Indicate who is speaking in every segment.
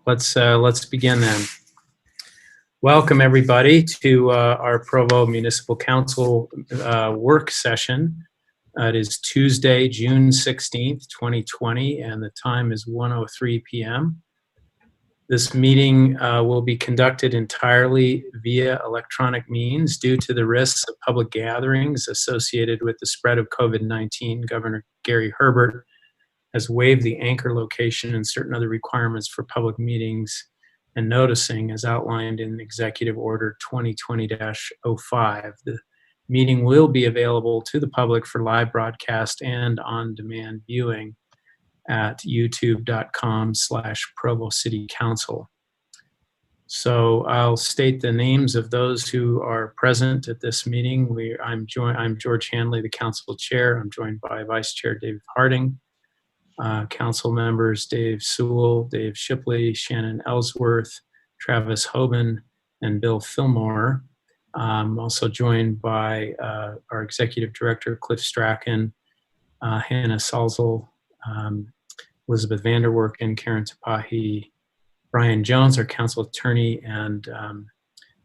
Speaker 1: Let's begin then. Welcome everybody to our Provo Municipal Council work session. It is Tuesday, June 16th, 2020, and the time is 1:03 p.m. This meeting will be conducted entirely via electronic means due to the risks of public gatherings associated with the spread of COVID-19. Governor Gary Herbert has waived the anchor location and certain other requirements for public meetings and noticing as outlined in Executive Order 2020-05. The meeting will be available to the public for live broadcast and on-demand viewing at youtube.com/Provo City Council. So I'll state the names of those who are present at this meeting. I'm George Hanley, the Council Chair. I'm joined by Vice Chair Dave Harding, Council members Dave Sewell, Dave Shipley, Shannon Ellsworth, Travis Hoban, and Bill Fillmore. I'm also joined by our Executive Director, Cliff Strachan, Hannah Salzel, Elizabeth Vanderwerken, Karen Tapahi, Brian Jones, our Council Attorney, and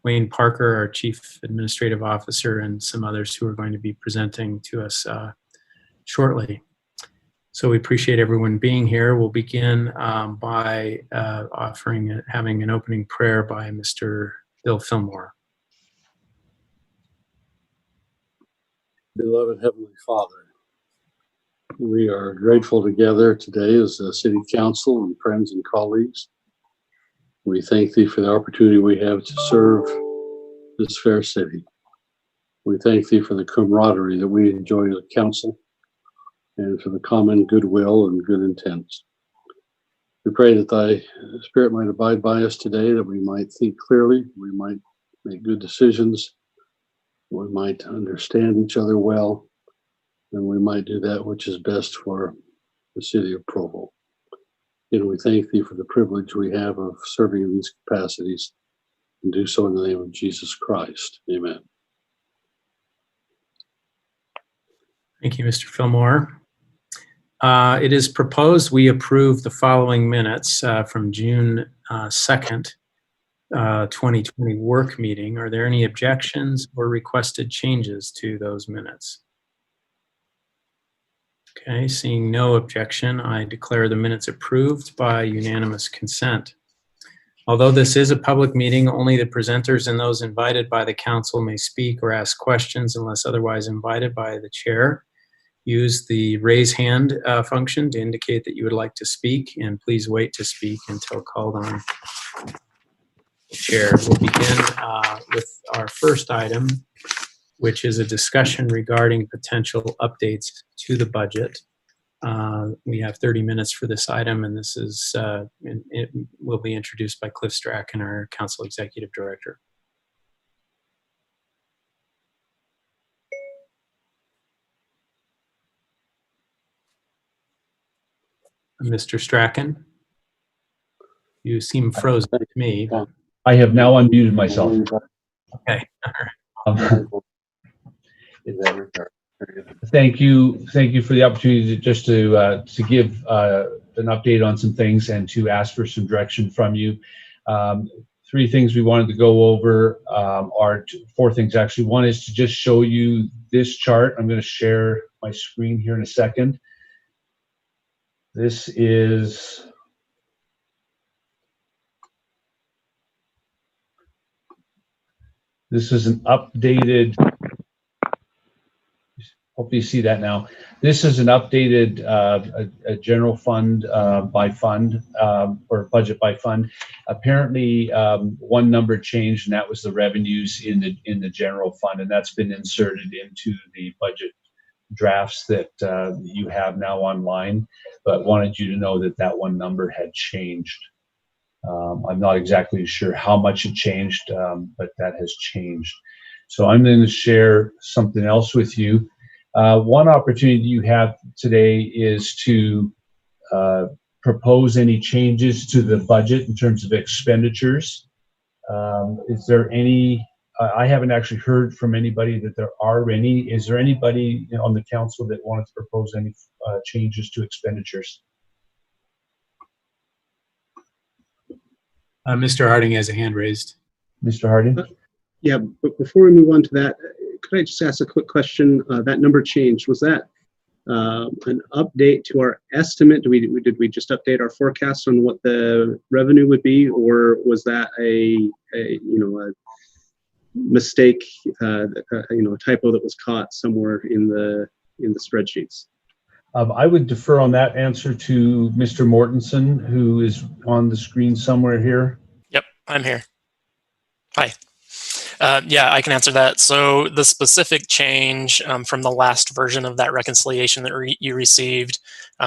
Speaker 1: Wayne Parker, our Chief Administrative Officer, and some others who are going to be presenting to us shortly. So we appreciate everyone being here. We'll begin by having an opening prayer by Mr. Bill Fillmore.
Speaker 2: Beloved Heavenly Father, we are grateful together today as a City Council and friends and colleagues. We thank Thee for the opportunity we have to serve this fair city. We thank Thee for the camaraderie that we enjoy as a council and for the common goodwill and good intents. We pray that Thy Spirit might abide by us today, that we might think clearly, we might make good decisions, we might understand each other well, and we might do that which is best for the city of Provo. And we thank Thee for the privilege we have of serving in these capacities, and do so in the name of Jesus Christ. Amen.
Speaker 1: Thank you, Mr. Fillmore. It is proposed we approve the following minutes from June 2nd, 2020 work meeting. Are there any objections or requested changes to those minutes? Okay, seeing no objection, I declare the minutes approved by unanimous consent. Although this is a public meeting, only the presenters and those invited by the council may speak or ask questions unless otherwise invited by the chair. Use the raise hand function to indicate that you would like to speak, and please wait to speak until called on the chair. We'll begin with our first item, which is a discussion regarding potential updates to the budget. We have 30 minutes for this item, and this is it will be introduced by Cliff Strachan, our Council Executive Director. Mr. Strachan, you seem frozen to me.
Speaker 3: I have now unmuted myself.
Speaker 1: Okay.
Speaker 3: Thank you for the opportunity to give an update on some things and to ask for some direction from you. Three things we wanted to go over are four things actually. One is to just show you this chart. I'm going to share my screen here in a second. This is an updated, hopefully you see that now. This is an updated a general fund by fund or budget by fund. Apparently one number changed, and that was the revenues in the general fund, and that's been inserted into the budget drafts that you have now online, but wanted you to know that that one number had changed. I'm not exactly sure how much it changed, but that has changed. So I'm going to share something else with you. One opportunity you have today is to propose any changes to the budget in terms of expenditures. Is there any, I haven't actually heard from anybody that there are any. Is there anybody on the council that wanted to propose any changes to expenditures?
Speaker 1: Mr. Harding has a hand raised.
Speaker 3: Mr. Harding?
Speaker 4: Yeah, but before we move on to that, could I just ask a quick question? That number changed. Was that an update to our estimate? Did we just update our forecast on what the revenue would be, or was that a mistake, a typo that was caught somewhere in the spreadsheets?
Speaker 3: I would defer on that answer to Mr. Mortensen, who is on the screen somewhere here.
Speaker 5: Yep, I'm here. Hi. Yeah, I can answer that. So the specific change from the last version of that reconciliation that you received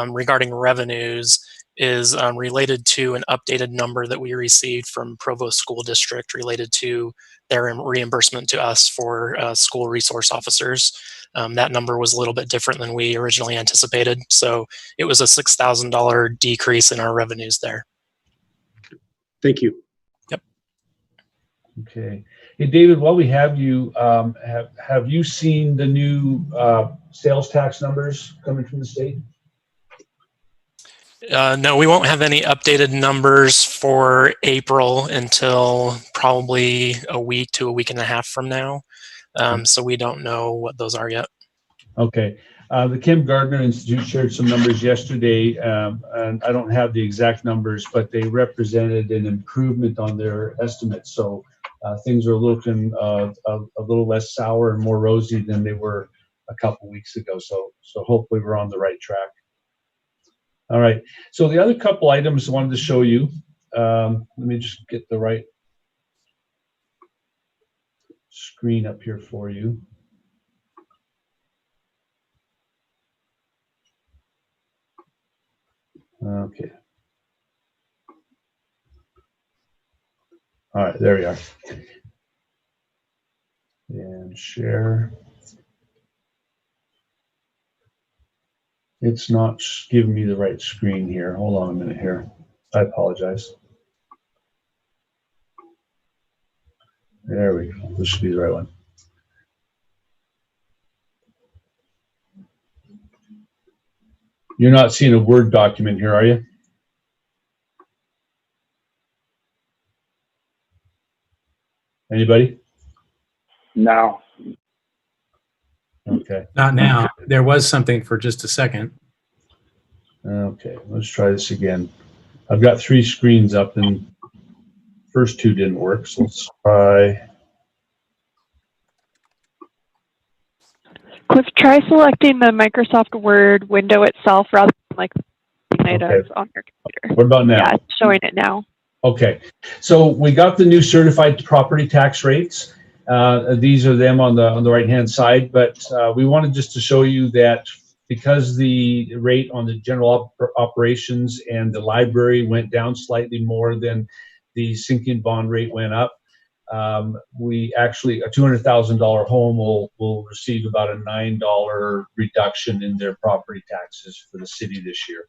Speaker 5: regarding revenues is related to an updated number that we received from Provo School District related to their reimbursement to us for school resource officers. That number was a little bit different than we originally anticipated. So it was a $6,000 decrease in our revenues there.
Speaker 4: Thank you.
Speaker 5: Yep.
Speaker 3: Okay. Hey, David, while we have you, have you seen the new sales tax numbers coming from the state?
Speaker 5: No, we won't have any updated numbers for April until probably a week to a week and a half from now. So we don't know what those are yet.
Speaker 3: Okay. The Kim Gardner Institute shared some numbers yesterday, and I don't have the exact numbers, but they represented an improvement on their estimates. So things are looking a little less sour and more rosy than they were a couple weeks ago. So hopefully we're on the right track. All right. So the other couple items I wanted to show you. Let me just get the right screen up here for you. Okay. All right, there we are. And share. It's not giving me the right screen here. Hold on a minute here. I apologize. There we go. This should be the right one. You're not seeing a Word document here, are you? Anybody?
Speaker 6: No.
Speaker 3: Okay.
Speaker 1: Not now. There was something for just a second.
Speaker 3: Okay, let's try this again. I've got 3 screens up and first 2 didn't work, so let's try.
Speaker 7: Cliff, try selecting the Microsoft Word window itself rather than like items on your computer.
Speaker 3: What about now?
Speaker 7: Yeah, it's showing it now.
Speaker 3: Okay, so we got the new certified property tax rates. These are them on the right hand side, but we wanted just to show you that because the rate on the general operations and the library went down slightly more than the sinking bond rate went up, we actually, a $200,000 home will receive about a $9 reduction in their property taxes for the city this year,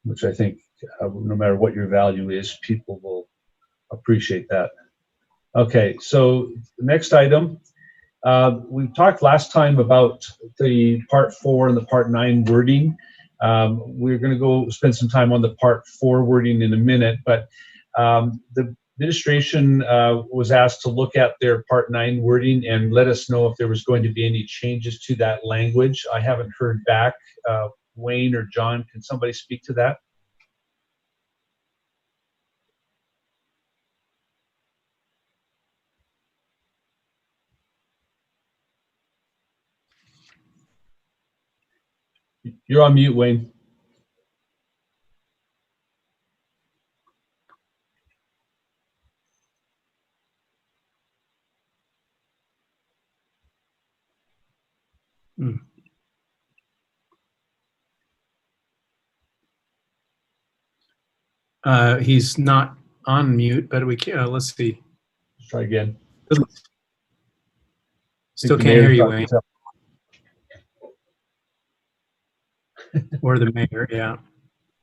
Speaker 3: which I think no matter what your value is, people will appreciate that. Okay, so the next item, we talked last time about the Part 4 and the Part 9 wording. We're going to go spend some time on the Part 4 wording in a minute, but the administration was asked to look at their Part 9 wording and let us know if there was going to be any changes to that language. I haven't heard back. Wayne or John, can somebody speak to that? You're on mute, Wayne.
Speaker 1: He's not on mute, but we can. Let's see.
Speaker 3: Let's try again.
Speaker 1: Still can't hear you, Wayne. Or the mayor, yeah.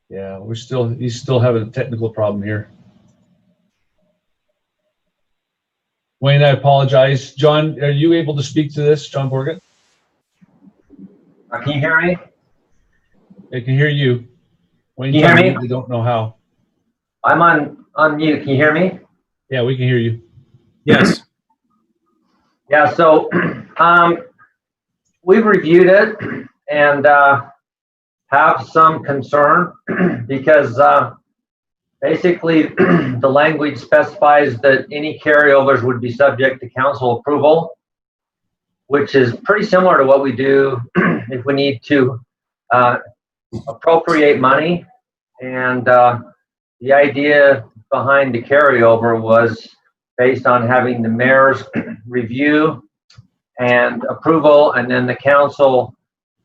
Speaker 3: Yeah, he's still having a technical problem here. Wayne, I apologize. John, are you able to speak to this? John Borgett?
Speaker 6: Can you hear me?
Speaker 3: I can hear you. Wayne,
Speaker 6: Can you hear me?
Speaker 3: I don't know how.
Speaker 8: I'm on mute. Can you hear me?
Speaker 3: Yeah, we can hear you.
Speaker 1: Yes.
Speaker 8: Yeah, so we've reviewed it and have some concern because basically the language specifies that any carryovers would be subject to council approval, which is pretty similar to what we do if we need to appropriate money. And the idea behind the carryover was based on having the mayor's review and approval, and then the council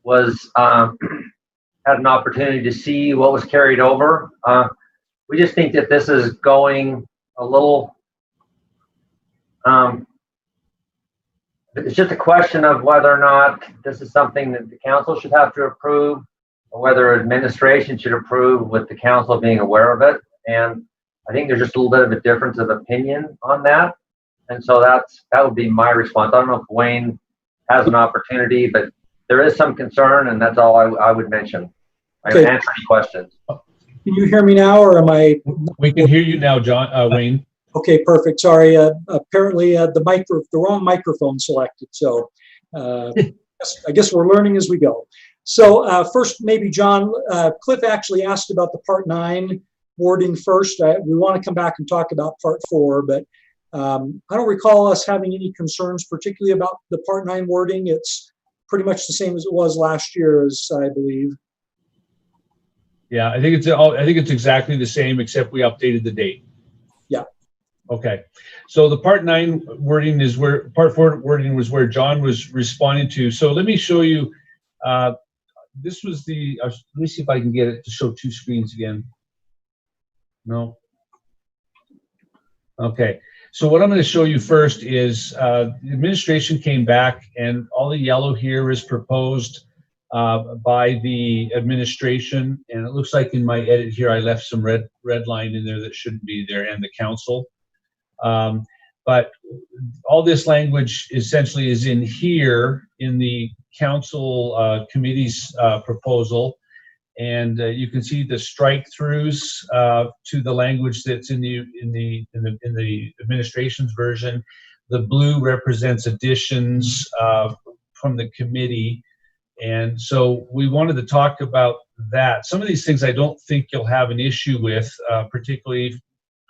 Speaker 8: was had an opportunity to see what was carried over. We just think that this is going a little, it's just a question of whether or not this is something that the council should have to approve, or whether administration should approve with the council being aware of it. And I think there's just a little bit of a difference of opinion on that. And so that would be my response. I don't know if Wayne has an opportunity, but there is some concern, and that's all I would mention. I can answer any questions.
Speaker 9: Can you hear me now, or am I?
Speaker 3: We can hear you now, John, Wayne.
Speaker 9: Okay, perfect. Sorry, apparently the wrong microphone selected. So I guess we're learning as we go. So first, maybe John, Cliff actually asked about the Part 9 wording first. We want to come back and talk about Part 4, but I don't recall us having any concerns, particularly about the Part 9 wording. It's pretty much the same as it was last year, as I believe.
Speaker 3: Yeah, I think it's exactly the same, except we updated the date.
Speaker 9: Yeah.
Speaker 3: Okay. So the Part 9 wording is where Part 4 wording was where John was responding to. So let me show you. This was the. Let me see if I can get it to show two screens again. No. Okay. So what I'm going to show you first is the administration came back, and all the yellow here is proposed by the administration, and it looks like in my edit here I left some red line in there that shouldn't be there, and the council. But all this language essentially is in here in the council committee's proposal, and you can see the strike throughs to the language that's in the administration's version. The blue represents additions from the committee. And so we wanted to talk about that. Some of these things I don't think you'll have an issue with, particularly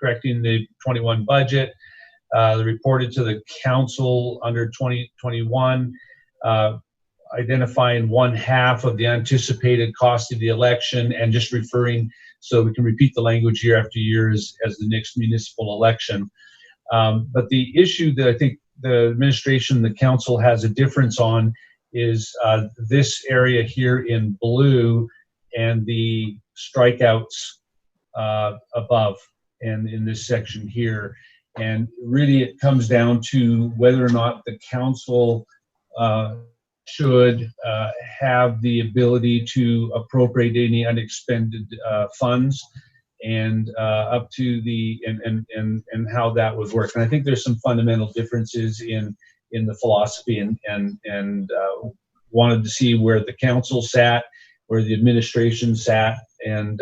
Speaker 3: correcting the 21 budget, the reported to the council under 2021, identifying 1/2 of the anticipated cost of the election, and just referring so we can repeat the language year after year as the next municipal election. But the issue that I think the administration, the council has a difference on is this area here in blue and the strikeouts above and in this section here. And really it comes down to whether or not the council should have the ability to appropriate any unexpended funds, and up to the and how that would work. And I think there's some fundamental differences in the philosophy, and wanted to see where the council sat, where the administration sat, and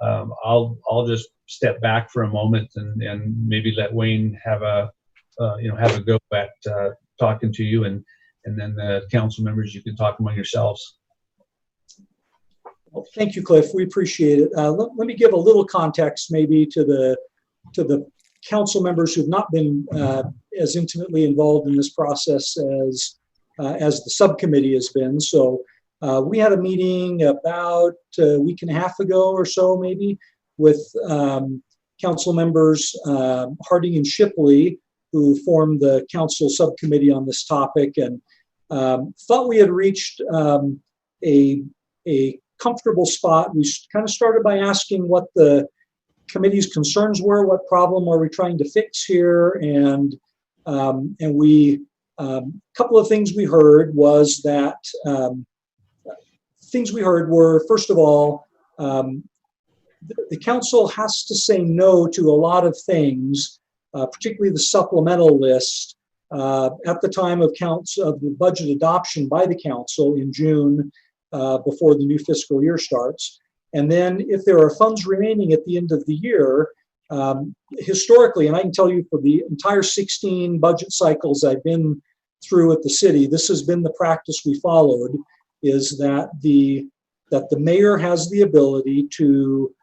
Speaker 3: I'll just step back for a moment and maybe let Wayne have a go at talking to you, and then the council members, you can talk among yourselves.
Speaker 9: Well, thank you, Cliff. We appreciate it. Let me give a little context maybe to the council members who've not been as intimately involved in this process as the subcommittee has been. So we had a meeting about a week and a half ago or so, maybe, with council members Harding and Shipley, who formed the council subcommittee on this topic, and thought we had reached a comfortable spot. We kind of started by asking what the committee's concerns were, what problem are we trying to fix here, and we couple of things we heard was that things we heard were, first of all, the council has to say no to a lot of things, particularly the supplemental list, at the time of the budget adoption by the council in June, before the new fiscal year starts. And then if there are funds remaining at the end of the year, historically, and I can tell you for the entire 16 budget cycles I've been through at the city, this has been the practice we followed, is that the mayor has the ability to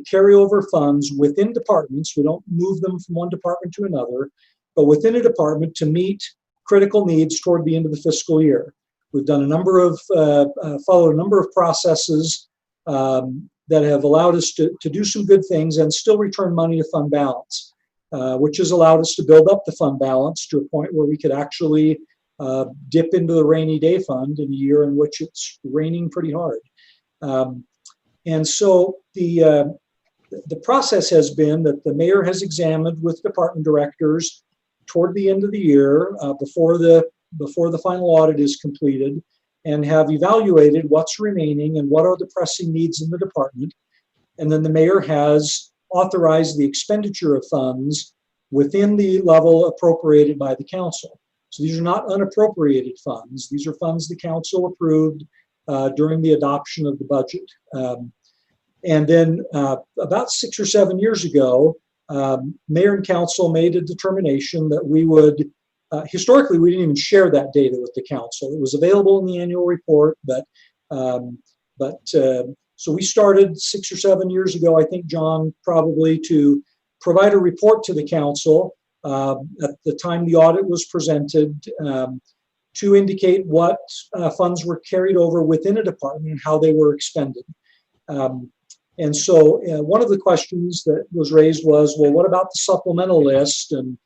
Speaker 9: carry over funds within departments. We don't move them from one department to another, but within a department to meet critical needs toward the end of the fiscal year. We've done followed a number of processes that have allowed us to do some good things and still return money to fund balance, which has allowed us to build up the fund balance to a point where we could actually dip into the rainy day fund in a year in which it's raining pretty hard. And so the process has been that the mayor has examined with department directors toward the end of the year, before the final audit is completed, and have evaluated what's remaining and what are the pressing needs in the department. And then the mayor has authorized the expenditure of funds within the level appropriated by the council. So these are not unappropriated funds. These are funds the council approved during the adoption of the budget. And then about 6 or 7 years ago, mayor and council made a determination that we would, historically, we didn't even share that data with the council. It was available in the annual report, so we started 6 or 7 years ago, I think, John, probably, to provide a report to the council at the time the audit was presented, to indicate what funds were carried over within a department and how they were expended. And so one of the questions that was raised was, well, what about the supplemental list? And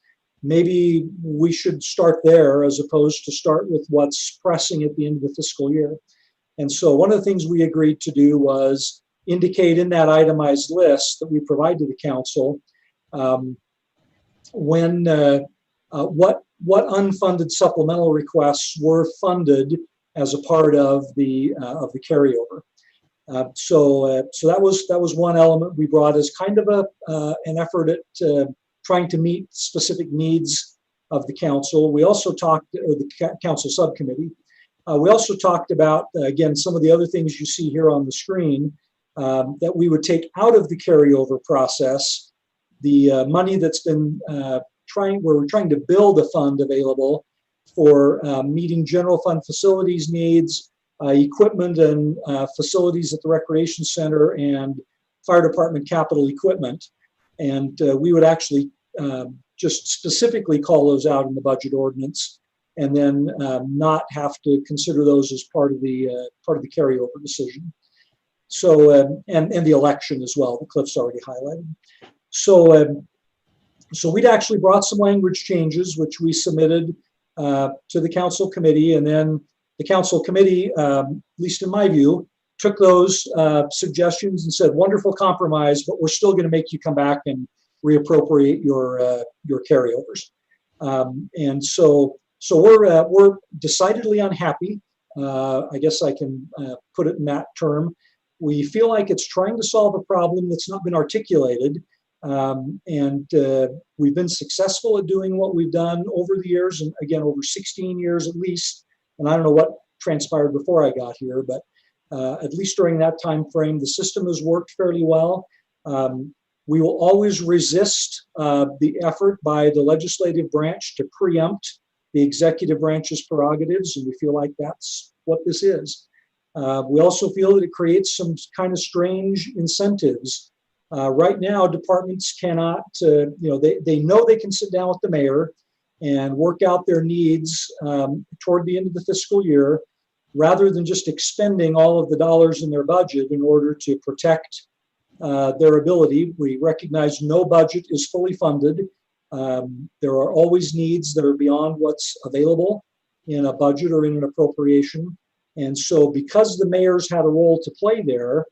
Speaker 9: maybe we should start there as opposed to start with what's pressing at the end of the fiscal year. And so one of the things we agreed to do was indicate in that itemized list that we provide to the council what unfunded supplemental requests were funded as a part of the carryover. So that was one element we brought as kind of an effort at trying to meet specific needs of the council. We also talked, or the council subcommittee. We also talked about, again, some of the other things you see here on the screen, that we would take out of the carryover process, the money that's been where we're trying to build a fund available for meeting general fund facilities needs, equipment and facilities at the recreation center, and fire department capital equipment. And we would actually just specifically call those out in the budget ordinance, and then not have to consider those as part of the carryover decision. So and the election as well, that Cliff's already highlighted. So we'd actually brought some language changes, which we submitted to the council committee, and then the council committee, at least in my view, took those suggestions and said, wonderful compromise, but we're still going to make you come back and reappropriate your carryovers. And so we're decidedly unhappy. I guess I can put it in that term. We feel like it's trying to solve a problem that's not been articulated. And we've been successful at doing what we've done over the years, and again, over 16 years at least. And I don't know what transpired before I got here, but at least during that time frame, the system has worked fairly well. We will always resist the effort by the legislative branch to preempt the executive branch's prerogatives, and we feel like that's what this is. We also feel that it creates some kind of strange incentives. Right now, departments cannot, they know they can sit down with the mayor and work out their needs toward the end of the fiscal year, rather than just expending all of the dollars in their budget in order to protect their ability. We recognize no budget is fully funded. There are always needs that are beyond what's available in a budget or in an appropriation. And so because the mayor's had a role to play there,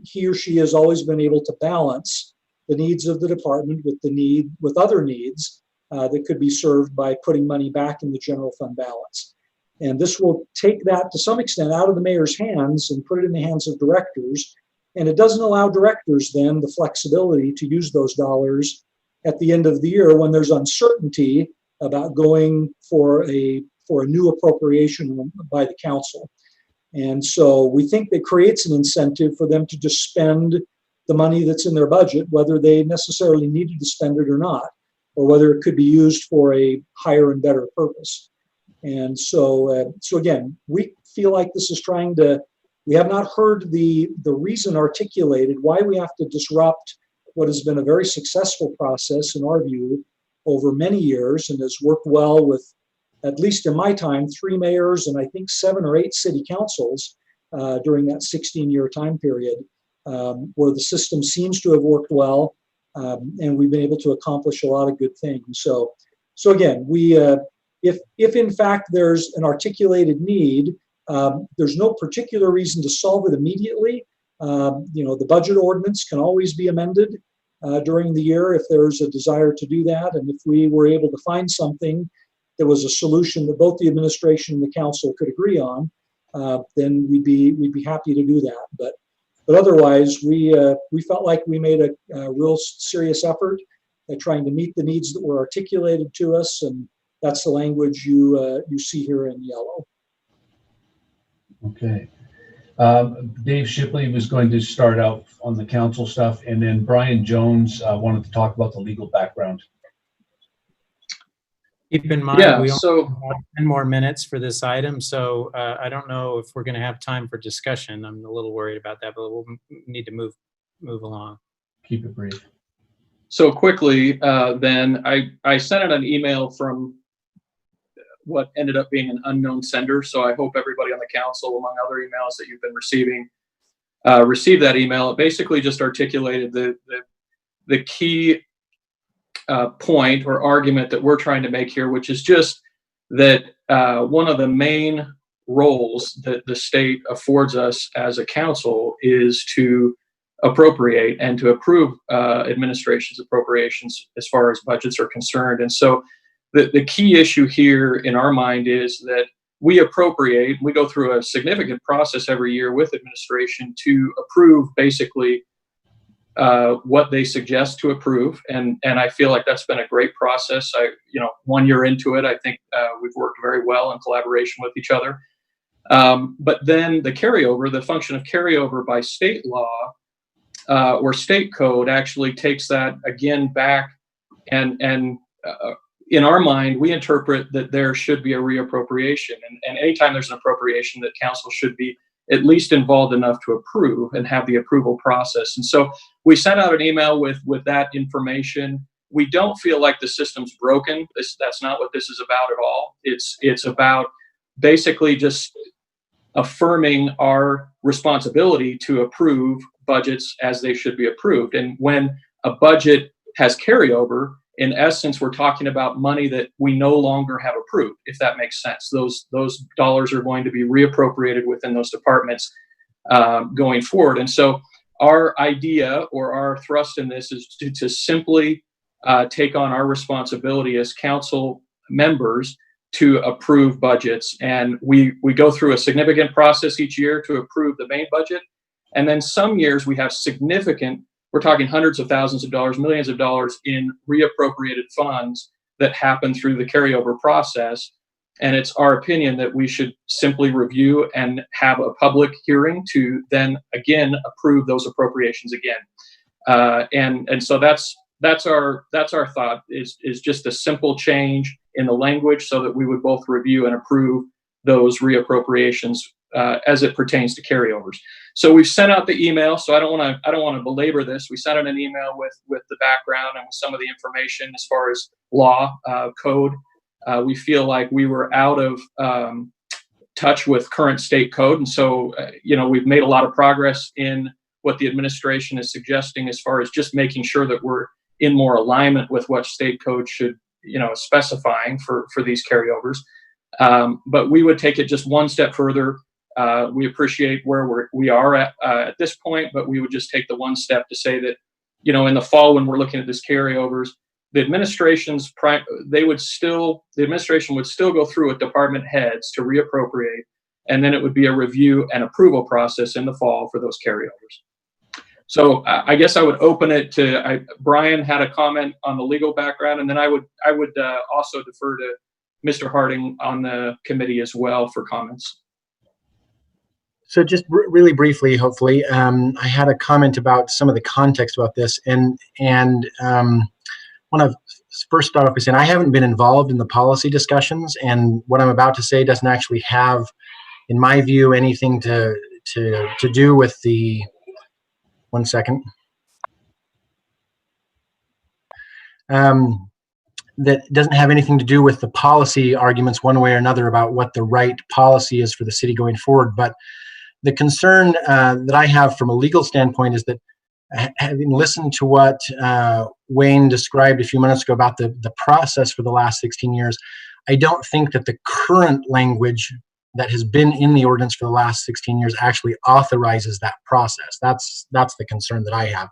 Speaker 9: he or she has always been able to balance the needs of the department with other needs that could be served by putting money back in the general fund balance. And this will take that to some extent out of the mayor's hands and put it in the hands of directors. And it doesn't allow directors then the flexibility to use those dollars at the end of the year when there's uncertainty about going for a new appropriation by the council. And so we think that creates an incentive for them to just spend the money that's in their budget, whether they necessarily needed to spend it or not, or whether it could be used for a higher and better purpose. And so, so again, we feel like this is we have not heard the reason articulated why we have to disrupt what has been a very successful process, in our view, over many years, and has worked well with, at least in my time, 3 mayors and I think 7 or 8 city councils during that 16-year time period, where the system seems to have worked well, and we've been able to accomplish a lot of good things. So again, if in fact there's an articulated need, there's no particular reason to solve it immediately. The budget ordinance can always be amended during the year if there's a desire to do that. And if we were able to find something that was a solution that both the administration and the council could agree on, then we'd be happy to do that. But otherwise, we felt like we made a real serious effort at trying to meet the needs that were articulated to us, and that's the language you see here in yellow.
Speaker 3: Okay. Dave Shipley was going to start out on the council stuff, and then Brian Jones wanted to talk about the legal background.
Speaker 1: Keep in mind, we only have 10 more minutes for this item, so I don't know if we're going to have time for discussion. I'm a little worried about that, but we'll need to move along.
Speaker 3: Keep it brief.
Speaker 10: So quickly, then I sent out an email from what ended up being an unknown sender. So I hope everybody on the council, among other emails that you've been receiving, received that email. It basically just articulated the key point or argument that we're trying to make here, which is just that one of the main roles that the state affords us as a council is to appropriate and to approve administration's appropriations as far as budgets are concerned. And so the key issue here in our mind is that we appropriate, we go through a significant process every year with administration to approve basically what they suggest to approve. And I feel like that's been a great process. 1 year into it, I think we've worked very well in collaboration with each other. But then the carryover, the function of carryover by state law or state code actually takes that again back, and in our mind, we interpret that there should be a reappropriation. And anytime there's an appropriation, that council should be at least involved enough to approve and have the approval process. And so we sent out an email with that information. We don't feel like the system's broken. That's not what this is about at all. It's about basically just affirming our responsibility to approve budgets as they should be approved. And when a budget has carryover, in essence, we're talking about money that we no longer have approved, if that makes sense. Those dollars are going to be reappropriated within those departments going forward. And so our idea or our thrust in this is to simply take on our responsibility as council members to approve budgets. And we go through a significant process each year to approve the main budget. And then some years we have significant, we're talking hundreds of thousands of dollars, millions of dollars in reappropriated funds that happen through the carryover process. And it's our opinion that we should simply review and have a public hearing to then again approve those appropriations again. And so that's our thought is just a simple change in the language so that we would both review and approve those reappropriations as it pertains to carryovers. So we've sent out the email. So I don't want to belabor this. We sent out an email with the background and with some of the information as far as law code. We feel like we were out of touch with current state code, and so we've made a lot of progress in what the administration is suggesting as far as just making sure that we're in more alignment with what state code should specifying for these carryovers. But we would take it just one step further. We appreciate where we are at this point, but we would just take the one step to say that, in the fall when we're looking at this carryovers, the administration would still go through with department heads to reappropriate, and then it would be a review and approval process in the fall for those carryovers. So I guess I would open it to Brian had a comment on the legal background, and then I would also defer to Mr. Harding on the committee as well for comments.
Speaker 11: So just really briefly, hopefully, I had a comment about some of the context about this, and want to first start off by saying I haven't been involved in the policy discussions, and what I'm about to say doesn't actually have, in my view, anything to do with the. One second. That doesn't have anything to do with the policy arguments one way or another about what the right policy is for the city going forward. But the concern that I have from a legal standpoint is that, having listened to what Wayne described a few minutes ago about the process for the last 16 years, I don't think that the current language that has been in the ordinance for the last 16 years actually authorizes that process. That's the concern that I have.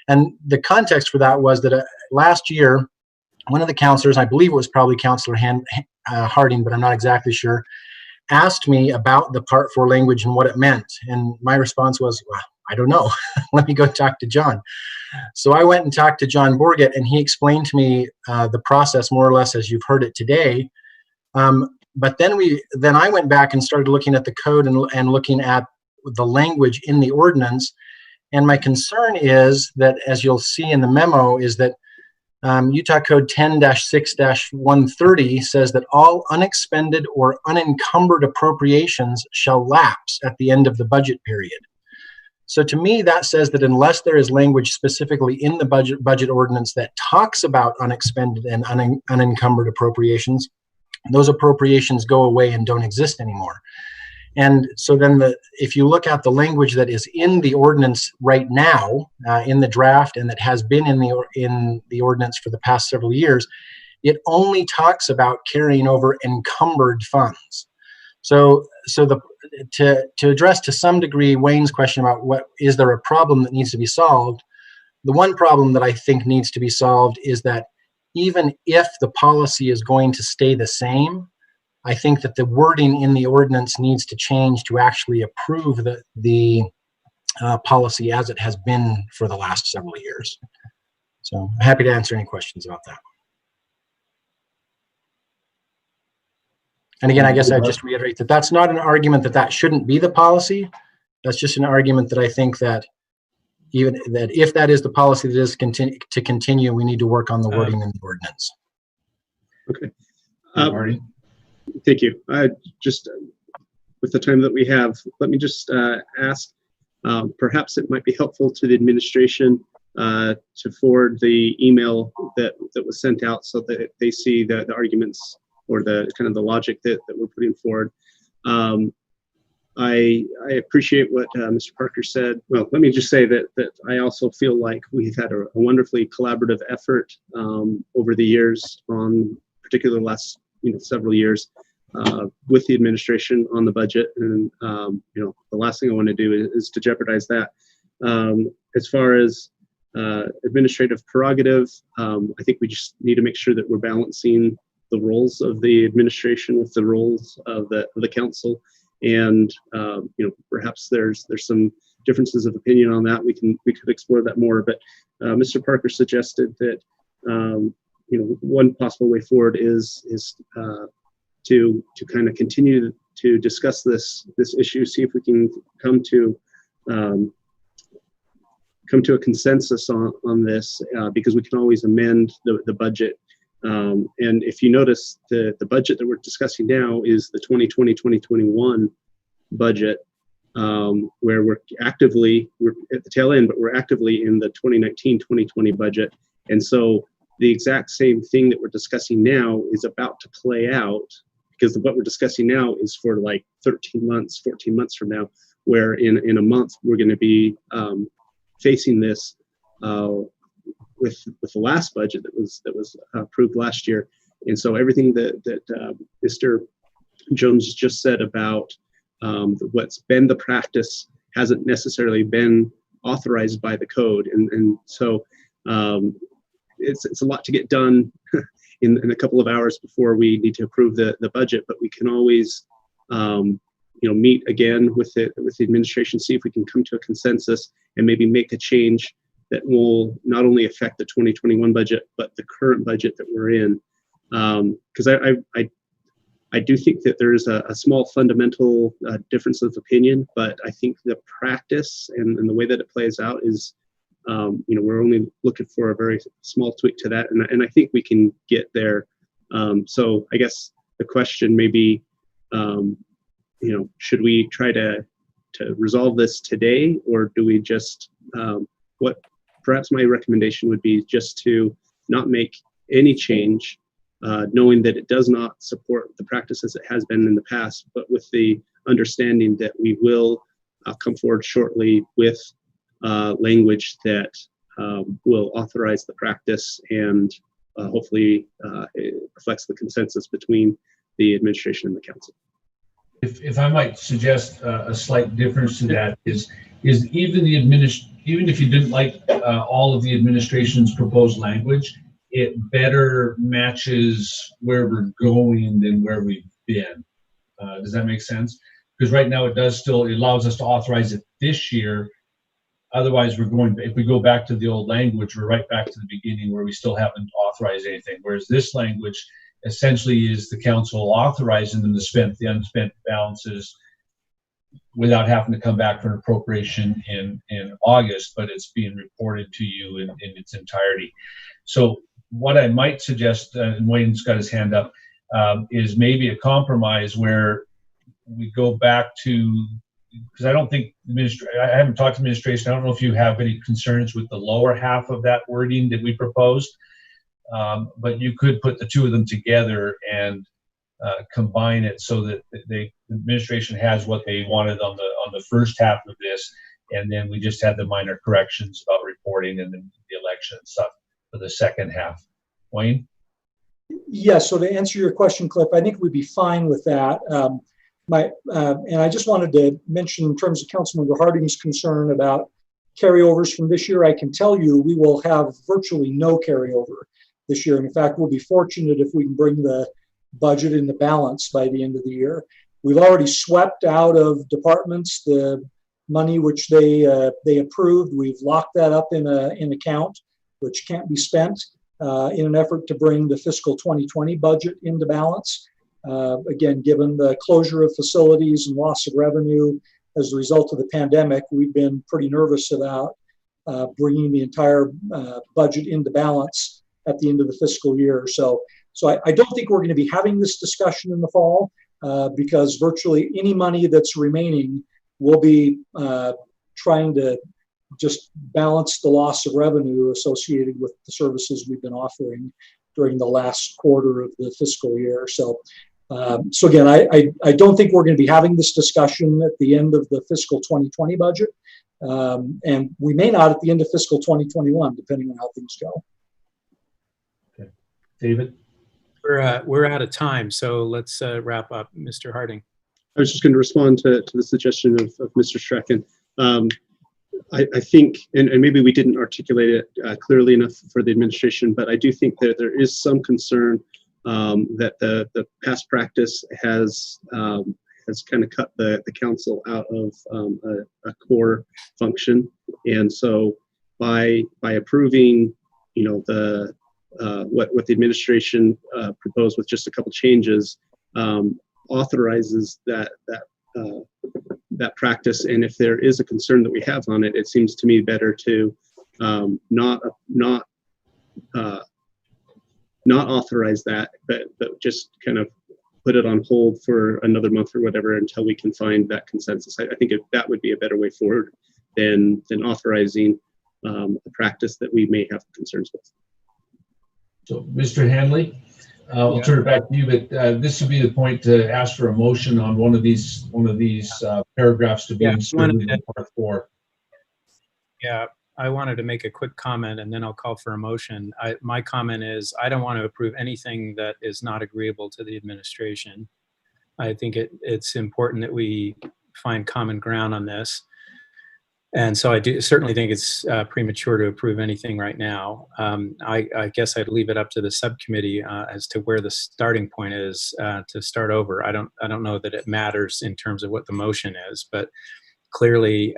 Speaker 11: And the context for that was that last year, one of the counselors, I believe it was probably Councillor Harding, but I'm not exactly sure, asked me about the Part 4 language and what it meant. And my response was, well, I don't know. Let me go talk to John. So I went and talked to John Borgett, and he explained to me the process more or less as you've heard it today. But then I went back and started looking at the code and looking at the language in the ordinance. And my concern is that, as you'll see in the memo, is that Utah Code 10-6-130 says that all unexpended or unencumbered appropriations shall lapse at the end of the budget period. So to me, that says that unless there is language specifically in the budget ordinance that talks about unexpended and unencumbered appropriations, those appropriations go away and don't exist anymore. And so then if you look at the language that is in the ordinance right now, in the draft, and that has been in the ordinance for the past several years, it only talks about carrying over encumbered funds. So to address to some degree Wayne's question about is there a problem that needs to be solved, the one problem that I think needs to be solved is that even if the policy is going to stay the same, I think that the wording in the ordinance needs to change to actually approve the policy as it has been for the last several years. So I'm happy to answer any questions about that. And again, I guess I'd just reiterate that that's not an argument that shouldn't be the policy. That's just an argument that I think that if that is the policy that is to continue, we need to work on the wording in the ordinance.
Speaker 4: Okay.
Speaker 3: Marty?
Speaker 4: Thank you. Just with the time that we have, let me just ask, perhaps it might be helpful to the administration to forward the email that was sent out so that they see the arguments or the kind of the logic that we're putting forward. I appreciate what Mr. Parker said. Well, let me just say that I also feel like we've had a wonderfully collaborative effort over the years, on particularly the last several years, with the administration on the budget. And the last thing I want to do is to jeopardize that. As far as administrative prerogative, I think we just need to make sure that we're balancing the roles of the administration with the roles of the council. And perhaps there's some differences of opinion on that. We could explore that more. But Mr. Parker suggested that one possible way forward is to kind of continue to discuss this issue, see if we can come to a consensus on this, because we can always amend the budget. And if you notice, the budget that we're discussing now is the 2020-2021 budget, where we're at the tail end, but we're actively in the 2019-2020 budget. And so the exact same thing that we're discussing now is about to play out, because what we're discussing now is for like 13 months, 14 months from now, where in a month we're going to be facing this with the last budget that was approved last year. And so everything that Mr. Jones just said about what's been the practice hasn't necessarily been authorized by the code, and so it's a lot to get done in a couple of hours before we need to approve the budget. But we can always meet again with the administration, see if we can come to a consensus and maybe make a change that will not only affect the 2021 budget, but the current budget that we're in. Because I do think that there is a small fundamental difference of opinion, but I think the practice and the way that it plays out is, we're only looking for a very small tweak to that, and I think we can get there. So I guess the question may be, should we try to resolve this today, or do we just, perhaps my recommendation would be just to not make any change, knowing that it does not support the practice as it has been in the past, but with the understanding that we will come forward shortly with language that will authorize the practice, and hopefully it reflects the consensus between the administration and the council.
Speaker 3: If I might suggest a slight difference to that is even if you didn't like all of the administration's proposed language, it better matches where we're going than where we've been. Does that make sense? Because right now it allows us to authorize it this year. Otherwise, if we go back to the old language, we're right back to the beginning where we still haven't authorized anything. Whereas this language essentially is the council authorizing them to spend the unspent balances without having to come back for an appropriation in August, but it's being reported to you in its entirety. So what I might suggest, and Wayne's got his hand up, is maybe a compromise where we go back to, because I don't think I haven't talked to administration. I don't know if you have any concerns with the lower half of that wording that we proposed, but you could put the two of them together and combine it so that the administration has what they wanted on the first half of this, and then we just had the minor corrections about reporting and then the election and stuff for the second half. Wayne?
Speaker 9: Yeah, so to answer your question, Cliff, I think we'd be fine with that. And I just wanted to mention, in terms of Councilmember Harding's concern about carryovers from this year, I can tell you we will have virtually no carryover this year. And in fact, we'll be fortunate if we can bring the budget into balance by the end of the year. We've already swept out of departments the money which they approved. We've locked that up in an account which can't be spent in an effort to bring the fiscal 2020 budget into balance. Again, given the closure of facilities and loss of revenue as a result of the pandemic, we've been pretty nervous about bringing the entire budget into balance at the end of the fiscal year. So I don't think we're going to be having this discussion in the fall because virtually any money that's remaining will be trying to just balance the loss of revenue associated with the services we've been offering during the last quarter of the fiscal year. So again, I don't think we're going to be having this discussion at the end of the fiscal 2020 budget, and we may not at the end of fiscal 2021, depending on how things go.
Speaker 3: Okay, David?
Speaker 1: We're out of time, so let's wrap up. Mr. Harding.
Speaker 4: I was just going to respond to the suggestion of Mr. Strachan. I think, and maybe we didn't articulate it clearly enough for the administration, but I do think that there is some concern that the past practice has kind of cut the council out of a core function, and so by approving, the what the administration proposed with just a couple changes, authorizes that practice. And if there is a concern that we have on it, it seems to me better to not authorize that, but just kind of put it on hold for another month or whatever until we can find that consensus. I think that would be a better way forward than authorizing a practice that we may have concerns with.
Speaker 3: So, Mr. Hanley, we'll turn it back to you, but this would be the point to ask for a motion on one of these paragraphs to be inserted in part 4.
Speaker 1: Yeah, I wanted to make a quick comment and then I'll call for a motion. My comment is I don't want to approve anything that is not agreeable to the administration. I think it's important that we find common ground on this. And so I do certainly think it's premature to approve anything right now. I guess I'd leave it up to the subcommittee as to where the starting point is to start over. I don't know that it matters in terms of what the motion is, but clearly,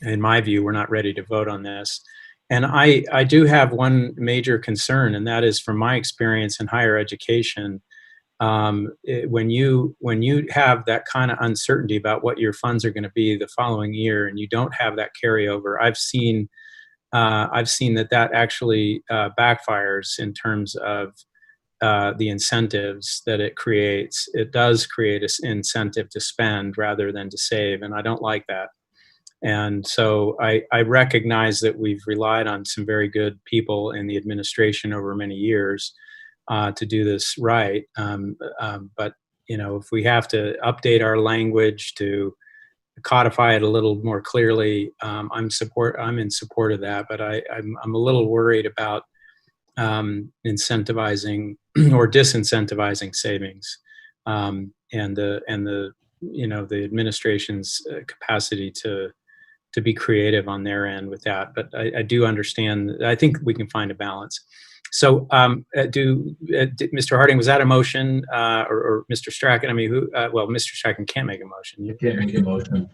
Speaker 1: in my view, we're not ready to vote on this. And I do have one major concern, and that is from my experience in higher education, when you have that kind of uncertainty about what your funds are going to be the following year, and you don't have that carryover, I've seen that actually backfires in terms of the incentives that it creates. It does create an incentive to spend rather than to save, and I don't like that. And so I recognize that we've relied on some very good people in the administration over many years to do this right. But if we have to update our language to codify it a little more clearly, I'm in support of that. But I'm a little worried about incentivizing or disincentivizing savings, and the administration's capacity to be creative on their end with that. But I do understand. I think we can find a balance. So, Mr. Harding, was that a motion, or Mr. Strachan? I mean, well, Mr. Strachan can't make a motion.
Speaker 3: You can't make a motion.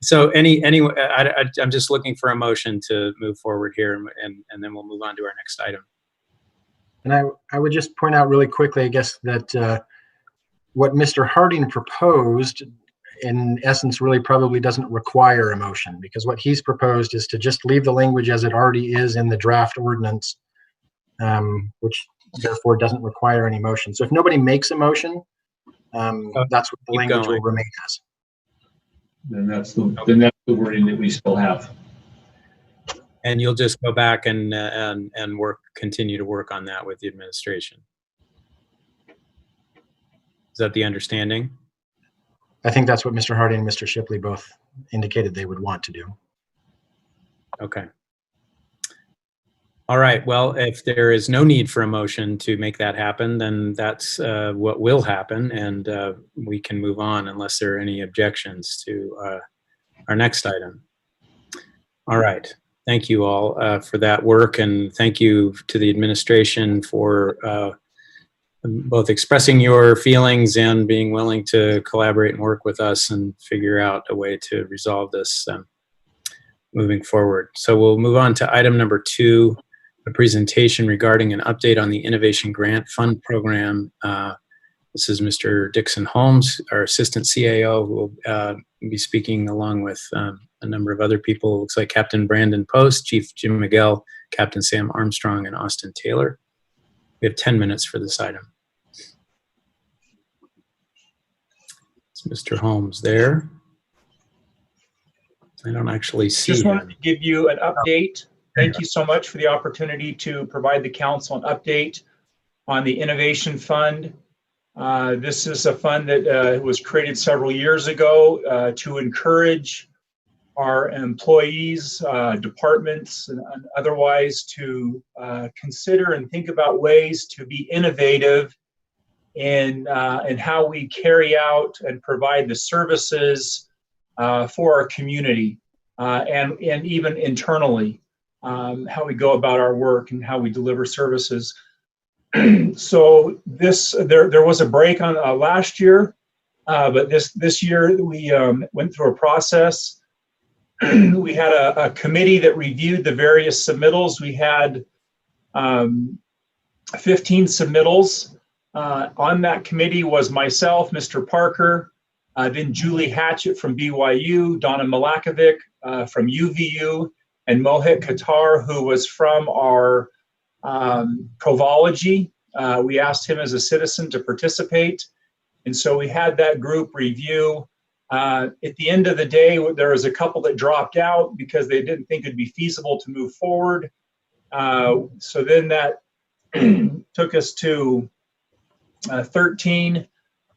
Speaker 1: So, I'm just looking for a motion to move forward here, and then we'll move on to our next item.
Speaker 11: And I would just point out really quickly, I guess, that what Mr. Harding proposed, in essence, really probably doesn't require a motion, because what he's proposed is to just leave the language as it already is in the draft ordinance, which therefore doesn't require any motion. So if nobody makes a motion, that's what the language will remain as.
Speaker 3: Then that's the wording that we still have.
Speaker 1: And you'll just go back and continue to work on that with the administration. Is that the understanding?
Speaker 11: I think that's what Mr. Harding and Mr. Shipley both indicated they would want to do.
Speaker 1: Okay. All right. Well, if there is no need for a motion to make that happen, then that's what will happen, and we can move on unless there are any objections to our next item. All right. Thank you all for that work, and thank you to the administration for both expressing your feelings and being willing to collaborate and work with us and figure out a way to resolve this moving forward. So we'll move on to item number 2, a presentation regarding an update on the Innovation Grant Fund Program. This is Mr. Dixon Holmes, our Assistant CAO, who will be speaking along with a number of other people. It looks like Captain Brandon Post, Chief Jim Miguel, Captain Sam Armstrong, and Austin Taylor. We have 10 minutes for this item. Is Mr. Holmes there? I don't actually see
Speaker 12: Just
Speaker 1: him.
Speaker 12: wanted to give you an update. Thank you so much for the opportunity to provide the council an update on the Innovation Fund. This is a fund that was created several years ago to encourage our employees, departments, and otherwise to consider and think about ways to be innovative in how we carry out and provide the services for our community, and even internally, how we go about our work and how we deliver services. So there was a break on last year, but this year we went through a process. We had a committee that reviewed the various submittals. We had 15 submittals. On that committee was myself, Mr. Parker, then Julie Hatchett from BYU, Donna Malakovic from UVU, and Mohit Qatar, who was from our Provology. We asked him as a citizen to participate. And so we had that group review. At the end of the day, there was a couple that dropped out because they didn't think it'd be feasible to move forward. So then that took us to 13.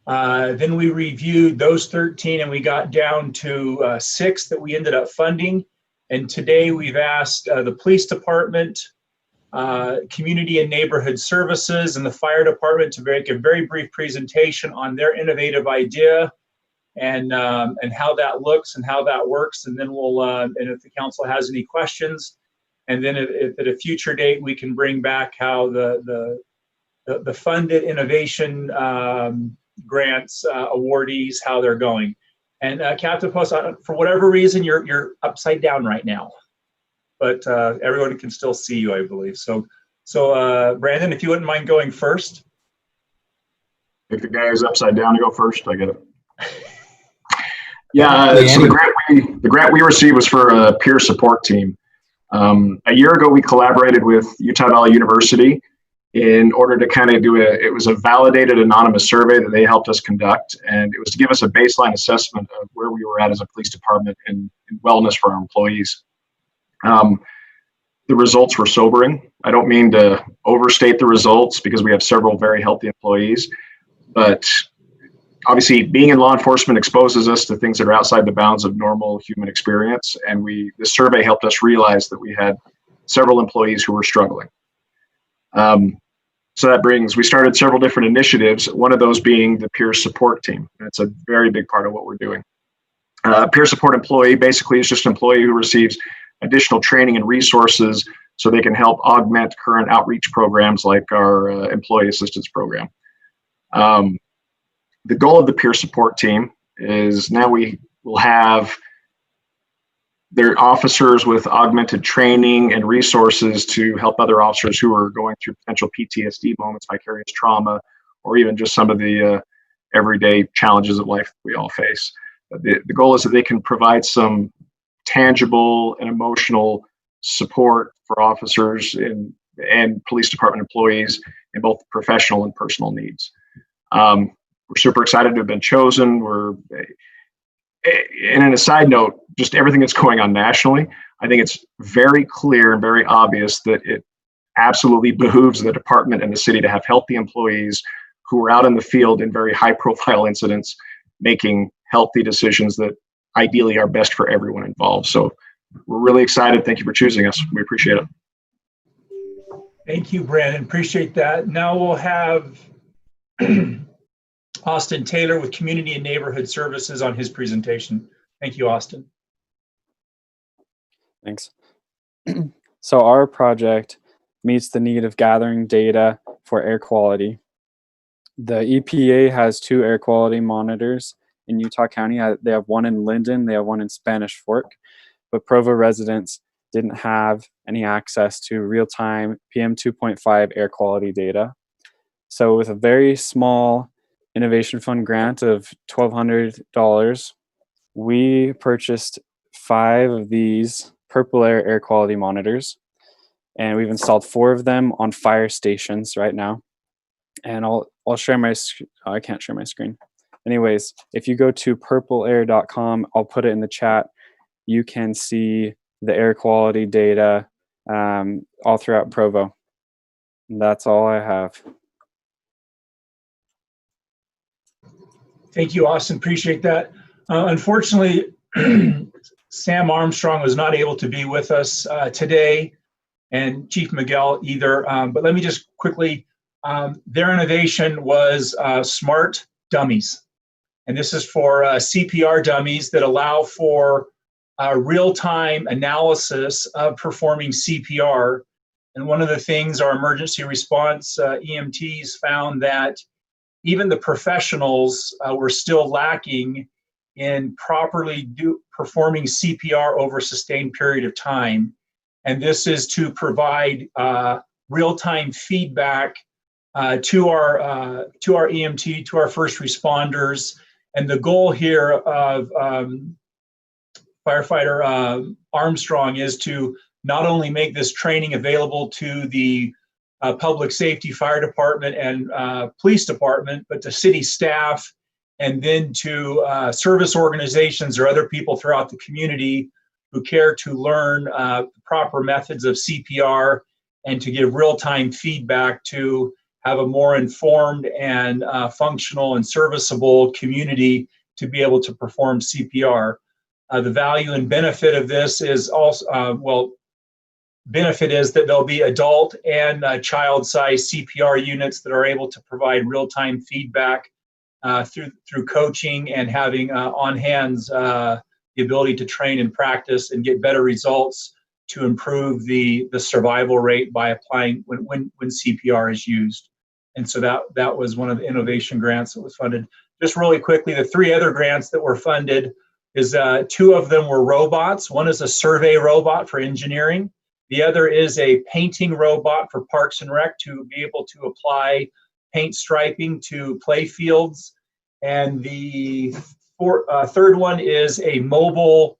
Speaker 12: Then we reviewed those 13 and we got down to 6 that we ended up funding. And today we've asked the police department, community and neighborhood services, and the fire department to make a very brief presentation on their innovative idea and how that looks and how that works. And then we'll, and if the council has any questions, and then if at a future date we can bring back how the funded innovation grants awardees, how they're going. And Captain Post, for whatever reason, you're upside down right now, but everyone can still see you, I believe. So Brandon, if you wouldn't mind going first.
Speaker 13: Pick the guy who's upside down to go first. I get it. Yeah, so the grant we received was for a peer support team. A year ago, we collaborated with Utah Valley University in order to kind of do it was a validated anonymous survey that they helped us conduct. And it was to give us a baseline assessment of where we were at as a police department in wellness for our employees. The results were sobering. I don't mean to overstate the results because we have several very healthy employees, but obviously being in law enforcement exposes us to things that are outside the bounds of normal human experience. And the survey helped us realize that we had several employees who were struggling. So we started several different initiatives, one of those being the peer support team. That's a very big part of what we're doing. Peer support employee basically is just an employee who receives additional training and resources so they can help augment current outreach programs like our employee assistance program. The goal of the peer support team is now we will have their officers with augmented training and resources to help other officers who are going through potential PTSD moments, vicarious trauma, or even just some of the everyday challenges of life we all face. The goal is that they can provide some tangible and emotional support for officers and police department employees in both professional and personal needs. We're super excited to have been chosen. And in a side note, just everything that's going on nationally, I think it's very clear and very obvious that it absolutely behooves the department and the city to have healthy employees who are out in the field in very high-profile incidents, making healthy decisions that ideally are best for everyone involved. So we're really excited. Thank you for choosing us. We appreciate it.
Speaker 12: Thank you, Brandon. Appreciate that. Now we'll have Austin Taylor with Community and Neighborhood Services on his presentation. Thank you, Austin.
Speaker 14: Thanks. So our project meets the need of gathering data for air quality. The EPA has 2 air quality monitors in Utah County. They have one in Linden, they have one in Spanish Fork, but Provo residents didn't have any access to real-time PM 2.5 air quality data. So with a very small Innovation Fund grant of $1,200, we purchased 5 of these Purple Air quality monitors, and we've installed 4 of them on fire stations right now. And I'll share my, I can't share my screen. Anyways, if you go to purpleair.com, I'll put it in the chat. You can see the air quality data all throughout Provo. And that's all I have.
Speaker 12: Thank you, Austin. Appreciate that. Unfortunately, Sam Armstrong was not able to be with us today, and Chief Miguel either. But let me just quickly, their innovation was smart dummies. And this is for CPR dummies that allow for real-time analysis of performing CPR. And one of the things our emergency response EMTs found that even the professionals were still lacking in properly performing CPR over a sustained period of time. And this is to provide real-time feedback to our EMT, to our first responders. And the goal here of firefighter Armstrong is to not only make this training available to the public safety, fire department, and police department, but to city staff, and then to service organizations or other people throughout the community who care to learn proper methods of CPR and to give real-time feedback to have a more informed and functional and serviceable community to be able to perform CPR. The value and benefit of this is also, benefit is that there'll be adult and child-sized CPR units that are able to provide real-time feedback through coaching and having on hands the ability to train and practice and get better results to improve the survival rate by applying when CPR is used. And so that was one of the innovation grants that was funded. Just really quickly, the 3 other grants that were funded is 2 of them were robots. One is a survey robot for engineering. The other is a painting robot for Parks and Rec to be able to apply paint striping to play fields. And the third one is a mobile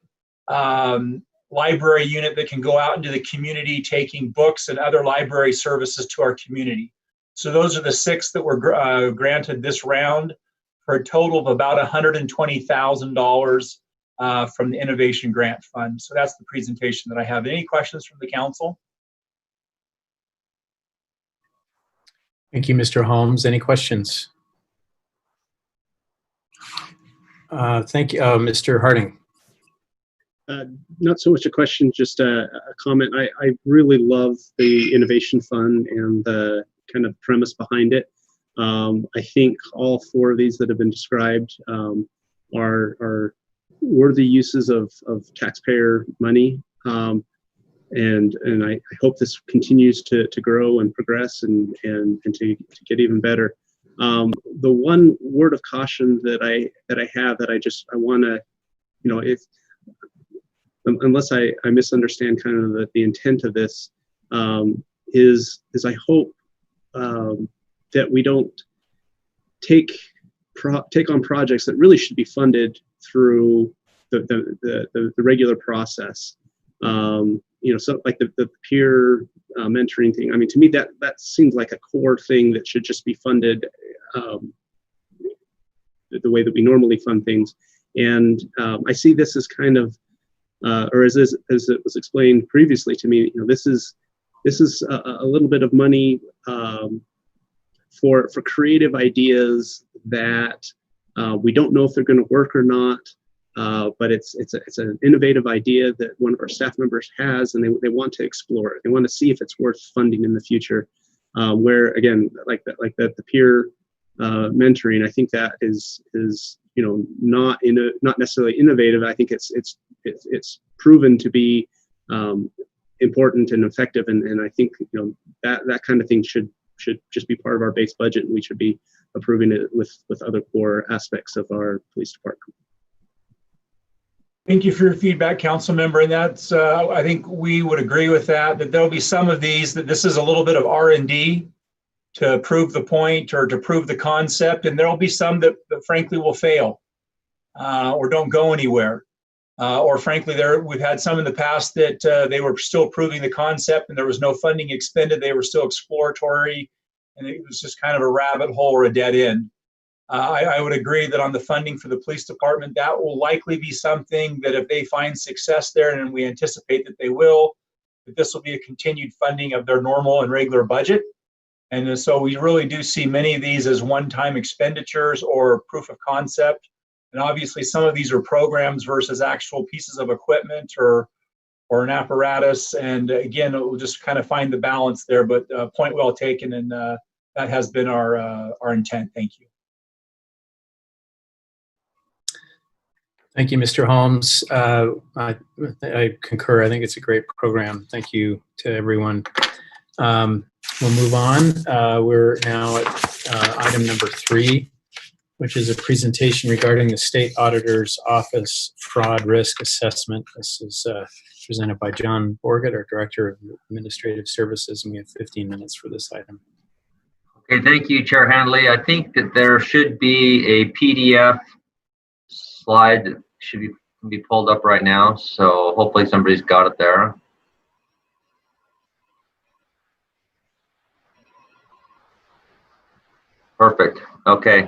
Speaker 12: library unit that can go out into the community taking books and other library services to our community. So those are the 6 that were granted this round for a total of about $120,000 from the Innovation Grant Fund. So that's the presentation that I have. Any questions from the council?
Speaker 1: Thank you, Mr. Holmes. Any questions? Thank you, Mr. Harding.
Speaker 4: Not so much a question, just a comment. I really love the Innovation Fund and the kind of premise behind it. I think all 4 of these that have been described are worthy uses of taxpayer money. And I hope this continues to grow and progress and to get even better. The one word of caution that I have that I want to, if unless I misunderstand kind of the intent of this, is I hope that we don't take on projects that really should be funded through the regular process. So like the peer mentoring thing. I mean, to me that seems like a core thing that should just be funded the way that we normally fund things. And I see this as kind of, or as it was explained previously to me, this is a little bit of money for creative ideas that we don't know if they're going to work or not. But it's an innovative idea that one of our staff members has, and they want to explore it. They want to see if it's worth funding in the future. Where again, like the peer mentoring, I think that is not necessarily innovative. I think it's proven to be important and effective, and I think that kind of thing should just be part of our base budget, and we should be approving it with other core aspects of our police department.
Speaker 12: Thank you for your feedback, council member. And that's, I think we would agree with that there'll be some of these that this is a little bit of R&D to prove the point or to prove the concept. And there'll be some that frankly will fail or don't go anywhere. Or frankly, we've had some in the past that they were still proving the concept and there was no funding expended. They were still exploratory and it was just kind of a rabbit hole or a dead end. I would agree that on the funding for the police department, that will likely be something that if they find success there, and we anticipate that they will, that this will be a continued funding of their normal and regular budget. And so we really do see many of these as one-time expenditures or proof of concept. And obviously some of these are programs versus actual pieces of equipment or an apparatus. And again, we'll just kind of find the balance there, but point well taken. And that has been our intent. Thank you.
Speaker 1: Thank you, Mr. Holmes. I concur. I think it's a great program. Thank you to everyone. We'll move on. We're now at item number 3, which is a presentation regarding the State Auditor's Office Fraud Risk Assessment. This is presented by John Borgett, our Director of Administrative Services, and we have 15 minutes for this item.
Speaker 8: Okay, thank you, Chair Handley. I think that there should be a PDF slide that should be pulled up right now, so hopefully somebody's got it there. Perfect. Okay.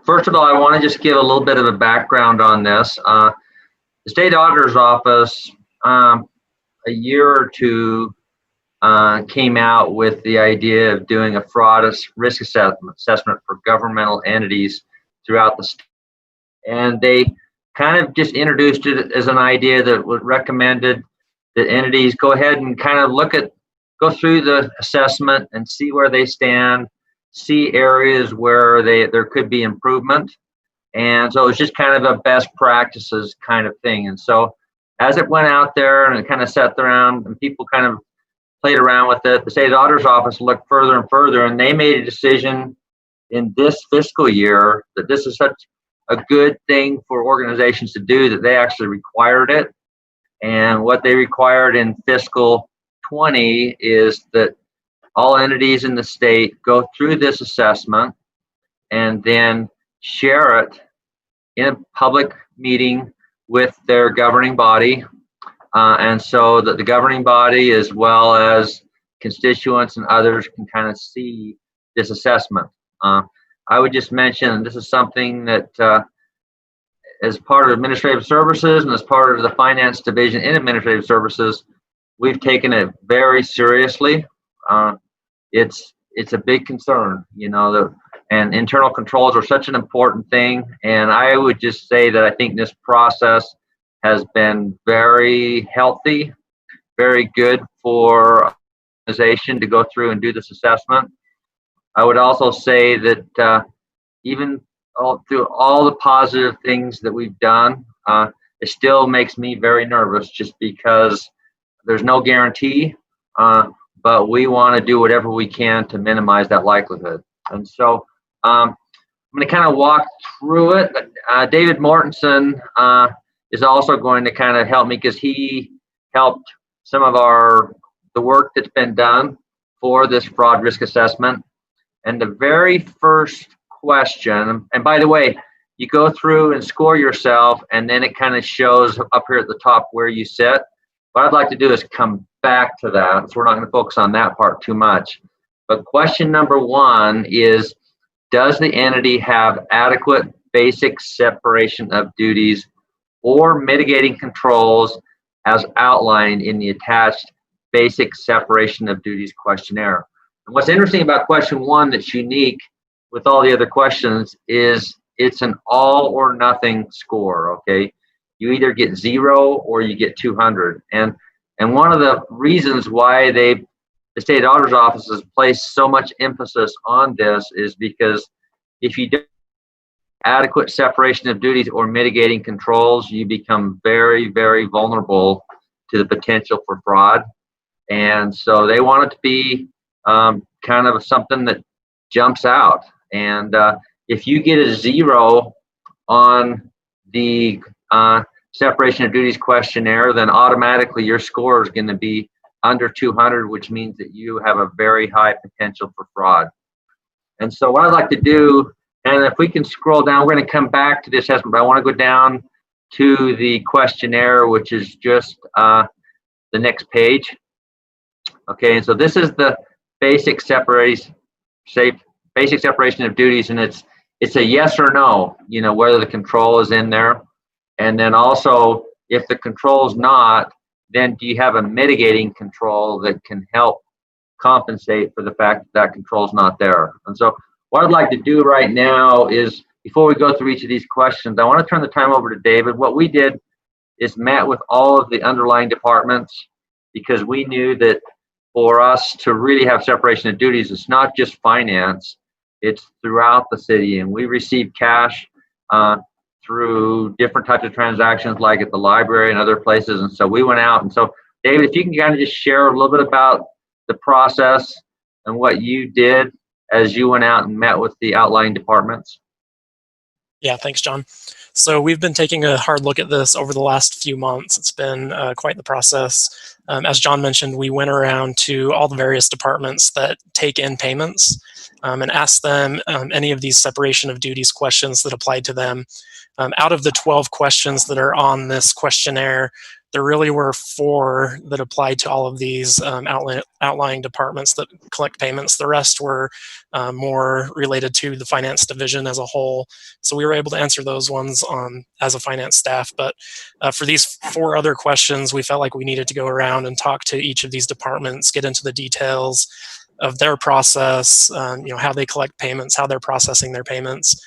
Speaker 8: First of all, I want to just give a little bit of a background on this. The State Auditor's Office, a year or two, came out with the idea of doing a fraud risk assessment for governmental entities throughout the state. And they kind of just introduced it as an idea that was recommended that entities go ahead and kind of go through the assessment and see where they stand, see areas where there could be improvement. And so it's just kind of a best practices kind of thing. And so as it went out there and it kind of sat around and people kind of played around with it, the State Auditor's Office looked further and further, and they made a decision in this fiscal year that this is such a good thing for organizations to do that they actually required it. And what they required in fiscal 20 is that all entities in the state go through this assessment and then share it in a public meeting with their governing body. And so that the governing body, as well as constituents and others, can kind of see this assessment. I would just mention this is something that as part of administrative services and as part of the finance division in administrative services, we've taken it very seriously. It's a big concern, you know, and internal controls are such an important thing. And I would just say that I think this process has been very healthy, very good for organization to go through and do this assessment. I would also say that even through all the positive things that we've done, it still makes me very nervous just because there's no guarantee, but we want to do whatever we can to minimize that likelihood. And so I'm going to kind of walk through it. David Mortensen is also going to kind of help me because he helped some of the work that's been done for this fraud risk assessment. And the very first question, and by the way, you go through and score yourself, and then it kind of shows up here at the top where you sit. What I'd like to do is come back to that, so we're not going to focus on that part too much. But question number one is, does the entity have adequate basic separation of duties or mitigating controls as outlined in the attached basic separation of duties questionnaire? And what's interesting about question one that's unique with all the other questions is it's an all or nothing score, okay? You either get 0 or you get 200. And one of the reasons why the state auditor's office has placed so much emphasis on this is because if you don't have adequate separation of duties or mitigating controls, you become very, very vulnerable to the potential for fraud. And so they want it to be kind of something that jumps out. And if you get a 0 on the separation of duties questionnaire, then automatically your score is going to be under 200, which means that you have a very high potential for fraud. And so what I'd like to do, and if we can scroll down, we're going to come back to the assessment, but I want to go down to the questionnaire, which is just the next page. Okay, and so this is the basic separation of duties, and it's a yes or no, you know, whether the control is in there. And then also, if the control is not, then do you have a mitigating control that can help compensate for the fact that that control is not there? And so what I'd like to do right now is, before we go through each of these questions, I want to turn the time over to David. What we did is met with all of the underlying departments, because we knew that for us to really have separation of duties, it's not just finance, it's throughout the city. And we receive cash through different types of transactions, like at the library and other places. And so we went out. And so, David, if you can kind of just share a little bit about the process and what you did as you went out and met with the outlying departments.
Speaker 5: Yeah, thanks, John. So we've been taking a hard look at this over the last few months. It's been quite the process. As John mentioned, we went around to all the various departments that take in payments and asked them any of these separation of duties questions that applied to them. Out of the 12 questions that are on this questionnaire, there really were 4 that applied to all of these outlying departments that collect payments. The rest were more related to the finance division as a whole. So we were able to answer those ones as a finance staff. But for these 4 other questions, we felt like we needed to go around and talk to each of these departments, get into the details of their process, you know, how they collect payments, how they're processing their payments.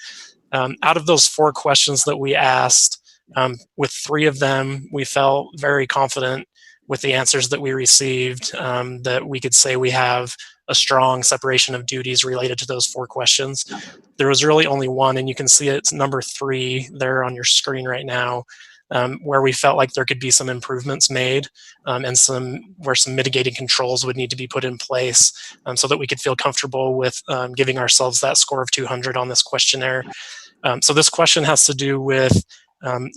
Speaker 5: Out of those 4 questions that we asked, with 3 of them, we felt very confident with the answers that we received, that we could say we have a strong separation of duties related to those 4 questions. There was really only one, and you can see it's number 3 there on your screen right now, where we felt like there could be some improvements made, and where some mitigating controls would need to be put in place, so that we could feel comfortable with giving ourselves that score of 200 on this questionnaire. So this question has to do with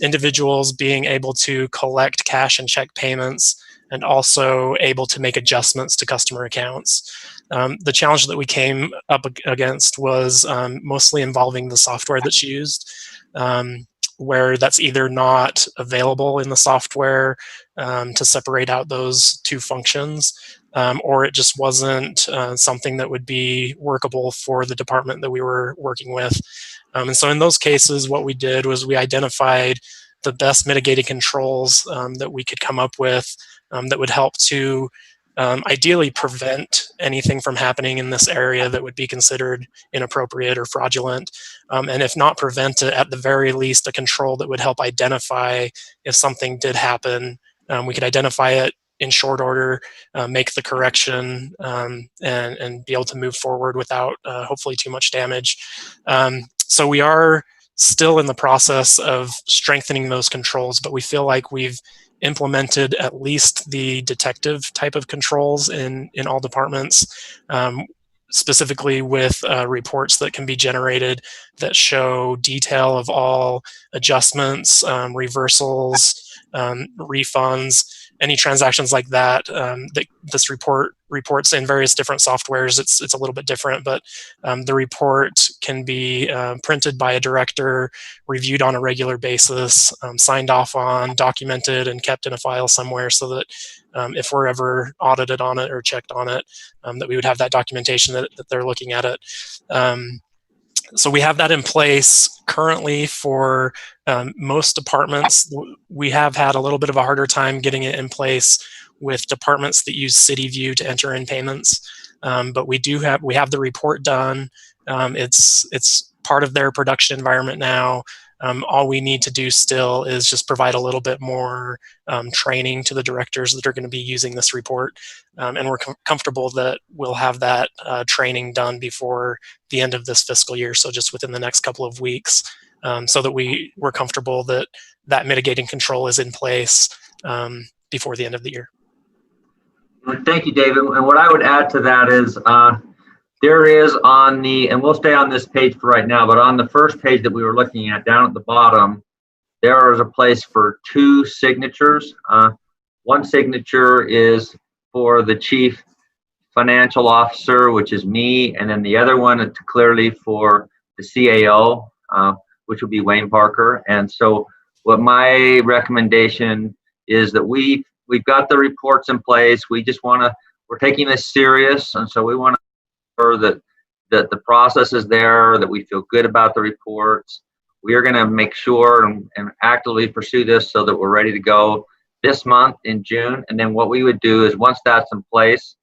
Speaker 5: individuals being able to collect cash and check payments, and also able to make adjustments to customer accounts. The challenge that we came up against was mostly involving the software that's used, where that's either not available in the software to separate out those two functions, or it just wasn't something that would be workable for the department that we were working with. And so in those cases, what we did was we identified the best mitigating controls that we could come up with that would help to ideally prevent anything from happening in this area that would be considered inappropriate or fraudulent. And if not prevent it, at the very least, a control that would help identify if something did happen. We could identify it in short order, make the correction, and be able to move forward without hopefully too much damage. So we are still in the process of strengthening those controls, but we feel like we've implemented at least the detective type of controls in all departments, specifically with reports that can be generated that show detail of all adjustments, reversals, refunds, any transactions like that. That this report reports in various different softwares. It's a little bit different, but the report can be printed by a director, reviewed on a regular basis, signed off on, documented, and kept in a file somewhere, so that if we're ever audited on it or checked on it, that we would have that documentation that they're looking at it. So we have that in place currently for most departments. We have had a little bit of a harder time getting it in place with departments that use CityView to enter in payments. But we have the report done. It's part of their production environment now. All we need to do still is just provide a little bit more training to the directors that are going to be using this report. And we're comfortable that we'll have that training done before the end of this fiscal year, so just within the next couple of weeks, so that we're comfortable that that mitigating control is in place before the end of the year.
Speaker 8: Thank you, David. And what I would add to that is there is on the, and we'll stay on this page for right now, but on the first page that we were looking at down at the bottom, there is a place for 2 signatures. One signature is for the chief financial officer, which is me, and then the other one is clearly for the CAO, which would be Wayne Parker. And so what my recommendation is that we've got the reports in place. We just we're taking this serious, and so we want to that the process is there, that we feel good about the reports. We are going to make sure and actively pursue this so that we're ready to go this month in June. And then what we would do is once that's in place,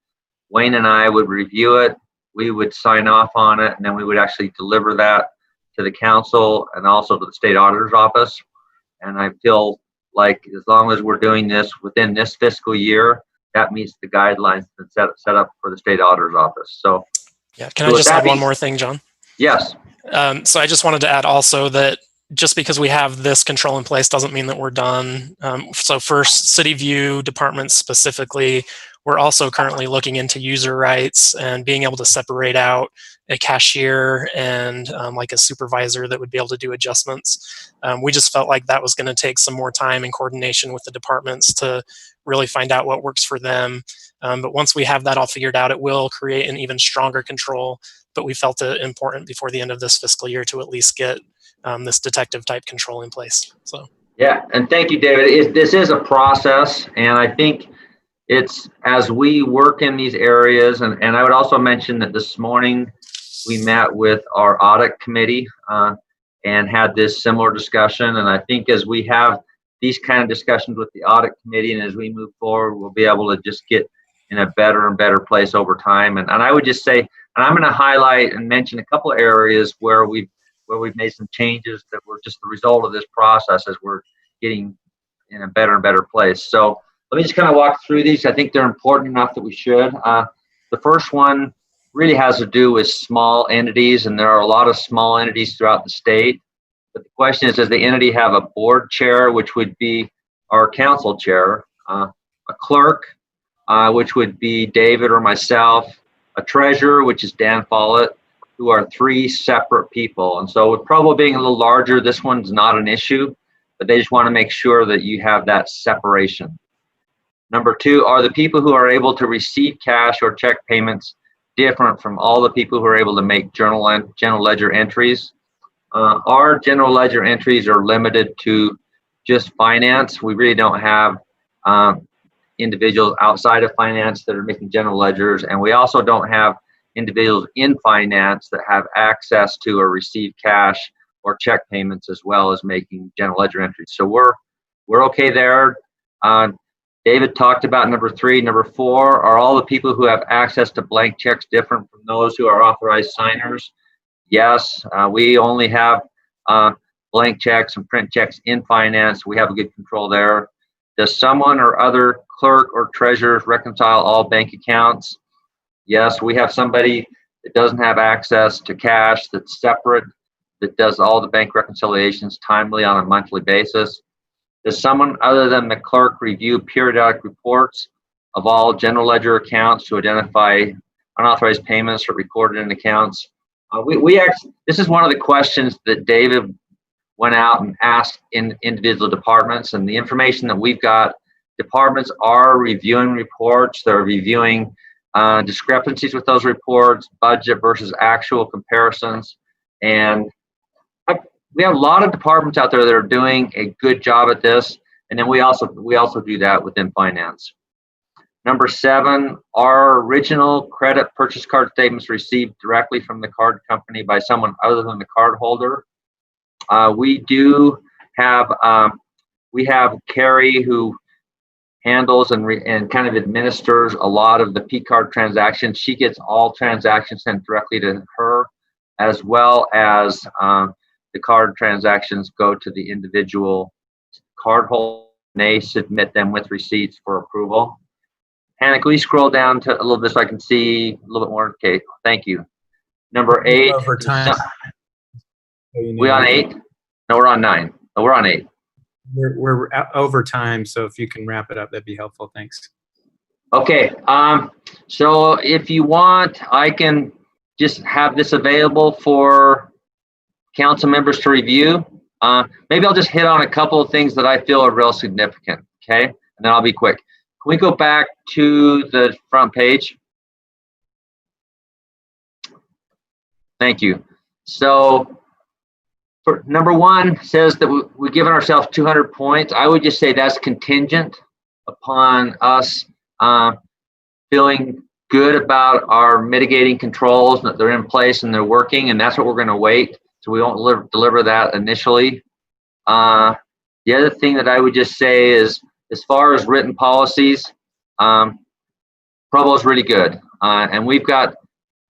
Speaker 8: Wayne and I would review it, we would sign off on it, and then we would actually deliver that to the council and also to the state auditor's office. And I feel like as long as we're doing this within this fiscal year, that meets the guidelines that set up for the state auditor's office. So
Speaker 5: yeah, can I just add one more thing, John?
Speaker 8: Yes.
Speaker 5: So I just wanted to add also that just because we have this control in place doesn't mean that we're done. So for CityView departments specifically, we're also currently looking into user rights and being able to separate out a cashier and like a supervisor that would be able to do adjustments. We just felt like that was going to take some more time and coordination with the departments to really find out what works for them. But once we have that all figured out, it will create an even stronger control. But we felt it important before the end of this fiscal year to at least get this detective type control in place. So
Speaker 8: yeah, and thank you, David. This is a process, and I think it's as we work in these areas, and I would also mention that this morning we met with our audit committee and had this similar discussion. And I think as we have these kind of discussions with the audit committee and as we move forward, we'll be able to just get in a better and better place over time. And I would just say, and I'm going to highlight and mention a couple of areas where we've made some changes that were just the result of this process as we're getting in a better and better place. So let me just kind of walk through these. I think they're important enough that we should. The first one really has to do with small entities, and there are a lot of small entities throughout the state. But the question is, does the entity have a board chair, which would be our council chair, a clerk, which would be David or myself, a treasurer, which is Dan Follett, who are 3 separate people. And so with Provo being a little larger, this one's not an issue, but they just want to make sure that you have that separation. Number 2 are the people who are able to receive cash or check payments different from all the people who are able to make general ledger entries. Our general ledger entries are limited to just finance. We really don't have individuals outside of finance that are making general ledgers, and we also don't have individuals in finance that have access to or receive cash or check payments as well as making general ledger entries. So we're okay there. David talked about number 3. Number 4, are all the people who have access to blank checks different from those who are authorized signers? Yes, we only have blank checks and print checks in finance. We have a good control there. Does someone or other clerk or treasurer reconcile all bank accounts? Yes, we have somebody that doesn't have access to cash that's separate, that does all the bank reconciliations timely on a monthly basis. Does someone other than the clerk review periodic reports of all general ledger accounts to identify unauthorized payments or recorded in accounts? This is one of the questions that David went out and asked in individual departments, and the information that we've got, departments are reviewing reports. They're reviewing discrepancies with those reports, budget versus actual comparisons, and we have a lot of departments out there that are doing a good job at this, and then we also do that within finance. Number 7, our original credit purchase card statements received directly from the card company by someone other than the card holder. We do have Carrie who handles and kind of administers a lot of the P-card transactions. She gets all transactions sent directly to her, as well as the card transactions go to the individual card holder, and they submit them with receipts for approval. Hannah, can we scroll down to a little bit so I can see a little bit more? Okay, thank you. Number 8.
Speaker 1: Over time.
Speaker 8: We on 8? No, we're on 9. No, we're on 8.
Speaker 1: We're over time, so if you can wrap it up, that'd be helpful. Thanks.
Speaker 8: Okay. So if you want, I can just have this available for council members to review. Maybe I'll just hit on a couple of things that I feel are real significant. Okay, and then I'll be quick. Can we go back to the front page? Thank you. So for number 1 says that we've given ourselves 200 points. I would just say that's contingent upon us feeling good about our mitigating controls, that they're in place and they're working, and that's what we're going to wait. So we won't deliver that initially. The other thing that I would just say is, as far as written policies, Provo's really good, and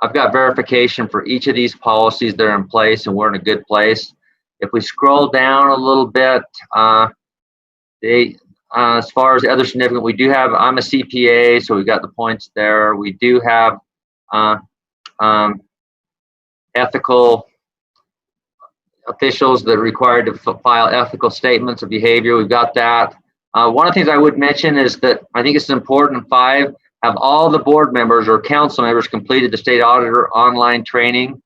Speaker 8: I've got verification for each of these policies that are in place, and we're in a good place. If we scroll down a little bit, as far as the other significant, we do have, I'm a CPA, so we've got the points there. We do have ethical officials that are required to file ethical statements of behavior. We've got that. One of the things I would mention is that I think it's important, 5, have all the board members or council members completed the state auditor online training.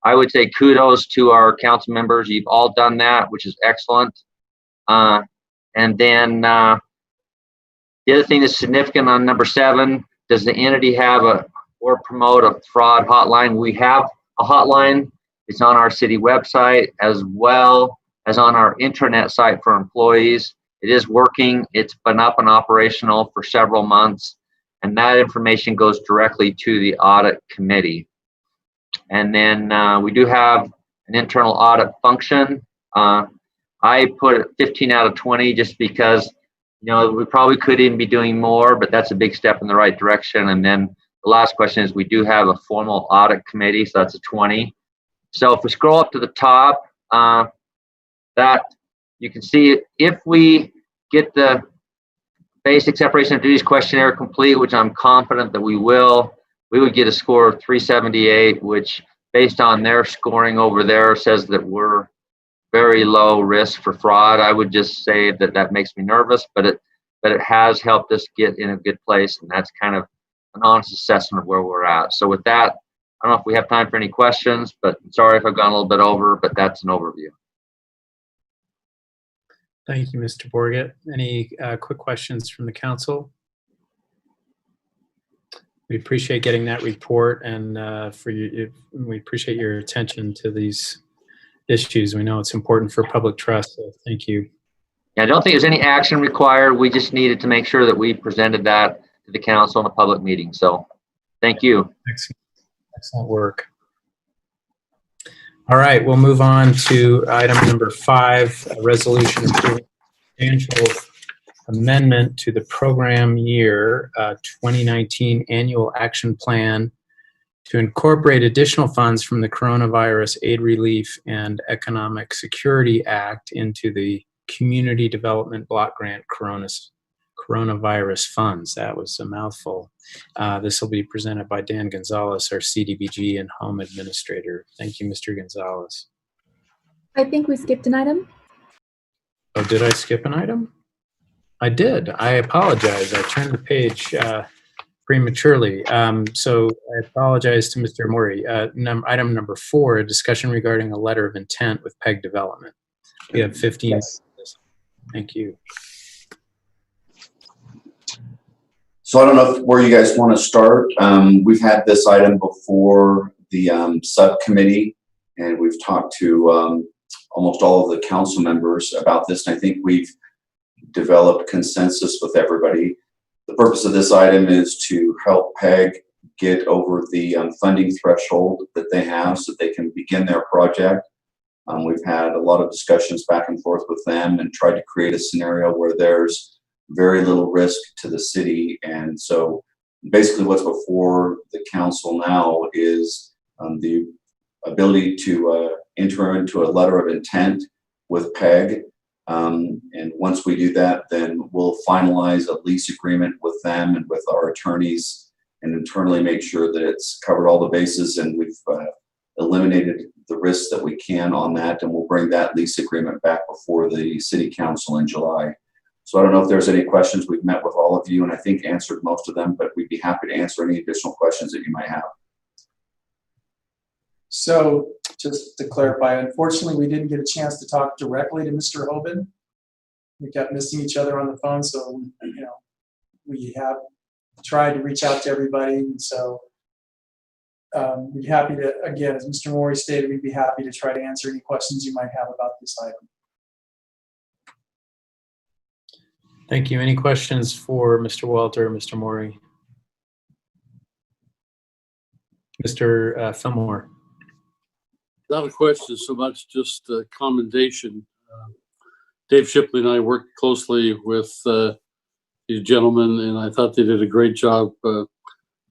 Speaker 8: I would say kudos to our council members. You've all done that, which is excellent. And then the other thing that's significant on number 7, does the entity have or promote a fraud hotline? We have a hotline. It's on our city website as well as on our intranet site for employees. It is working. It's been up and operational for several months, and that information goes directly to the audit committee. And then we do have an internal audit function. I put it 15 out of 20 just because, we probably could even be doing more, but that's a big step in the right direction. And then the last question is, we do have a formal audit committee, so that's a 20. So if we scroll up to the top, that you can see if we get the basic separation of duties questionnaire complete, which I'm confident that we will, we would get a score of 378, which based on their scoring over there says that we're very low risk for fraud. I would just say that that makes me nervous, but it has helped us get in a good place, and that's kind of an honest assessment of where we're at. So with that, I don't know if we have time for any questions, but sorry if I've gone a little bit over, but that's an overview.
Speaker 1: Thank you, Mr. Borgett. Any quick questions from the council? We appreciate getting that report, and we appreciate your attention to these issues. We know it's important for public trust, so thank you.
Speaker 8: Yeah, I don't think there's any action required. We just needed to make sure that we presented that to the council in a public meeting. So thank you.
Speaker 1: Excellent work. All right, we'll move on to item number 5, a resolution approving substantial amendment to the program year 2019 annual action plan to incorporate additional funds from the Coronavirus Aid Relief and Economic Security Act into the Community Development Block Grant Coronavirus Funds. That was a mouthful. This will be presented by Dan Gonzalez, our CDBG and Home Administrator. Thank you, Mr. Gonzalez.
Speaker 15: I think we skipped an item.
Speaker 1: Oh, did I skip an item? I did. I apologize. I turned the page prematurely. So I apologize to Mr. Mori. Item number 4, a discussion regarding a letter of intent with PEG Development. We have 15 minutes. Thank you.
Speaker 16: So I don't know where you guys want to start. We've had this item before the subcommittee, and we've talked to almost all of the council members about this, and I think we've developed consensus with everybody. The purpose of this item is to help PEG get over the funding threshold that they have so they can begin their project. We've had a lot of discussions back and forth with them and tried to create a scenario where there's very little risk to the city. And so basically what's before the council now is the ability to enter into a letter of intent with PEG. And once we do that, then we'll finalize a lease agreement with them and with our attorneys and internally make sure that it's covered all the bases and we've eliminated the risks that we can on that. And we'll bring that lease agreement back before the city council in July. So I don't know if there's any questions. We've met with all of you and I think answered most of them, but we'd be happy to answer any additional questions that you might have.
Speaker 17: So just to clarify, unfortunately, we didn't get a chance to talk directly to Mr. Hoban. We kept missing each other on the phone. So, you know, we have tried to reach out to everybody. And so we'd be happy to, again, as Mr. Mori stated, we'd be happy to try to answer any questions you might have about this item.
Speaker 1: Thank you. Any questions for Mr. Walter or Mr. Mori? Mr. Fillmore.
Speaker 2: Not a question so much, just a commendation. Dave Shipley and I worked closely with these gentlemen, and I thought they did a great job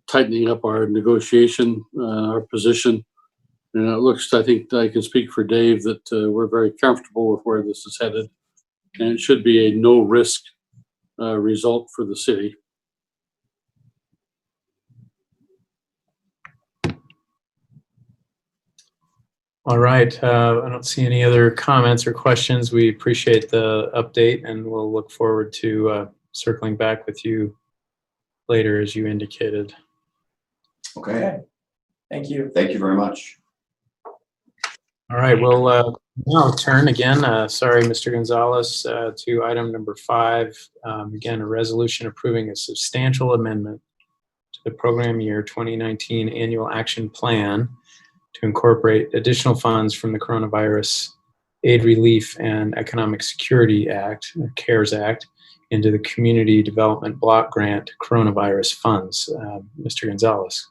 Speaker 2: tightening up our negotiation, our position. And it looks, I think I can speak for Dave, that we're very comfortable with where this is headed. And it should be a no-risk result for the city.
Speaker 1: All right. I don't see any other comments or questions. We appreciate the update and we'll look forward to circling back with you later as you indicated.
Speaker 16: Okay.
Speaker 17: Thank you.
Speaker 16: Thank you very much.
Speaker 1: All right. We'll now turn again, sorry, Mr. Gonzalez, to item number 5. Again, a resolution approving a substantial amendment to the program year 2019 annual action plan to incorporate additional funds from the Coronavirus Aid Relief and Economic Security Act, or CARES Act, into the Community Development Block Grant Coronavirus Funds. Mr. Gonzalez.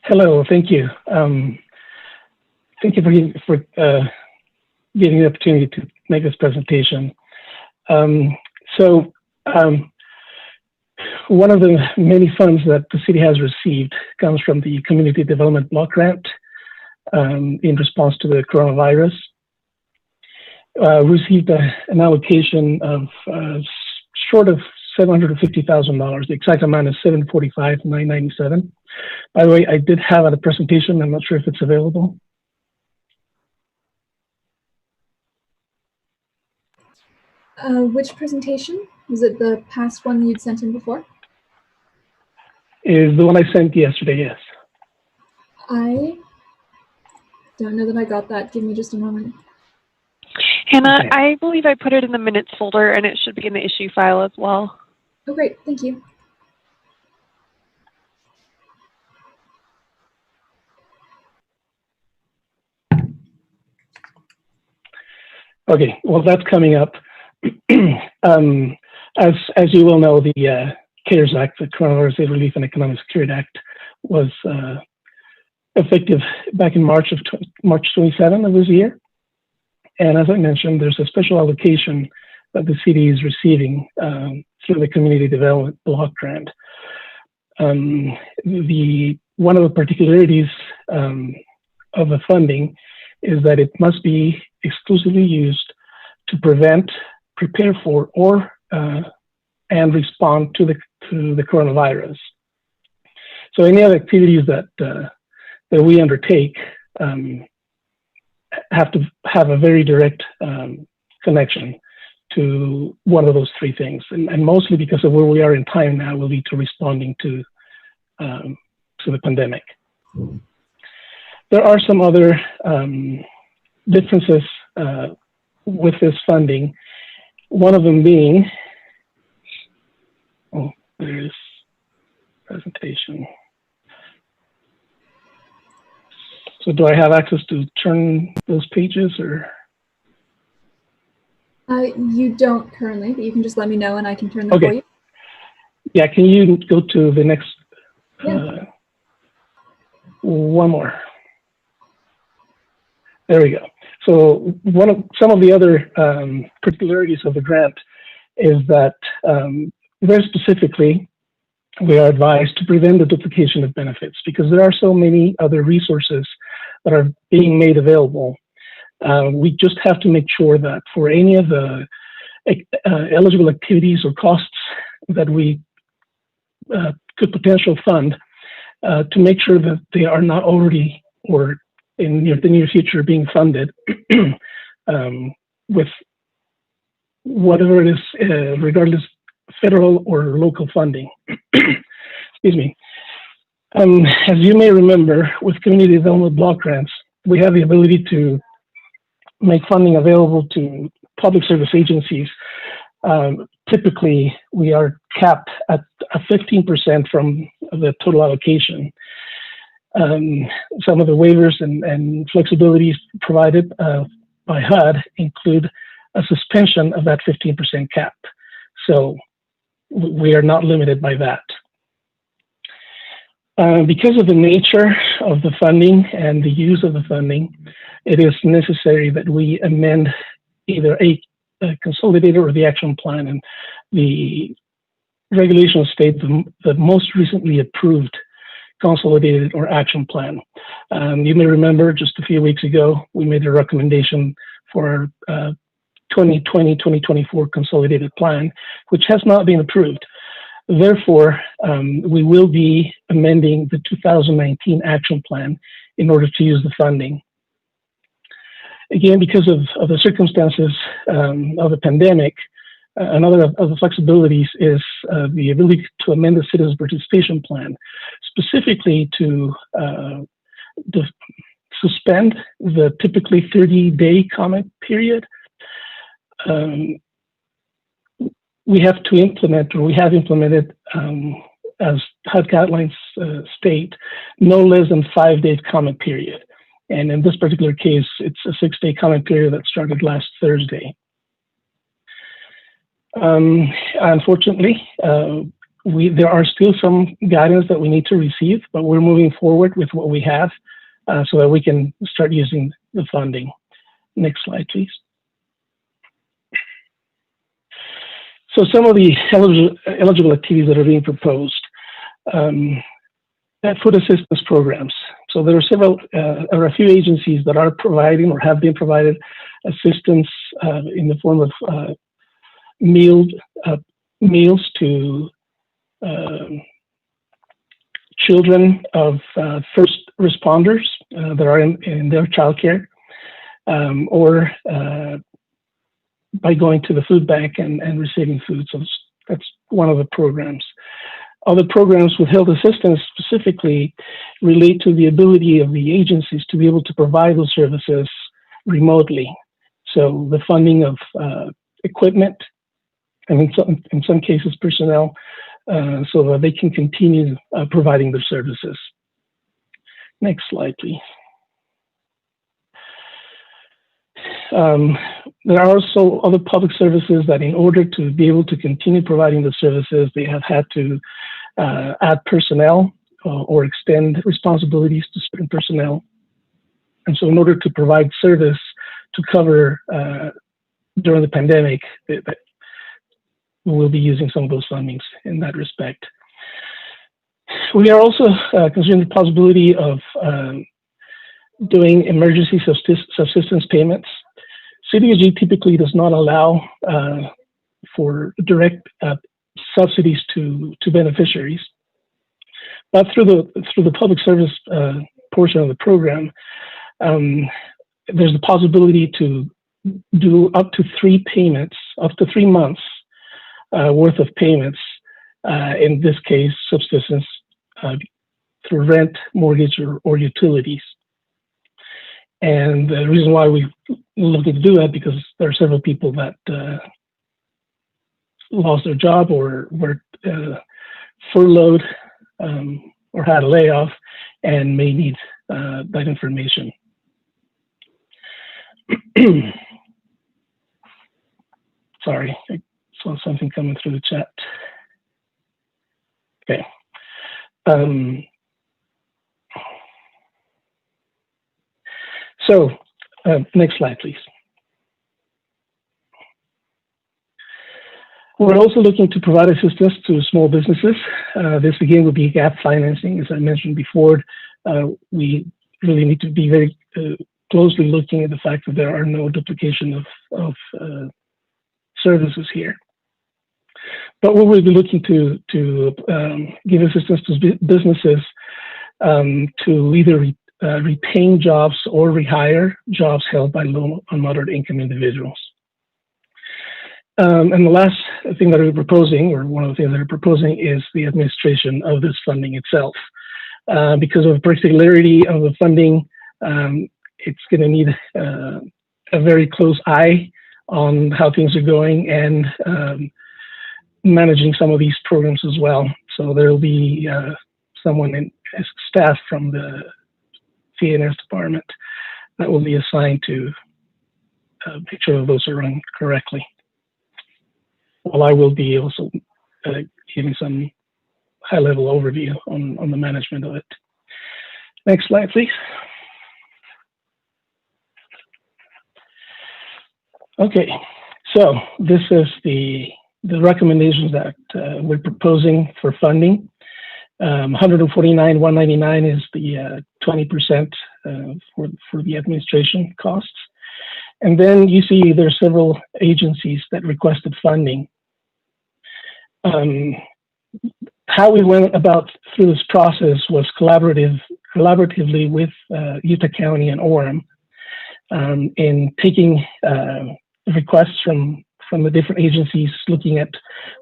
Speaker 18: Hello, thank you. Thank you for giving the opportunity to make this presentation. One of the many funds that the city has received comes from the Community Development Block Grant in response to the coronavirus. Received an allocation of short of $750,000. The exact amount is $745,997. By the way, I did have a presentation. I'm not sure if it's available.
Speaker 15: Which presentation? Was it the past one you'd sent in before?
Speaker 18: Is the one I sent yesterday, yes.
Speaker 15: I don't know that I got that. Give me just a moment.
Speaker 7: Hannah,
Speaker 18: Okay.
Speaker 7: I believe I put it in the minutes folder and it should be in the issue file as well.
Speaker 15: Oh, great. Thank you.
Speaker 18: Okay, well, that's coming up. As you will know, the CARES Act, the Coronavirus Aid, Relief, and Economic Security Act, was effective back in March 27 of this year. And as I mentioned, there's a special allocation that the city is receiving through the Community Development Block Grant. One of the particularities of the funding is that it must be exclusively used to prevent, prepare for, or and respond to the coronavirus. So any other activities that we undertake have to have a very direct connection to one of those three things, and mostly because of where we are in time now, will lead to responding to the pandemic. There are some other differences with this funding. One of them being, there is presentation. So do I have access to turn those pages, or?
Speaker 15: You don't currently, but you can just let me know and I can turn them for you.
Speaker 18: Yeah, can you go to the next, one more. There we go. So some of the other particularities of the grant is that very specifically, we are advised to prevent the duplication of benefits because there are so many other resources that are being made available. We just have to make sure that for any of the eligible activities or costs that we could potentially fund, to make sure that they are not already or in the near future being funded with whatever it is, regardless federal or local funding. Excuse me. As you may remember, with community development block grants, we have the ability to make funding available to public service agencies. Typically, we are capped at 15% from the total allocation. Some of the waivers and flexibilities provided by HUD include a suspension of that 15% cap. So we are not limited by that. Because of the nature of the funding and the use of the funding, it is necessary that we amend either a consolidated or the action plan, and the regulations state the most recently approved consolidated or action plan. You may remember just a few weeks ago, we made a recommendation for our 2020-2024 consolidated plan, which has not been approved. Therefore, we will be amending the 2019 action plan in order to use the funding. Again, because of the circumstances of the pandemic, another of the flexibilities is the ability to amend the citizen participation plan, specifically to suspend the typically 30-day comment period. We have to implement, or we have implemented, as HUD guidelines state, no less than 5-day comment period. And in this particular case, it's a 6-day comment period that started last Thursday. Unfortunately, there are still some guidance that we need to receive, but we're moving forward with what we have so that we can start using the funding. Next slide, please. So some of the eligible activities that are being proposed, food assistance programs. So there are a few agencies that are providing or have been provided assistance in the form of meals to children of first responders that are in their childcare, or by going to the food bank and receiving food. So that's one of the programs. Other programs with health assistance specifically relate to the ability of the agencies to be able to provide those services remotely. So the funding of equipment, and in some cases personnel, so that they can continue providing their services. Next slide, please. there are also other public services that in order to be able to continue providing the services, they have had to add personnel or extend responsibilities to certain personnel. And so in order to provide service to cover during the pandemic, we will be using some of those fundings in that respect. We are also considering the possibility of doing emergency subsistence payments. CDBG typically does not allow for direct subsidies to beneficiaries, but through the public service portion of the program, there's the possibility to do up to 3 payments, up to 3 months worth of payments. In this case, subsistence through rent, mortgage, or utilities. And the reason why we're looking to do that, because there are several people that lost their job or were furloughed or had a layoff and may need that information. Sorry, I saw something coming through the chat. Okay. Next slide, please. We're also looking to provide assistance to small businesses. This again would be gap financing. As I mentioned before, we really need to be very closely looking at the fact that there are no duplication of services here. But we will be looking to give assistance to businesses to either retain jobs or rehire jobs held by low and moderate income individuals. And the last thing that we're proposing, or one of the things that we're proposing, is the administration of this funding itself. Because of the particularity of the funding, it's going to need a very close eye on how things are going and managing some of these programs as well. So there will be someone in staff from the CNS department that will be assigned to make sure those are run correctly. Well, I will be also giving some high-level overview on the management of it. Next slide, please. Okay, so this is the recommendations that we're proposing for funding. 149,199 is the 20% for the administration costs. And then you see there are several agencies that requested funding. How we went about through this process was collaboratively with Utah County and Orem in taking requests from the different agencies, looking at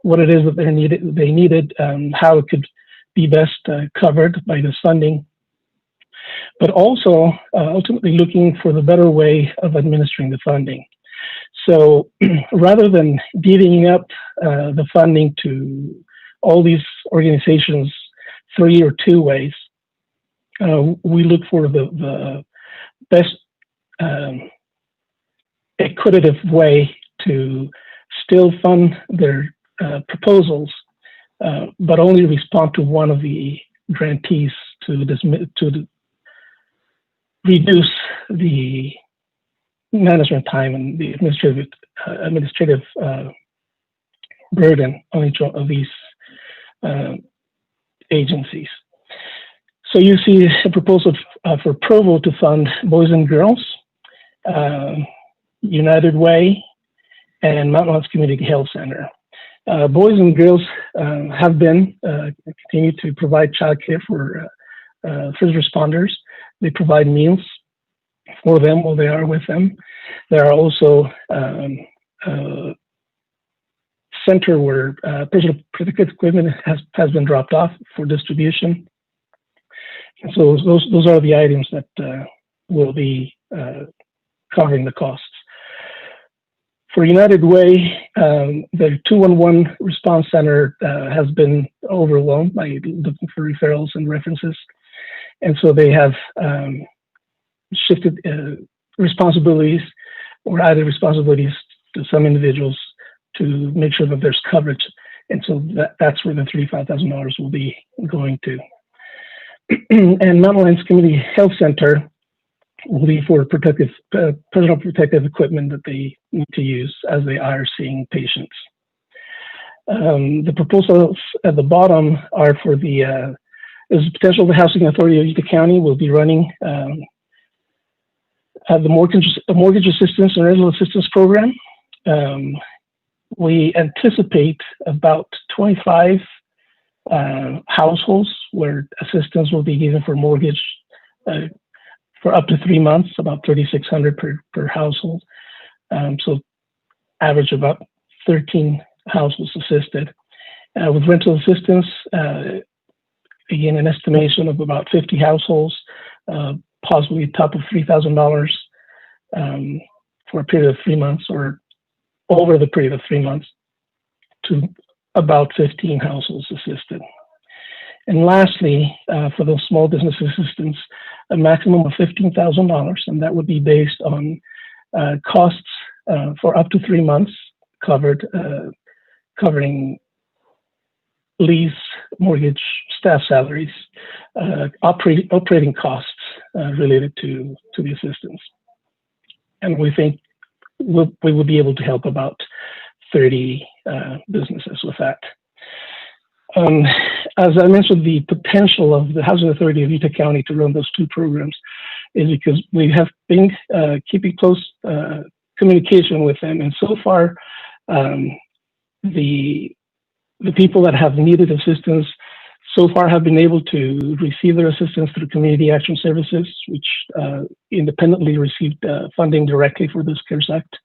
Speaker 18: what it is that they needed, how it could be best covered by this funding, but also ultimately looking for the better way of administering the funding. So rather than divvying up the funding to all these organizations 3 or 2 ways, we look for the best equitative way to still fund their proposals, but only respond to one of the grantees to reduce the management time and the administrative burden on each of these agencies. So you see a proposal for Provo to fund Boys and Girls, United Way, and Mountain Lands Community Health Center. Boys and Girls have been continue to provide childcare for first responders. They provide meals for them while they are with them. There are also center where personal protective equipment has been dropped off for distribution. And so those are the items that will be covering the costs. For United Way, the 211 response center has been overwhelmed by looking for referrals and references. And so they have shifted responsibilities or added responsibilities to some individuals to make sure that there's coverage. And so that's where the $35,000 will be going to. And Mountain Lions Community Health Center will be for personal protective equipment that they need to use as they are seeing patients. The proposals at the bottom are for there's a potential the Housing Authority of Utah County will be running the mortgage assistance and rental assistance program. We anticipate about 25 households where assistance will be given for mortgage for up to 3 months, about $3,600 per household. So average about 13 households assisted. With rental assistance, again, an estimation of about 50 households, possibly top of $3,000 for a period of 3 months, or over the period of 3 months, to about 15 households assisted. And lastly, for those small business assistance, a maximum of $15,000, and that would be based on costs for up to 3 months covering lease, mortgage, staff salaries, operating costs related to the assistance. And we think we will be able to help about 30 businesses with that. As I mentioned, the potential of the Housing Authority of Utah County to run those two programs is because we have been keeping close communication with them, and so far, the people that have needed assistance so far have been able to receive their assistance through Community Action Services, which independently received funding directly for this CARES Act.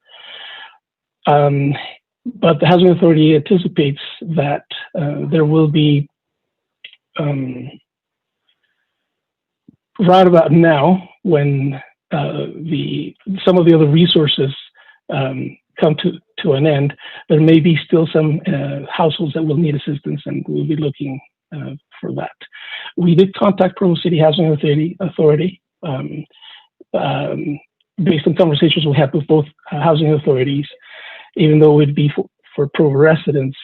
Speaker 18: But the Housing Authority anticipates that there will be, right about now, when some of the other resources come to an end, there may be still some households that will need assistance, and we'll be looking for that. We did contact Provo City Housing Authority based on conversations we had with both housing authorities. Even though it would be for Provo residents,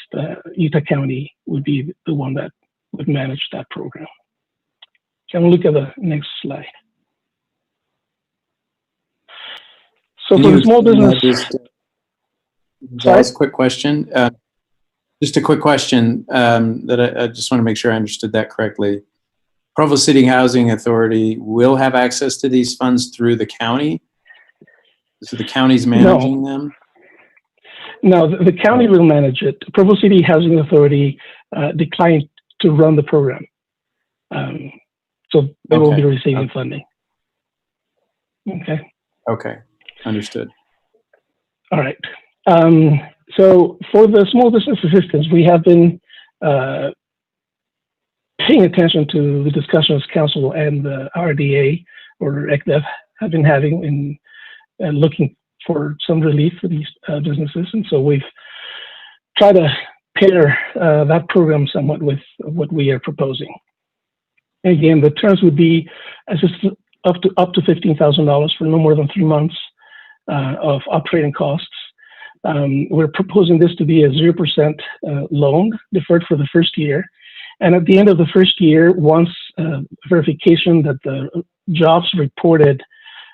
Speaker 18: Utah County would be the one that would manage that program. Can we look at the next slide? So for the small business,
Speaker 1: Just a quick question. Just a quick question that I just want to make sure I understood that correctly. Provo City Housing Authority will have access to these funds through the county? So the county's managing them?
Speaker 18: No, the county will manage it. Provo City Housing Authority declined to run the program. So they will be receiving funding. Okay.
Speaker 1: Okay, understood.
Speaker 18: All right. So for the small business assistance, we have been paying attention to the discussions council and the RDA or ECDF have been having in looking for some relief for these businesses. And so we've tried to pair that program somewhat with what we are proposing. Again, the terms would be assistance up to $15,000 for no more than 3 months of operating costs. We're proposing this to be a 0% loan deferred for the first year. And at the end of the first year, once verification that the jobs reported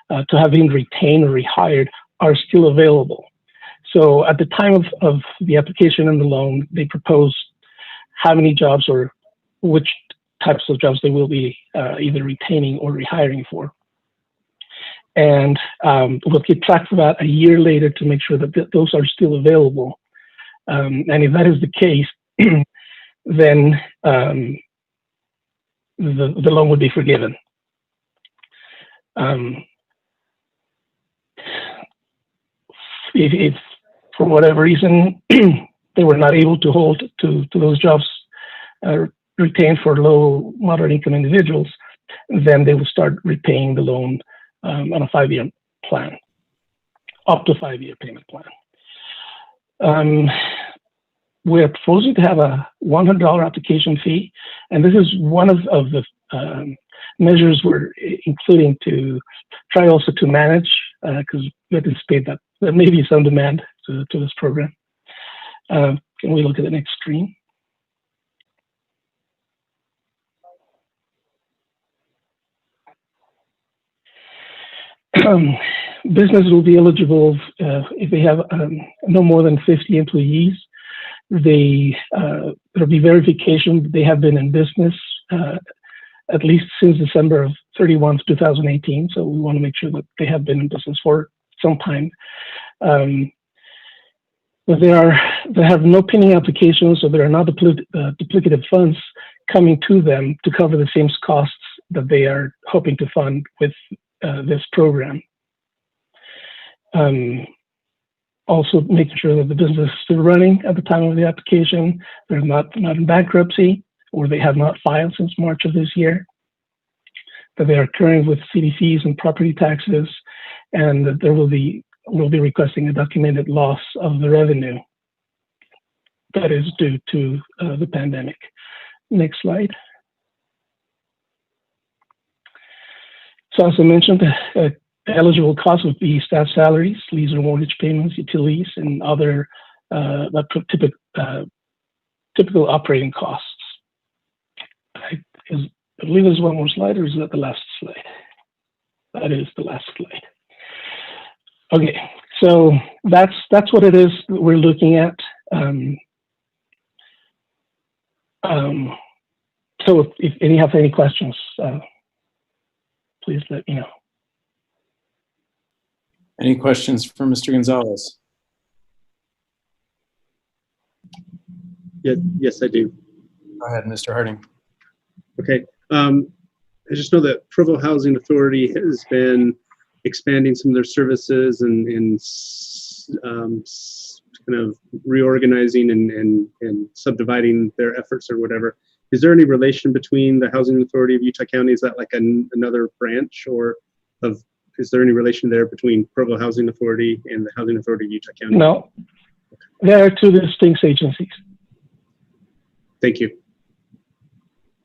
Speaker 18: to have been retained or rehired are still available. So at the time of the application and the loan, they propose how many jobs or which types of jobs they will be either retaining or rehiring for. And we'll keep track of that a year later to make sure that those are still available. And if that is the case, then the loan would be forgiven. If for whatever reason they were not able to hold to those jobs retained for low, moderate income individuals, then they will start repaying the loan on a 5-year plan, up to 5-year payment plan. We're proposing to have a $100 application fee, and this is one of the measures we're including to try also to manage because we anticipate that there may be some demand to this program. Can we look at the next screen? Businesses will be eligible if they have no more than 50 employees. There'll be verification that they have been in business at least since December 31, 2018. So we want to make sure that they have been in business for some time. But they have no pending applications, so there are not duplicative funds coming to them to cover the same costs that they are hoping to fund with this program. Also making sure that the business is still running at the time of the application, they're not in bankruptcy, or they have not filed since March of this year, that they are current with city fees and property taxes, and that we'll be requesting a documented loss of the revenue that is due to the pandemic. Next slide. So as I mentioned, eligible costs would be staff salaries, lease or mortgage payments, utilities, and other typical operating costs. I believe there's one more slide, or is that the last slide? That is the last slide. Okay, so that's what it is that we're looking at. So if any have any questions, please let me know.
Speaker 1: Any questions for Mr. Gonzalez?
Speaker 4: Yes, I do.
Speaker 1: Go ahead, Mr. Harding.
Speaker 4: Okay. I just know that Provo Housing Authority has been expanding some of their services and kind of reorganizing and subdividing their efforts or whatever. Is there any relation between the Housing Authority of Utah County? Is that like another branch, or is there any relation there between Provo Housing Authority and the Housing Authority of Utah County?
Speaker 18: No, there are two distinct agencies.
Speaker 4: Thank you.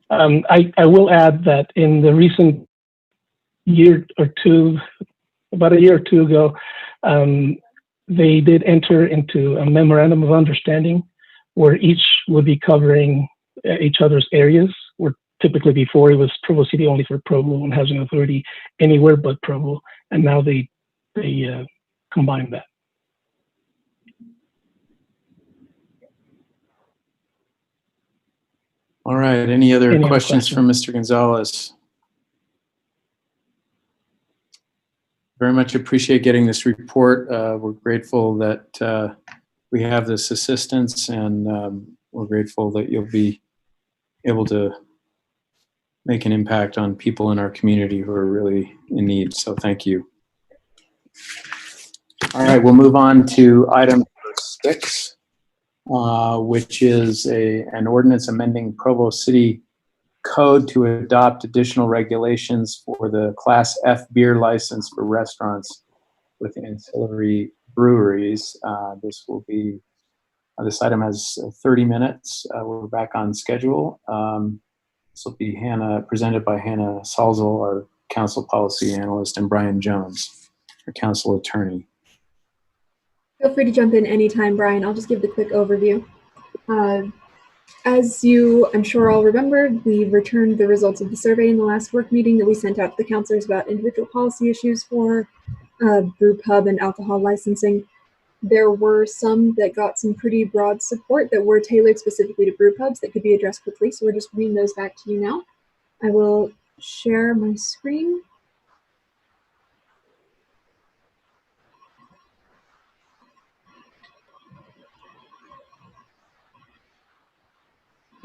Speaker 18: I will add that in the recent year or two, about a year or two ago, they did enter into a memorandum of understanding where each would be covering each other's areas, where typically before it was Provo City only for Provo and Housing Authority anywhere but Provo, and now they combine that.
Speaker 1: All right, any other questions from Mr. Gonzalez? Very much appreciate getting this report. We're grateful that we have this assistance, and we're grateful that you'll be able to make an impact on people in our community who are really in need. So thank you. All right, we'll move on to item number 6, which is an ordinance amending Provo City Code to adopt additional regulations for the Class F beer license for restaurants with ancillary breweries. This item has 30 minutes. We're back on schedule. This will be presented by Hannah Salzel, our council policy analyst, and Brian Jones, our council attorney.
Speaker 15: Feel free to jump in anytime, Brian. I'll just give the quick overview. As you, I'm sure, all remember, we returned the results of the survey in the last work meeting that we sent out to the councilors about individual policy issues for brew pub and alcohol licensing. There were some that got some pretty broad support that were tailored specifically to brew pubs that could be addressed quickly, so we're just reading those back to you now. I will share my screen.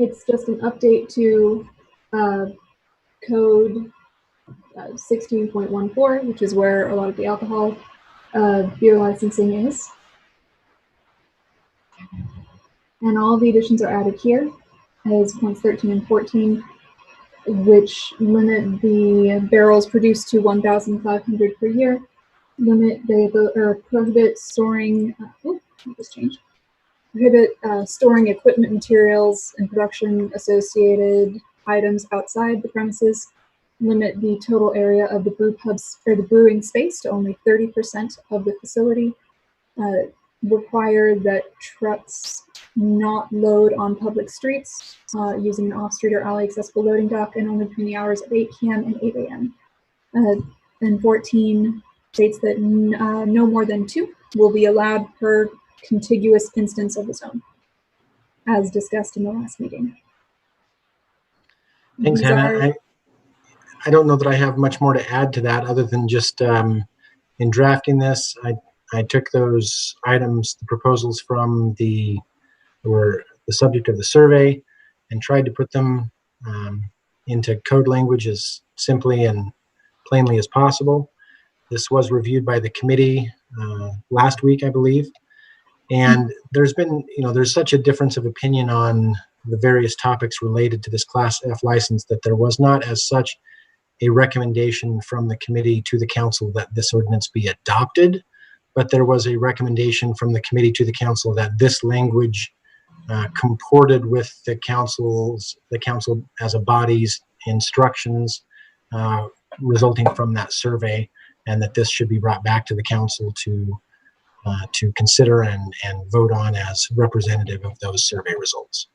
Speaker 15: It's just an update to code 16.14, which is where a lot of the alcohol beer licensing is. And all the additions are added here as points 13 and 14, which limit the barrels produced to 1,500 per year, prohibit storing, prohibit storing equipment, materials, and production associated items outside the premises, limit the total area of the brew pubs or the brewing space to only 30% of the facility, require that trucks not load on public streets using an off-street or alley accessible loading dock, and only between the hours of 8 p.m. and 8 a.m. And 14 states that no more than 2 will be allowed per contiguous instance of the zone, as discussed in the last meeting.
Speaker 11: Thanks,
Speaker 15: These
Speaker 11: Hannah. I don't know that I have much more to add to that other than just in drafting this, I took those items, the proposals from were the subject of the survey, and tried to put them into code language as simply and plainly as possible. This was reviewed by the committee last week, I believe, and there's been, there's such a difference of opinion on the various topics related to this Class F license that there was not as such a recommendation from the committee to the council that this ordinance be adopted, but there was a recommendation from the committee to the council that this language comported with the council as a body's instructions resulting from that survey, and that this should be brought back to the council to consider and vote on as representative of those survey results.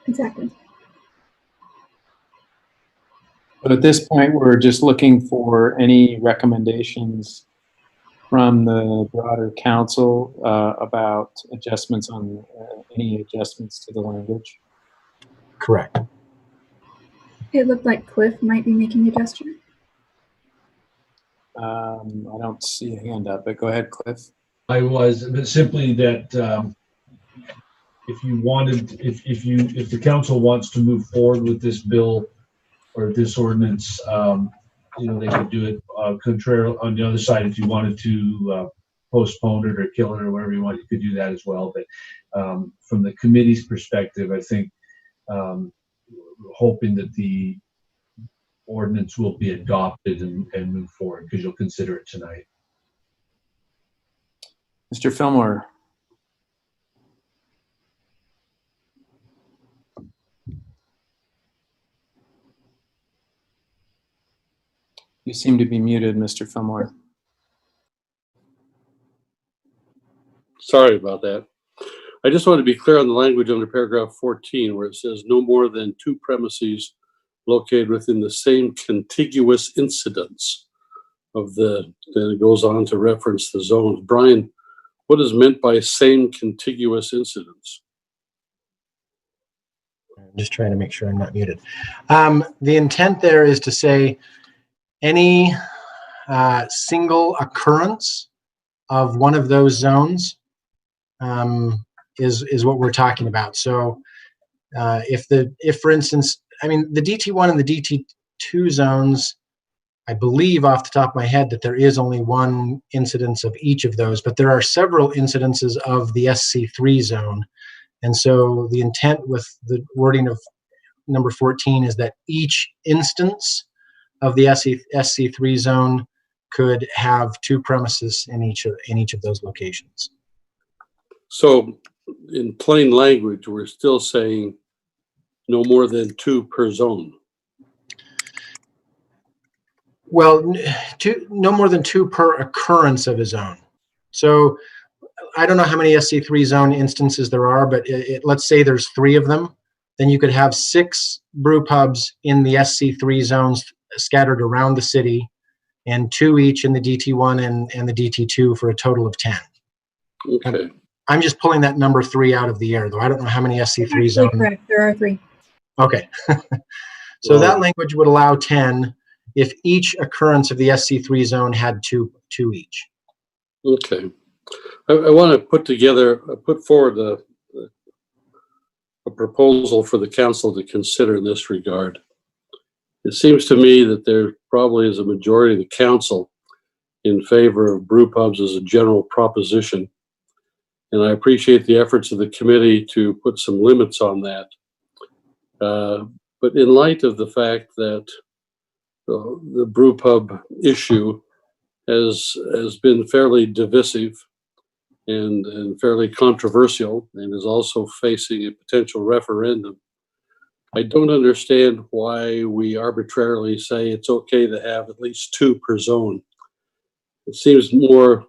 Speaker 15: Exactly.
Speaker 1: But at this point, we're just looking for any recommendations from the broader council about adjustments on any adjustments to the language.
Speaker 11: Correct.
Speaker 15: It looked like Cliff might be making a gesture.
Speaker 1: I don't see a hand up, but go ahead, Cliff.
Speaker 3: I was, but simply that if you wanted, if the council wants to move forward with this bill or this ordinance, they could do it contrary on the other side. If you wanted to postpone it or kill it or whatever you want, you could do that as well. But from the committee's perspective, I think hoping that the ordinance will be adopted and move forward, because you'll consider it tonight.
Speaker 1: Mr. Fillmore. You seem to be muted, Mr. Fillmore.
Speaker 2: Sorry about that. I just want to be clear on the language under paragraph 14, where it says no more than 2 premises located within the same contiguous incidence of then it goes on to reference the zones. Brian, what is meant by same contiguous incidence?
Speaker 11: I'm just trying to make sure I'm not muted. The intent there is to say any single occurrence of one of those zones is what we're talking about. So if for instance, I mean, the DT1 and the DT2 zones, I believe off the top of my head that there is only 1 incidence of each of those, but there are several incidences of the SC3 zone. And so the intent with the wording of number 14 is that each instance of the SC3 zone could have 2 premises in each of those locations.
Speaker 2: So in plain language, we're still saying no more than 2 per zone.
Speaker 11: Well, no more than 2 per occurrence of a zone. So I don't know how many SC3 zone instances there are, but let's say there's 3 of them. Then you could have 6 brew pubs in the SC3 zones scattered around the city, and 2 each in the DT1 and the DT2 for a total of 10.
Speaker 2: Okay.
Speaker 11: I'm just pulling that number 3 out of the air, though. I don't know how many SC3 zones.
Speaker 15: Correct. There are 3.
Speaker 11: Okay. So that language would allow 10 if each occurrence of the SC3 zone had 2 each.
Speaker 2: Okay. I want to put forward a proposal for the council to consider in this regard. It seems to me that there probably is a majority of the council in favor of brew pubs as a general proposition. And I appreciate the efforts of the committee to put some limits on that. But in light of the fact that the brew pub issue has been fairly divisive and fairly controversial, and is also facing a potential referendum, I don't understand why we arbitrarily say it's okay to have at least 2 per zone. It seems more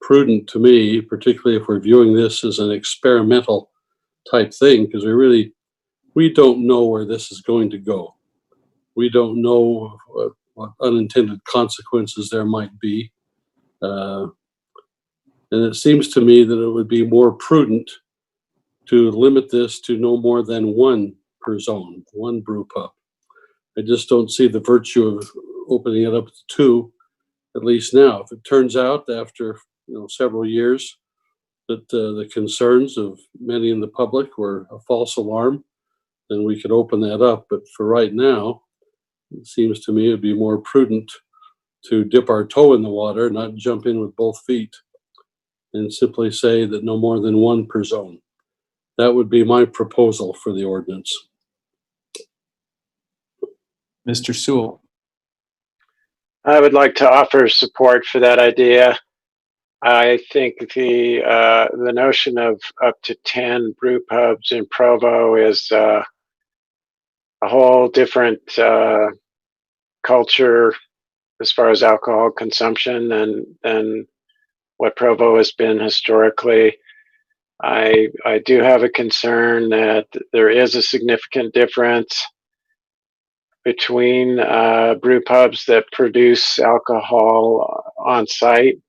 Speaker 2: prudent to me, particularly if we're viewing this as an experimental type thing, because we don't know where this is going to go. We don't know what unintended consequences there might be. And it seems to me that it would be more prudent to limit this to no more than 1 per zone, 1 brew pub. I just don't see the virtue of opening it up to 2, at least now. If it turns out after several years that the concerns of many in the public were a false alarm, then we could open that up. But for right now, it seems to me it'd be more prudent to dip our toe in the water, not jump in with both feet, and simply say that no more than 1 per zone. That would be my proposal for the ordinance.
Speaker 1: Mr. Sewell.
Speaker 19: I would like to offer support for that idea. I think the notion of up to 10 brew pubs in Provo is a whole different culture as far as alcohol consumption than what Provo has been historically. I do have a concern that there is a significant difference between brew pubs that produce alcohol on site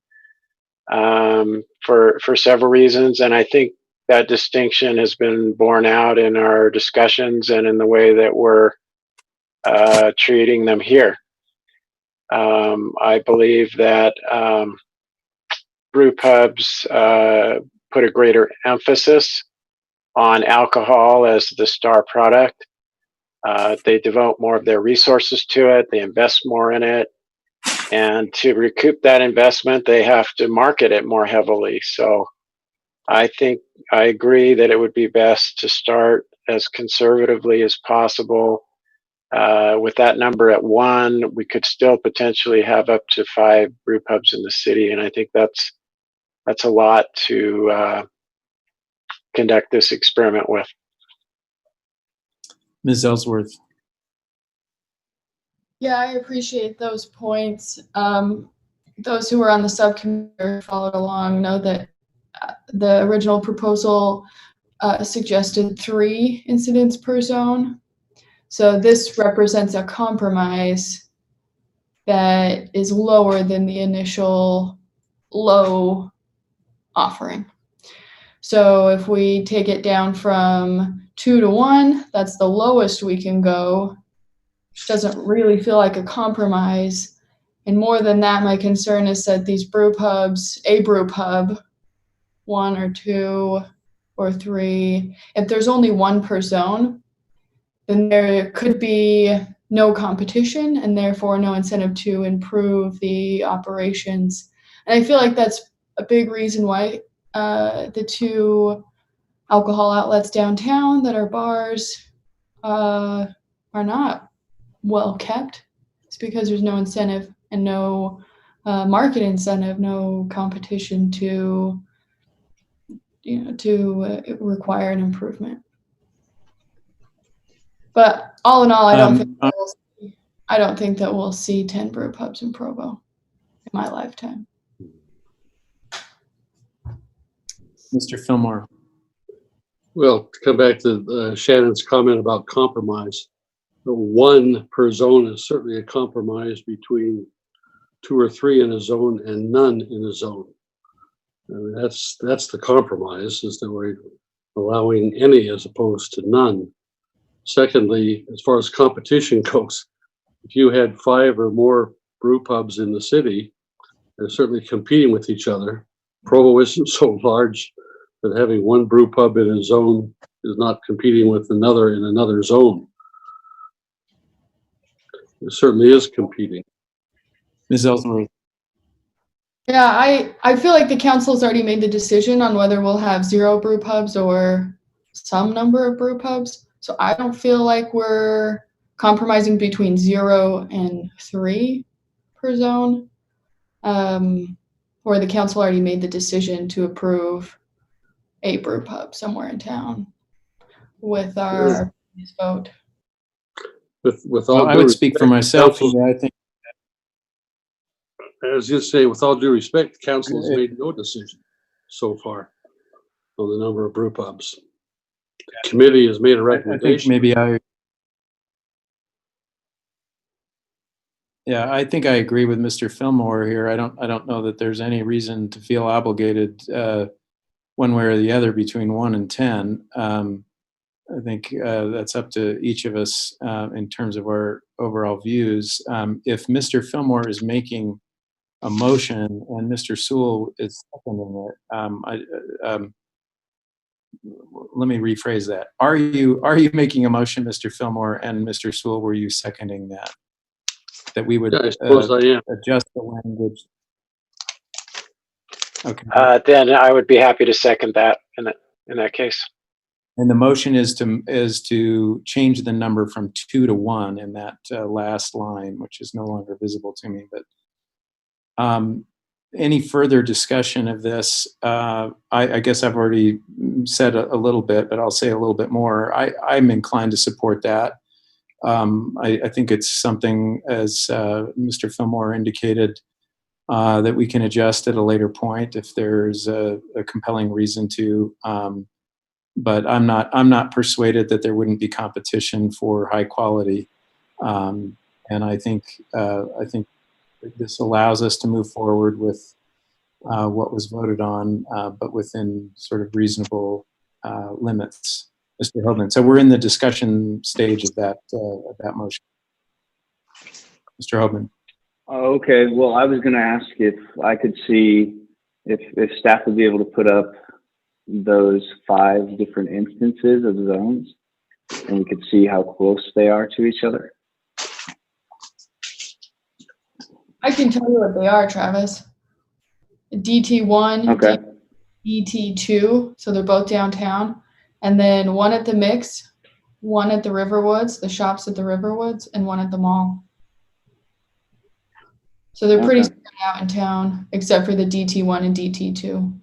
Speaker 19: for several reasons, and I think that distinction has been borne out in our discussions and in the way that we're treating them here. I believe that brew pubs put a greater emphasis on alcohol as the star product. They devote more of their resources to it. They invest more in it. And to recoup that investment, they have to market it more heavily. So I think I agree that it would be best to start as conservatively as possible. With that number at 1, we could still potentially have up to 5 brew pubs in the city. And I think that's a lot to conduct this experiment with.
Speaker 1: Ms. Ellsworth.
Speaker 20: Yeah, I appreciate those points. Those who were on the subcommittee or followed along know that the original proposal suggested 3 incidents per zone. So this represents a compromise that is lower than the initial low offering. So if we take it down from 2 to 1, that's the lowest we can go. Doesn't really feel like a compromise. And more than that, my concern is that these brew pubs, a brew pub, 1 or 2 or 3, if there's only 1 per zone, then there could be no competition and therefore no incentive to improve the operations. And I feel like that's a big reason why the 2 alcohol outlets downtown that are bars are not well kept. It's because there's no incentive and no market incentive, no competition to require an improvement. But all in all, I don't think that we'll see 10 brew pubs in Provo in my lifetime.
Speaker 1: Mr. Fillmore.
Speaker 2: Well, to come back to Shannon's comment about compromise, 1 per zone is certainly a compromise between 2 or 3 in a zone and none in a zone. I mean, that's the compromise, is that we're allowing any as opposed to none. Secondly, as far as competition goes, if you had 5 or more brew pubs in the city, they're certainly competing with each other. Provo isn't so large that having 1 brew pub in a zone is not competing with another in another zone. It certainly is competing.
Speaker 1: Ms. Ellsworth.
Speaker 20: Yeah, I feel like the council's already made the decision on whether we'll have 0 brew pubs or some number of brew pubs. So I don't feel like we're compromising between 0 and 3 per zone, or the council already made the decision to approve a brew pub somewhere in town with our vote.
Speaker 2: With all
Speaker 1: I
Speaker 2: due
Speaker 1: would speak for
Speaker 2: respect,
Speaker 1: myself.
Speaker 2: council-
Speaker 1: I think
Speaker 2: I was just saying, with all due respect, the council has made no decision so far on the number of brew pubs. The committee has made a
Speaker 1: I think
Speaker 2: recommendation.
Speaker 1: maybe Yeah, I think I agree with Mr. Fillmore here. I don't know that there's any reason to feel obligated one way or the other between 1 and 10. I think that's up to each of us in terms of our overall views. If Mr. Fillmore is making a motion and Mr. Sewell is seconding it, let me rephrase that. Are you making a motion, Mr. Fillmore, and Mr. Sewell, were you seconding that? That we would
Speaker 2: Yeah, I suppose I am.
Speaker 1: adjust the language. Okay.
Speaker 19: Then I would be happy to second that in that case.
Speaker 1: And the motion is to change the number from 2 to 1 in that last line, which is no longer visible to me. But any further discussion of this? I guess I've already said a little bit, but I'll say a little bit more. I'm inclined to support that. I think it's something, as Mr. Fillmore indicated, that we can adjust at a later point if there's a compelling reason to. But I'm not persuaded that there wouldn't be competition for high quality, and I think this allows us to move forward with what was voted on, but within sort of reasonable limits. Mr. Hobin. So we're in the discussion stage of that motion. Mr. Hobin.
Speaker 21: Okay. Well, I was going to ask if I could see if staff would be able to put up those 5 different instances of zones, and we could see how close they are to each other.
Speaker 20: I can tell you what they are, Travis. DT1,
Speaker 21: okay.
Speaker 20: DT2, so they're both downtown. And then one at the Mix, one at the Riverwoods, the shops at the Riverwoods, and one at the mall. So they're pretty spread out in town, except for the DT1 and DT2.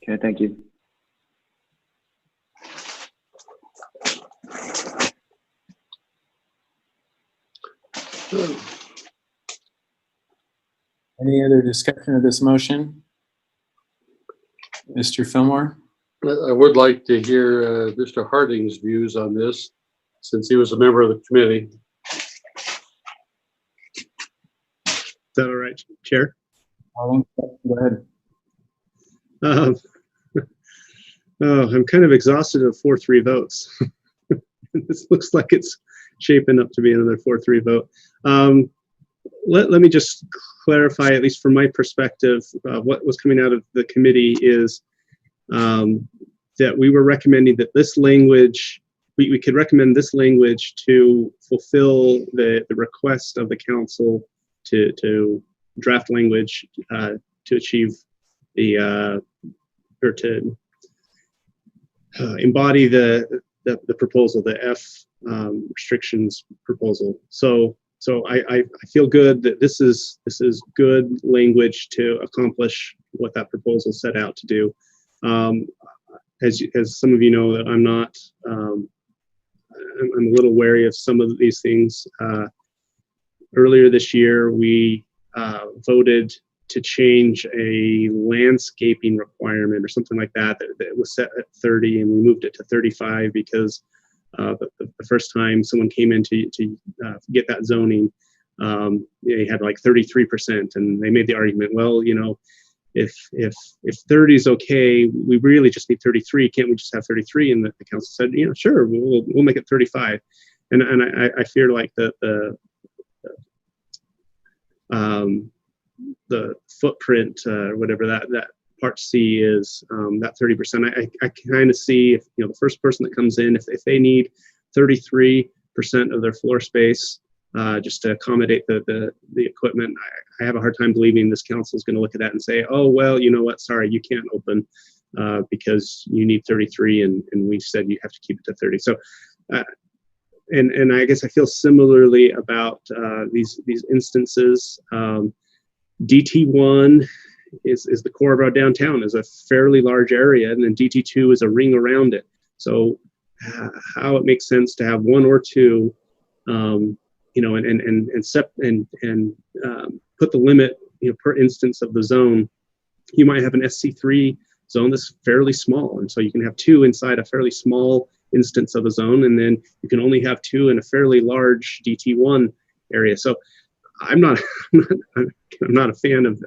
Speaker 21: Okay, thank you.
Speaker 1: Any other discussion of this motion? Mr. Fillmore?
Speaker 2: I would like to hear Mr. Harding's views on this, since he was a member of the committee.
Speaker 4: Is that all right, Chair?
Speaker 1: Go ahead.
Speaker 4: I'm kind of exhausted of 4-3 votes. This looks like it's shaping up to be another 4-3 vote. Let me just clarify, at least from my perspective, what was coming out of the committee is that we were recommending that this language, we could recommend this language to fulfill the request of the council to draft language to achieve the or to embody the proposal, the F restrictions proposal. So I feel good that this is good language to accomplish what that proposal set out to do. As some of you know, that I'm not, I'm a little wary of some of these things. Earlier this year, we voted to change a landscaping requirement or something like that was set at 30, and we moved it to 35 because the first time someone came in to get that zoning, they had like 33%, and they made the argument, well, you know, if 30 is okay, we really just need 33. Can't we just have 33? And the council said, you know, sure, we'll make it 35. And I fear like the footprint, whatever that part C is, that 30%. I kind of see if, you know, the first person that comes in, if they need 33% of their floor space just to accommodate the equipment, I have a hard time believing this council is going to look at that and say, oh, well, you know what, sorry, you can't open because you need 33 and we said you have to keep it to 30. So and I guess I feel similarly about these instances. DT1 is the core of our downtown, is a fairly large area, and then DT2 is a ring around it. So how it makes sense to have one or two, you know, and put the limit, you know, per instance of the zone. You might have an SC3 zone that's fairly small, and so you can have two inside a fairly small instance of a zone, and then you can only have two in a fairly large DT1 area. So I'm not a fan of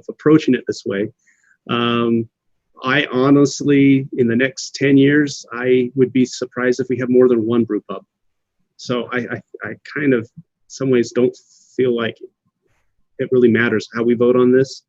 Speaker 4: approaching it this way. I honestly, in the next 10 years, I would be surprised if we have more than one brew pub. So I kind of, in some ways, don't feel like it really matters how we vote on this.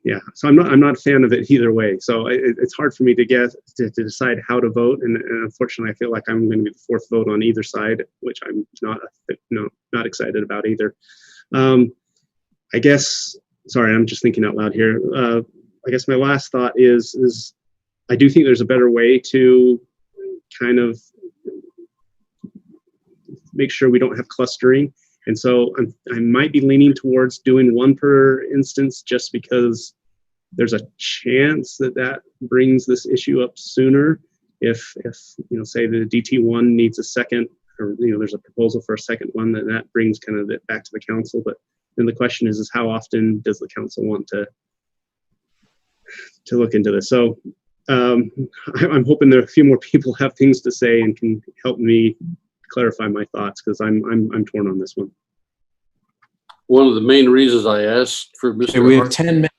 Speaker 4: Yeah. So I'm not a fan of it either way. So it's hard for me to decide how to vote, and unfortunately, I feel like I'm going to be the fourth vote on either side, which I'm not excited about either. I guess. Sorry, I'm just thinking out loud here. I guess my last thought is I do think there's a better way to kind of make sure we don't have clustering. And so I might be leaning towards doing one per instance, just because there's a chance that brings this issue up sooner. If you know, say the DT1 needs a second, or you know, there's a proposal for a second one, then that brings kind of it back to the council. But then the question is how often does the council want to look into this? So I'm hoping that a few more people have things to say and can help me clarify my thoughts, because I'm torn on this one.
Speaker 2: One of the main reasons I asked for Mr.
Speaker 1: Okay, we have 10 minutes.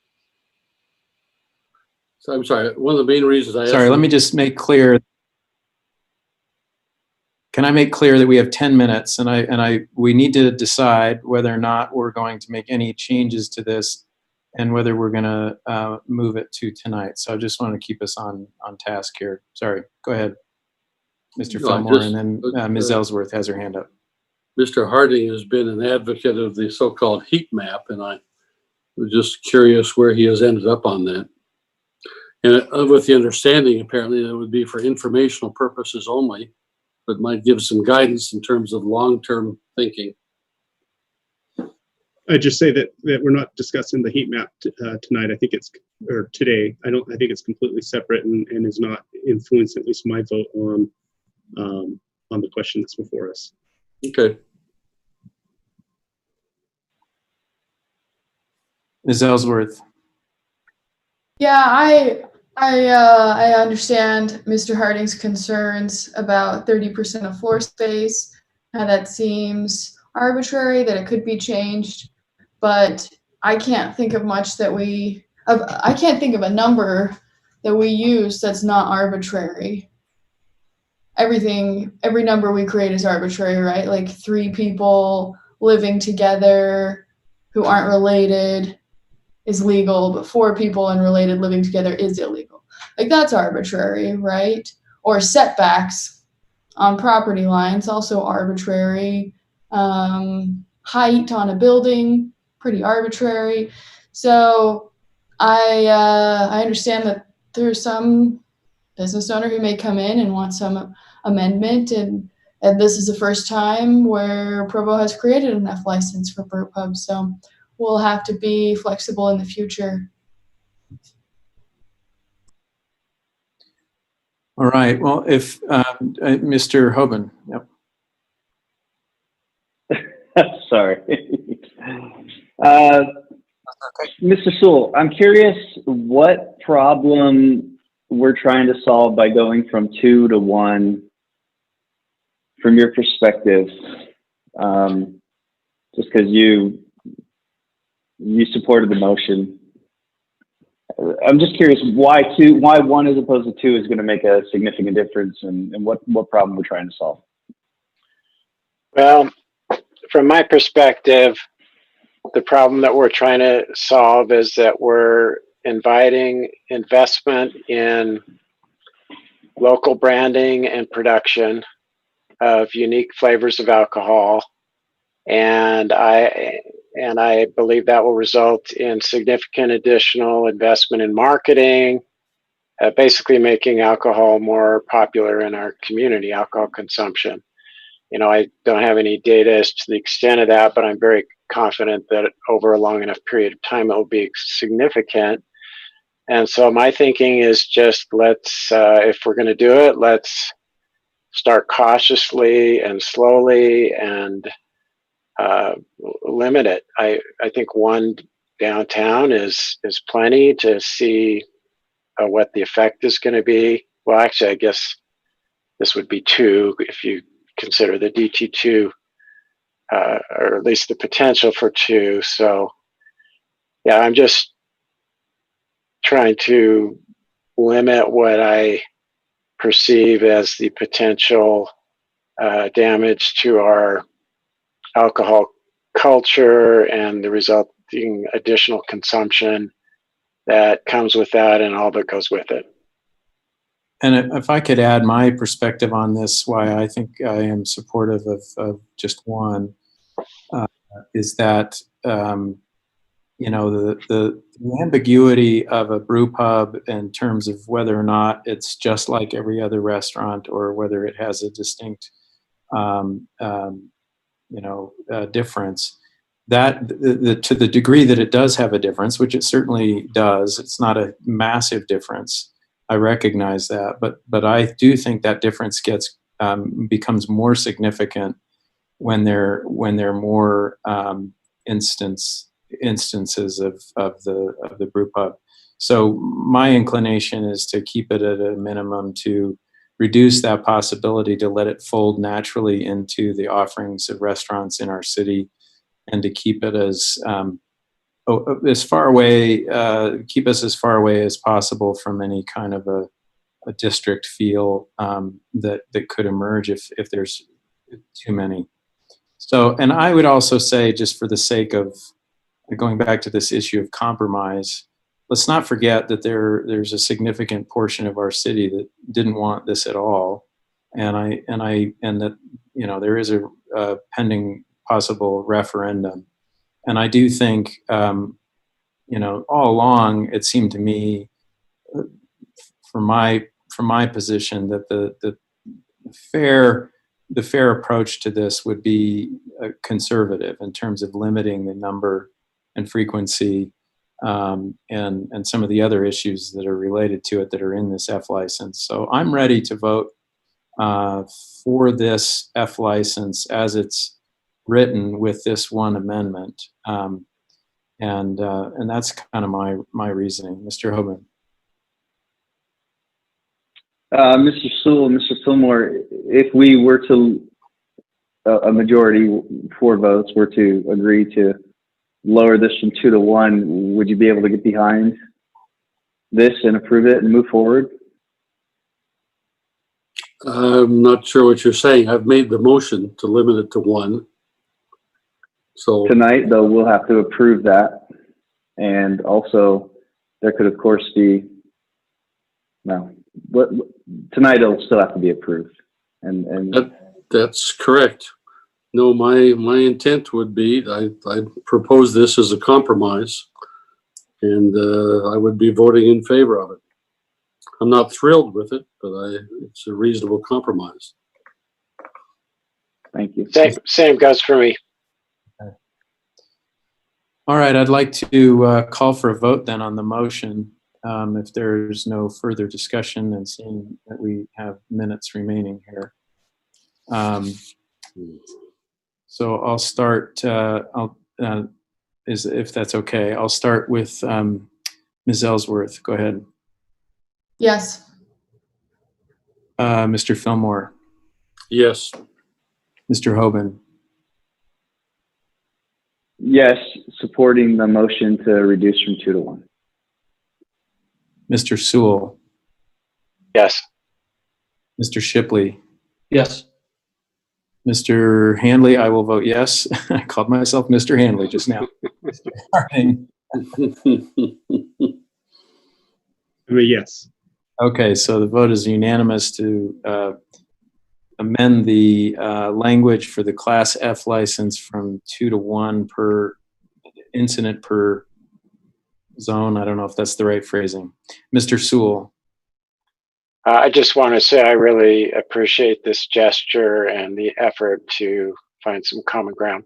Speaker 2: So I'm sorry. One of the main reasons I asked.
Speaker 1: Sorry, let me just make clear. Can I make clear that we have 10 minutes, and we need to decide whether or not we're going to make any changes to this, and whether we're going to move it to tonight. So I just want to keep us on task here. Sorry. Go ahead, Mr. Fillmore, and then Ms. Ellsworth has her hand up.
Speaker 2: Mr. Harding has been an advocate of the so-called heat map, and I was just curious where he has ended up on that. And with the understanding, apparently, that it would be for informational purposes only, but might give some guidance in terms of long-term thinking.
Speaker 4: I just say that we're not discussing the heat map tonight. I think it's, or today. I think it's completely separate and is not influencing at least my vote on the question that's before us.
Speaker 2: Okay.
Speaker 1: Ms. Ellsworth.
Speaker 20: Yeah, I understand Mr. Harding's concerns about 30% of floor space. Now that seems arbitrary, that it could be changed, but I can't think of much I can't think of a number that we use that's not arbitrary. Every number we create is arbitrary, right? Like 3 people living together who aren't related is legal, but 4 people unrelated living together is illegal. Like, that's arbitrary, right? Or setbacks on property lines, also arbitrary. Height on a building, pretty arbitrary. So I understand that there's some business owner who may come in and want some amendment, and this is the first time where Provo has created an F license for brew pubs. So we'll have to be flexible in the future.
Speaker 1: All right. Well, if Mr. Hoban. Yep.
Speaker 21: Sorry. Mr. Sewell, I'm curious what problem we're trying to solve by going from 2 to 1 from your perspective, just because you supported the motion. I'm just curious why 1 as opposed to 2 is going to make a significant difference, and what problem we're trying to solve.
Speaker 19: Well, from my perspective, the problem that we're trying to solve is that we're inviting investment in local branding and production of unique flavors of alcohol, and I believe that will result in significant additional investment in marketing, basically making alcohol more popular in our community, alcohol consumption. You know, I don't have any data as to the extent of that, but I'm very confident that over a long enough period of time, it will be significant. And so my thinking is just let's, if we're going to do it, let's start cautiously and slowly and limit it. I think one downtown is plenty to see what the effect is going to be. Well, actually, I guess this would be 2 if you consider the DT2, or at least the potential for 2. So yeah, I'm just trying to limit what I perceive as the potential damage to our alcohol culture and the resulting additional consumption that comes with that and all that goes with it.
Speaker 1: And if I could add my perspective on this, why I think I am supportive of just one, is that the ambiguity of a brew pub in terms of whether or not it's just like every other restaurant or whether it has a distinct difference, that to the degree that it does have a difference, which it certainly does, it's not a massive difference. I recognize that, but I do think that difference becomes more significant when there are more instances of the brew pub. So my inclination is to keep it at a minimum, to reduce that possibility, to let it fold naturally into the offerings of restaurants in our city, and to keep it as far away, keep us as far away as possible from any kind of a district feel that could emerge if there's too many. So, and I would also say, just for the sake of going back to this issue of compromise, let's not forget that there's a significant portion of our city that didn't want this at all, and that there is a pending possible referendum, and I do think all along it seemed to me, from my position, that the fair approach to this would be conservative in terms of limiting the number and frequency and some of the other issues that are related to it that are in this F license. So I'm ready to vote for this F license as it's written with this one amendment, and that's kind of my reasoning. Mr. Hoban.
Speaker 21: Mr. Sewell, Mr. Fillmore, if we were to, a majority, 4 votes, were to agree to lower this from 2 to 1, would you be able to get behind this and approve it and move forward?
Speaker 2: I'm not sure what you're saying. I've made the motion to limit it to 1. So
Speaker 21: tonight, though, we'll have to approve that. And also, there could, of course, be, tonight it'll still have to be approved. And
Speaker 2: that's correct. No, my intent would be, I propose this as a compromise, and I would be voting in favor of it. I'm not thrilled with it, but it's a reasonable compromise.
Speaker 21: Thank you.
Speaker 19: Same goes for me.
Speaker 1: All right, I'd like to call for a vote then on the motion. If there's no further discussion, and seeing that we have minutes remaining here. So I'll start, if that's okay, I'll start with Ms. Ellsworth. Go ahead.
Speaker 20: Yes.
Speaker 1: Mr. Fillmore.
Speaker 2: Yes.
Speaker 1: Mr. Hoban.
Speaker 21: Yes, supporting the motion to reduce from 2 to 1.
Speaker 1: Mr. Sewell.
Speaker 19: Yes.
Speaker 1: Mr. Shipley.
Speaker 10: Yes.
Speaker 1: Mr. Handley, I will vote yes. I called myself Mr. Handley just now. Mr. Harding.
Speaker 4: Yes.
Speaker 1: Okay, so the vote is unanimous to amend the language for the Class F license from 2 to 1 per incident per zone. I don't know if that's the right phrasing. Mr. Sewell.
Speaker 19: I just want to say I really appreciate this gesture and the effort to find some common ground.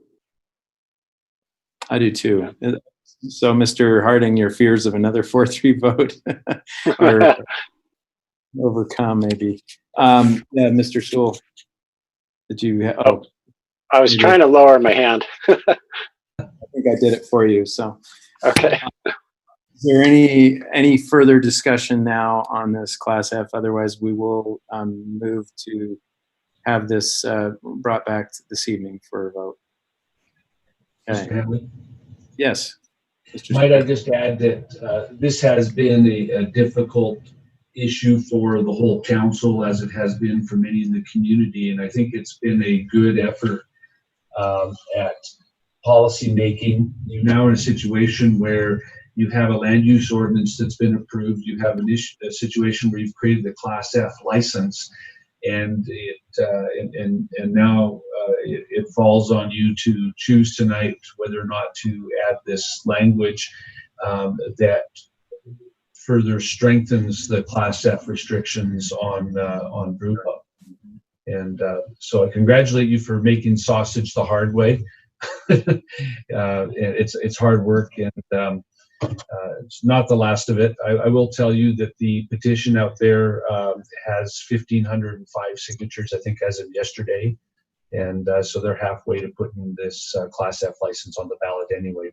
Speaker 1: I do too. This So, Mr. Harding, your fears of another 4-3 vote are overcome, maybe. Yeah, Mr. Sewell, did you?
Speaker 19: I was trying to lower my hand.
Speaker 1: I think I did it for you. So,
Speaker 19: okay.
Speaker 1: Is there any further discussion now on this Class F? Otherwise, we will move to have this brought back this evening for a vote. Okay.
Speaker 3: Mr. Hanley?
Speaker 1: Yes.
Speaker 3: Might I just add that this has been a difficult issue for the whole council, as it has been for many in the community, and I think it's been a good effort at policy making. You're now in a situation where you have a land use ordinance that's been approved. You have a situation where you've created the Class F license, and now it falls on you to choose tonight whether or not to add this language that further strengthens the Class F restrictions on brew pub. And so I congratulate you for making sausage the hard way. It's hard work, and it's not the last of it. I will tell you that the petition out there has 1,505 signatures, I think, as of yesterday. And so they're halfway to putting this Class F license on the ballot anyway.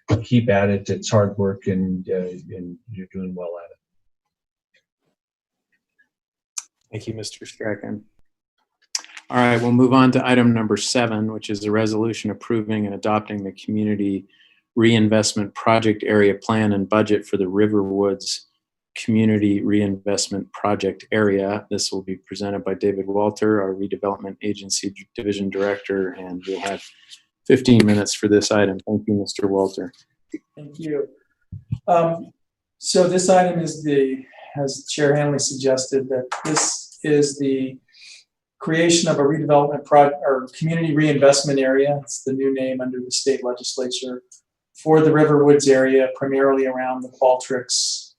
Speaker 3: But keep at it. It's hard work, and you're doing well at it.
Speaker 1: Thank you, Mr. Strachan. All right, we'll move on to item number 7, which is a resolution approving and adopting the Community Reinvestment Project Area Plan and Budget for the Riverwoods Community Reinvestment Project Area. This will be presented by David Walter, our Redevelopment Agency Division Director, and we'll have 15 minutes for this item. Thank you, Mr. Walter.
Speaker 17: Thank you. So this item is as Chair Hanley suggested, that this is the creation of a redevelopment project or community reinvestment area. It's the new name under the state legislature for the Riverwoods area, primarily around the Qualtrics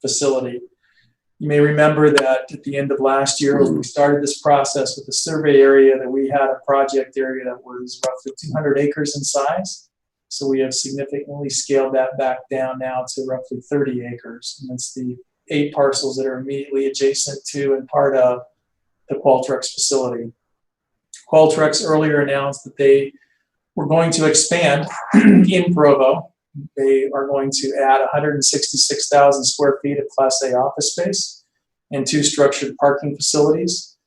Speaker 17: facility. You may remember that at the end of last year, when we started this process with the survey area, that we had a project area that was roughly 200 acres in size. So we have significantly scaled that back down now to roughly 30 acres. And it's the 8 parcels that are immediately adjacent to and part of the Qualtrics facility. Qualtrics earlier announced that they were going to expand in Provo. They are going to add 166,000 square feet of Class A office space and 2 structured parking facilities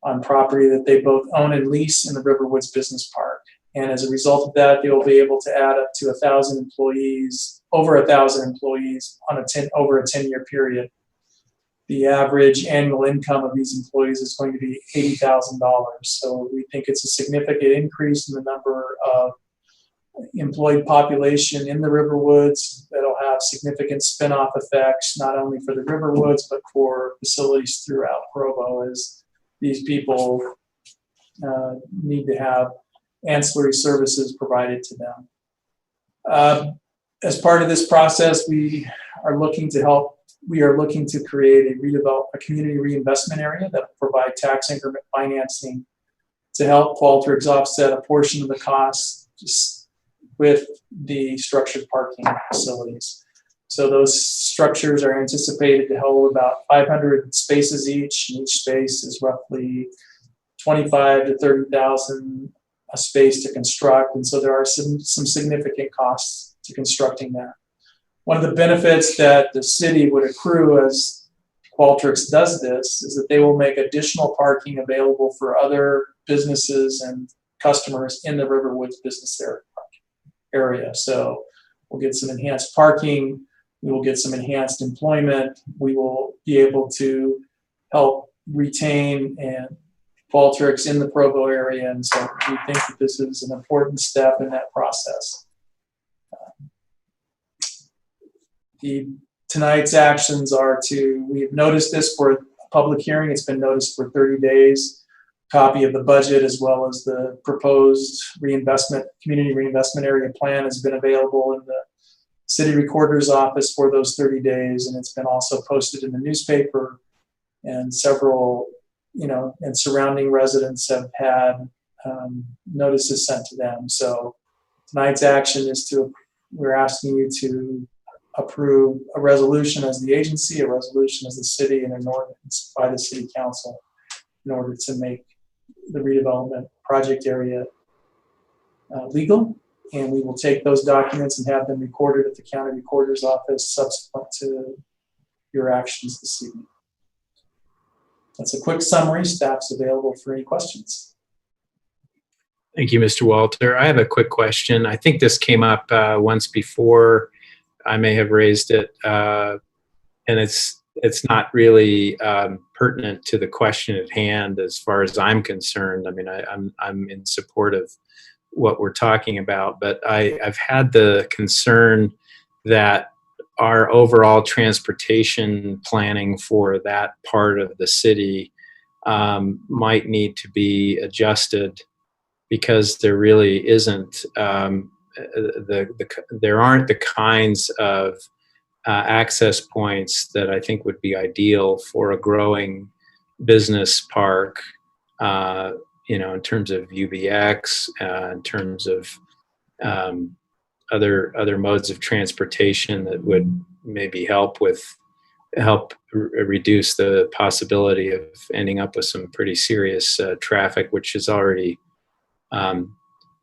Speaker 17: on property that they both own and lease in the Riverwoods Business Park. And as a result of that, they will be able to add up to 1,000 employees, over 1,000 employees on over a 10-year period. The average annual income of these employees is going to be $80,000. So we think it's a significant increase in the number of employed population in the Riverwoods that'll have significant spin-off effects, not only for the Riverwoods, but for facilities throughout Provo, as these people need to have ancillary services provided to them. As part of this process, we are looking to create a community reinvestment area that will provide tax increment financing to help Qualtrics offset a portion of the costs just with the structured parking facilities. So those structures are anticipated to hold about 500 spaces each, and each space is roughly 25 to 30,000 a space to construct, and so there are some significant costs to constructing that. One of the benefits that the city would accrue as Qualtrics does this is that they will make additional parking available for other businesses and customers in the Riverwoods business area. So we'll get some enhanced parking, we will get some enhanced employment, we will be able to help retain and Qualtrics in the Provo area, and so we think that this is an important step in that process. Tonight's actions are we have noticed this for a public hearing. It's been noticed for 30 days. Copy of the budget as well as the proposed community reinvestment area plan has been available in the city recorder's office for those 30 days, and it's been also posted in the newspaper, and several and surrounding residents have had notices sent to them. So tonight's action is we're asking you to approve a resolution as the agency, a resolution as the city, and an ordinance by the city council in order to make the redevelopment project area legal. And we will take those documents and have them recorded at the county recorder's office subsequent to your actions this evening. That's a quick summary. Staff's available for any questions.
Speaker 1: Thank you, Mr. Walter. I have a quick question. I think this came up once before. I may have raised it, and it's not really pertinent to the question at hand as far as I'm concerned. I mean, I'm in support of what we're talking about, but I've had the concern that our overall transportation planning for that part of the city might need to be adjusted, because there really isn't there aren't the kinds of access points that I think would be ideal for a growing business park, you know, in terms of UBX, in terms of other modes of transportation that would maybe help reduce the possibility of ending up with some pretty serious traffic, which is already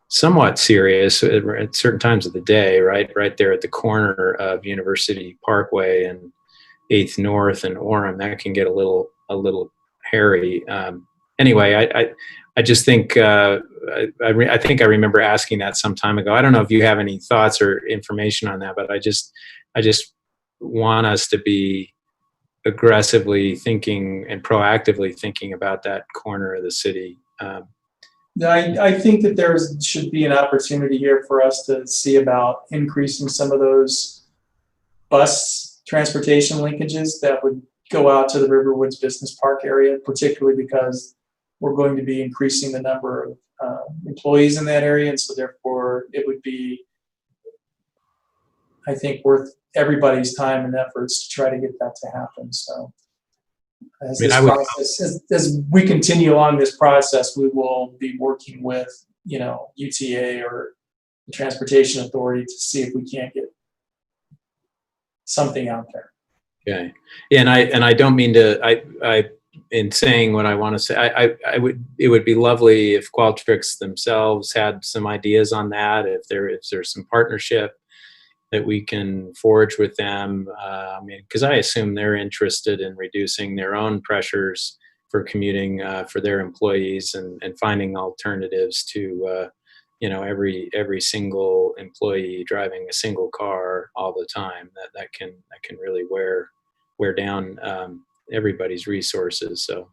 Speaker 1: somewhat serious at certain times of the day, right there at the corner of University Parkway and 8th North and Orem. That can get a little hairy. Anyway, I just think I think I remember asking that some time ago. I don't know if you have any thoughts or information on that, but I just want us to be aggressively thinking and proactively thinking about that corner of the city.
Speaker 17: I think that there should be an opportunity here for us to see about increasing some of those bus transportation linkages that would go out to the Riverwoods Business Park area, particularly because we're going to be increasing the number of employees in that area. And so therefore it would be, I think, worth everybody's time and efforts to try to get that to happen. So as we continue along this process, we will be working with, you know, UTA or the Transportation Authority to see if we can't get something out there.
Speaker 1: Okay. And I don't mean to, in saying what I want to say, it would be lovely if Qualtrics themselves had some ideas on that, if there's some partnership that we can forge with them. I mean, because I assume they're interested in reducing their own pressures for commuting for their employees and finding alternatives to, you know, every single employee driving a single car all the time. That can really wear down everybody's resources. So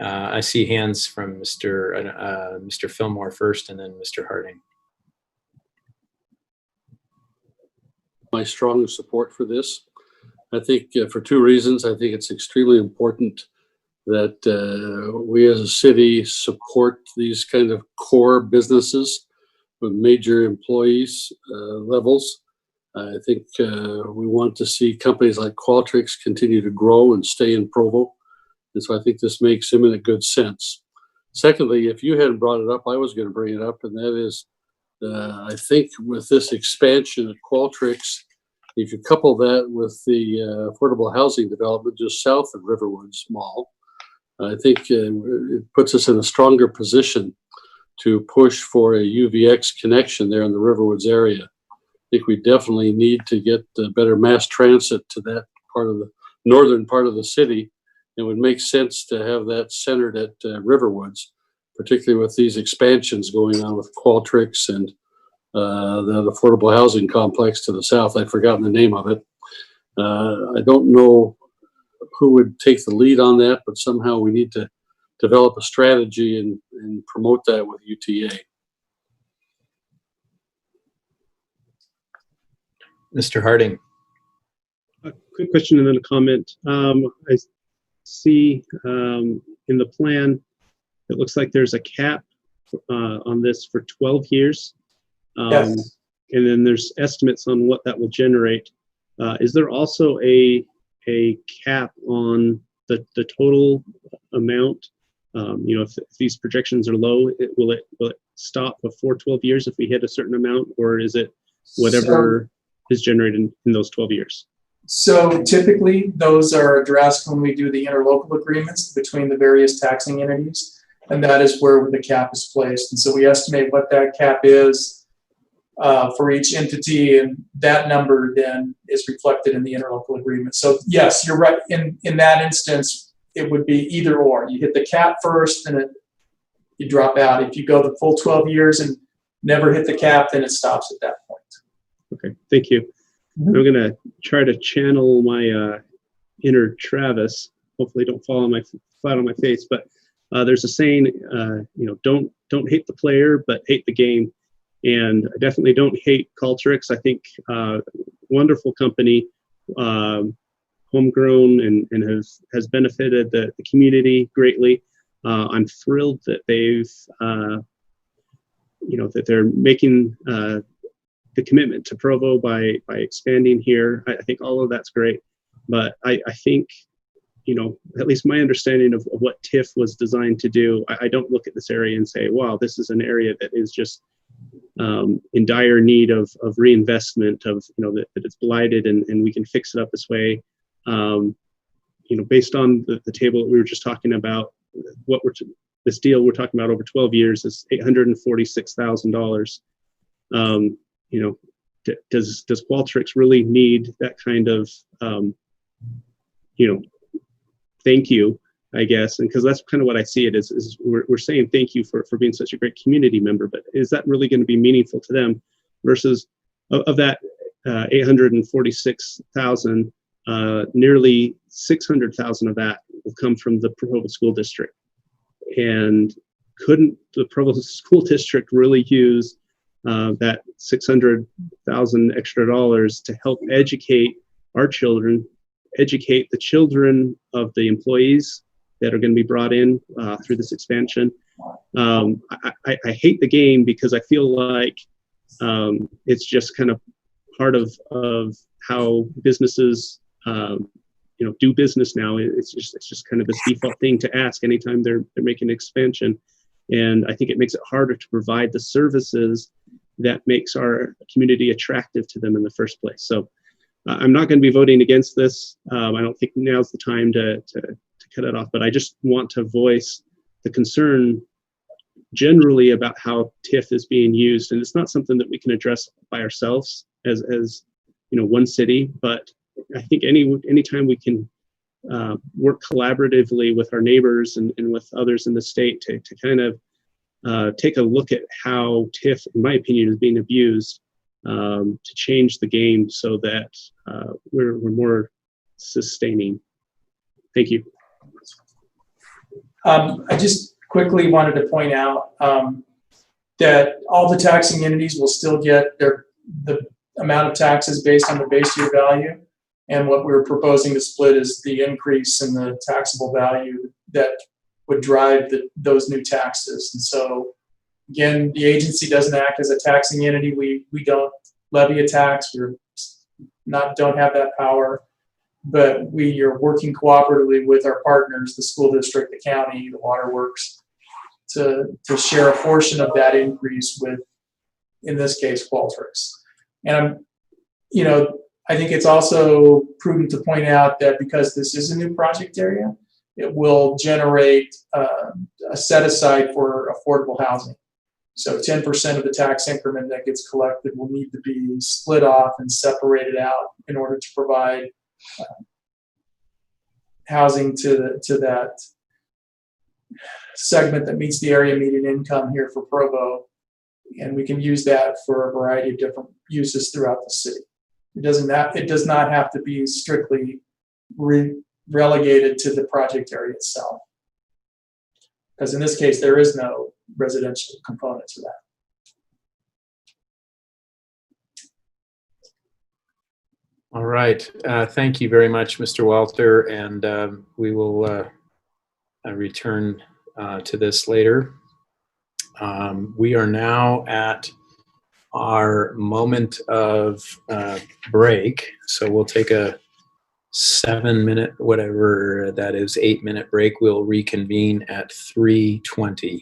Speaker 1: I see hands from Mr. Fillmore first, and then Mr. Harding.
Speaker 2: My strong support for this. I think for two reasons. I think it's extremely important that we as a city support these kind of core businesses with major employees levels. I think we want to see companies like Qualtrics continue to grow and stay in Provo. And so I think this makes imminent good sense. Secondly, if you hadn't brought it up, I was going to bring it up, and that is, I think with this expansion at Qualtrics, if you couple that with the affordable housing development just south of Riverwoods Mall, I think it puts us in a stronger position to push for a UVX connection there in the Riverwoods area. I think we definitely need to get better mass transit to that part of the northern part of the city. It would make sense to have that centered at Riverwoods, particularly with these expansions going on with Qualtrics and the affordable housing complex to the south. I've forgotten the name of it. I don't know who would take the lead on that, but somehow we need to develop a strategy and promote that with UTA.
Speaker 1: Mr. Harding.
Speaker 4: A quick question and then a comment. I see in the plan, it looks like there's a cap on this for 12 years.
Speaker 17: Yes.
Speaker 4: And then there's estimates on what that will generate. Is there also a cap on the total amount if these projections are low, will it stop before 12 years if we hit a certain amount, or is it whatever is generated in those 12 years?
Speaker 17: So typically those are addressed when we do the interlocal agreements between the various taxing entities, and that is where the cap is placed. And so we estimate what that cap is for each entity, and that number then is reflected in the interlocal agreement. So yes, you're right. In that instance, it would be either or. You hit the cap first, and you drop out. If you go the full 12 years and never hit the cap, then it stops at that point.
Speaker 4: Okay, thank you. I'm going to try to channel my inner Travis. Hopefully, don't fall flat on my face. But there's a saying, don't hate the player, but hate the game. And I definitely don't hate Qualtrics. I think wonderful company, homegrown, and has benefited the community greatly. I'm thrilled that they've, that they're making the commitment to Provo by expanding here. I think all of that's great. But I think, at least my understanding of what TIF was designed to do, I don't look at this area and say, wow, this is an area that is just in dire need of reinvestment, that it's blighted and we can fix it up this way. Based on the table that we were just talking about, this deal we're talking about over 12 years is $846,000. Does Qualtrics really need that kind of, thank you, I guess, and because that's kind of what I see it as, is we're saying thank you for being such a great community member, but is that really going to be meaningful to them versus of that 846,000, nearly 600,000 of that will come from the Provo School District. And couldn't the Provo School District really use that 600,000 extra dollars to help educate our children, educate the children of the employees that are going to be brought in through this expansion? I hate the game because I feel like it's just kind of part of how businesses do business now. It's just kind of this default thing to ask anytime they're making an expansion, and I think it makes it harder to provide the services that makes our community attractive to them in the first place. So I'm not going to be voting against this. I don't think now's the time to cut it off, but I just want to voice the concern generally about how TIF is being used, and it's not something that we can address by ourselves as one city, but I think anytime we can work collaboratively with our neighbors and with others in the state to kind of take a look at how TIF, in my opinion, is being abused, to change the game so that we're more sustaining. Thank you.
Speaker 17: I just quickly wanted to point out that all the taxing entities will still get the amount of taxes based on the base year value. And what we're proposing to split is the increase in the taxable value that would drive those new taxes. And so, again, the agency doesn't act as a taxing entity. We don't levy a tax. Don't have that power. But we are working cooperatively with our partners, the school district, the county, the waterworks, to share a portion of that increase with, in this case, Qualtrics. And I think it's also prudent to point out that because this is a new project area, it will generate a set aside for affordable housing. So 10% of the tax increment that gets collected will need to be split off and separated out in order to provide housing to that segment that meets the area median income here for Provo. And we can use that for a variety of different uses throughout the city. It does not have to be strictly relegated to the project area itself. Because in this case, there is no residential component to that.
Speaker 1: All right. Thank you very much, Mr. Walter. And we will return to this later. We are now at our moment of break. So we'll take a 7-minute, whatever that is, 8-minute break. We'll reconvene at 3:20.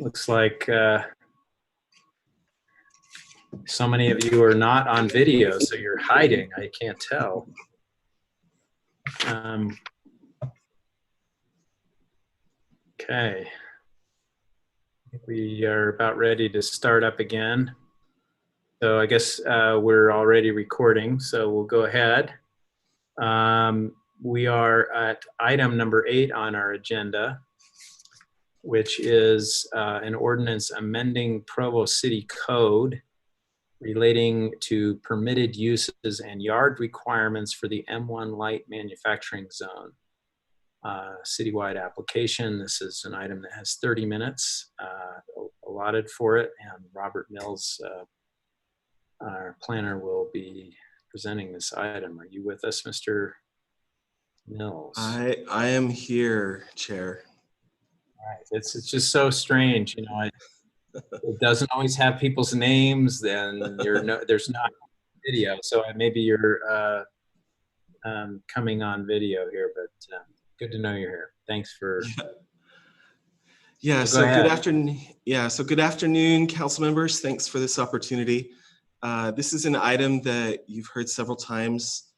Speaker 1: Looks like so many of you are not on video, so you're hiding. I can't tell. Okay. We are about ready to start up again. So I guess we're already recording, so we'll go ahead. We are at item number 8 on our agenda, which is an ordinance amending Provo City Code relating to permitted uses and yard requirements for the M1 light manufacturing zone. Citywide application. This is an item that has 30 minutes allotted for it, and Robert Mills, our planner, will be presenting this item. Are you with us, Mr. Mills?
Speaker 6: I am here, Chair.
Speaker 1: All right. It's just so strange, you know. It doesn't always have people's names, then there's not video. So maybe you're coming on video here, but good to know you're here. Thanks for.
Speaker 6: Yeah. So good afternoon. Yeah. So good afternoon, council members. Thanks for this opportunity. This is an item that you've heard several times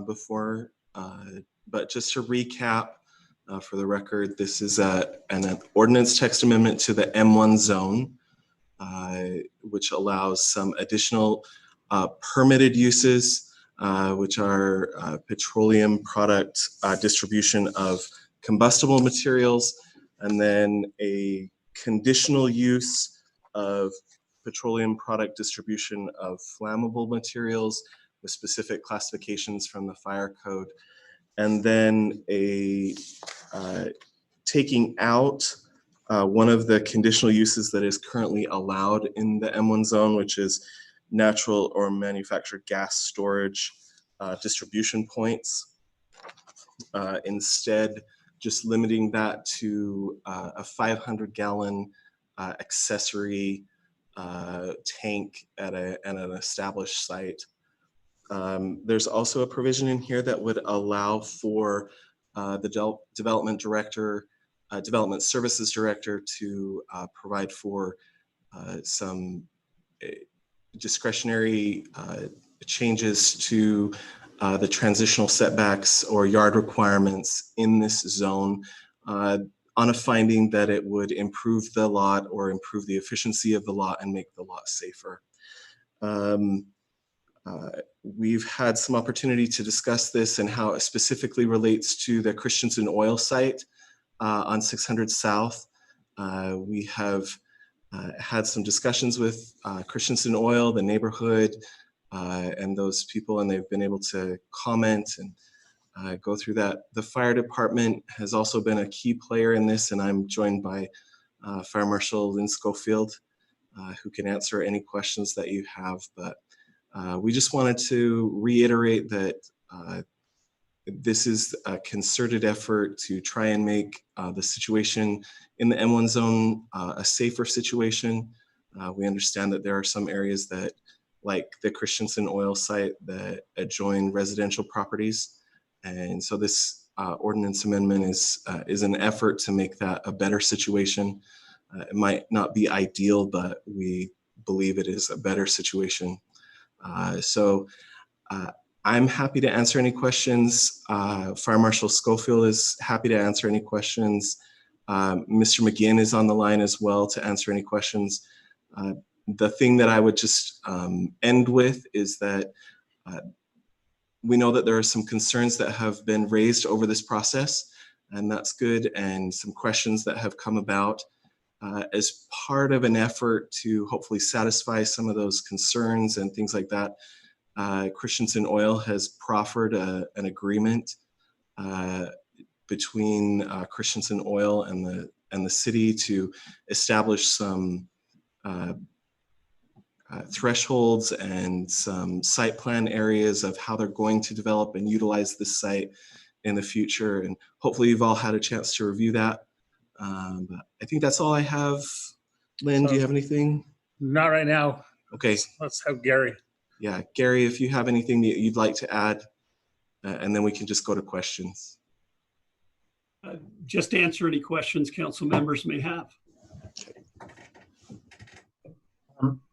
Speaker 6: before, but just to recap, for the record, this is an ordinance text amendment to the M1 zone, which allows some additional permitted uses, which are petroleum product distribution of combustible materials, and then a conditional use of petroleum product distribution of flammable materials with specific classifications from the fire code. And then taking out one of the conditional uses that is currently allowed in the M1 zone, which is natural or manufactured gas storage distribution points. Instead, just limiting that to a 500-gallon accessory tank at an established site. There's also a provision in here that would allow for the development director, development services director to provide for some discretionary changes to the transitional setbacks or yard requirements in this zone on a finding that it would improve the lot or improve the efficiency of the lot and make the lot safer. We've had some opportunity to discuss this and how it specifically relates to the Christensen Oil site on 600 South. We have had some discussions with Christensen Oil, the neighborhood, and those people, and they've been able to comment and go through that. The fire department has also been a key player in this, and I'm joined by Fire Marshal Lynn Schofield, who can answer any questions that you have. But we just wanted to reiterate that this is a concerted effort to try and make the situation in the M1 zone a safer situation. We understand that there are some areas that, like the Christensen Oil site, that adjoin residential properties. And so this ordinance amendment is an effort to make that a better situation. It might not be ideal, but we believe it is a better situation. So I'm happy to answer any questions. Fire Marshal Schofield is happy to answer any questions. Mr. McGinn is on the line as well to answer any questions. The thing that I would just end with is that we know that there are some concerns that have been raised over this process, and that's good, and some questions that have come about. As part of an effort to hopefully satisfy some of those concerns and things like that, Christensen Oil has proffered an agreement between Christensen Oil and the city to establish some thresholds and some site plan areas of how they're going to develop and utilize this site in the future. And hopefully you've all had a chance to review that. But I think that's all I have. Lynn, do you have anything?
Speaker 22: Not right now.
Speaker 6: Okay.
Speaker 22: Let's have Gary.
Speaker 6: Yeah, Gary, if you have anything that you'd like to add, and then we can just go to questions.
Speaker 23: Just answer any questions council members may have.
Speaker 6: Okay.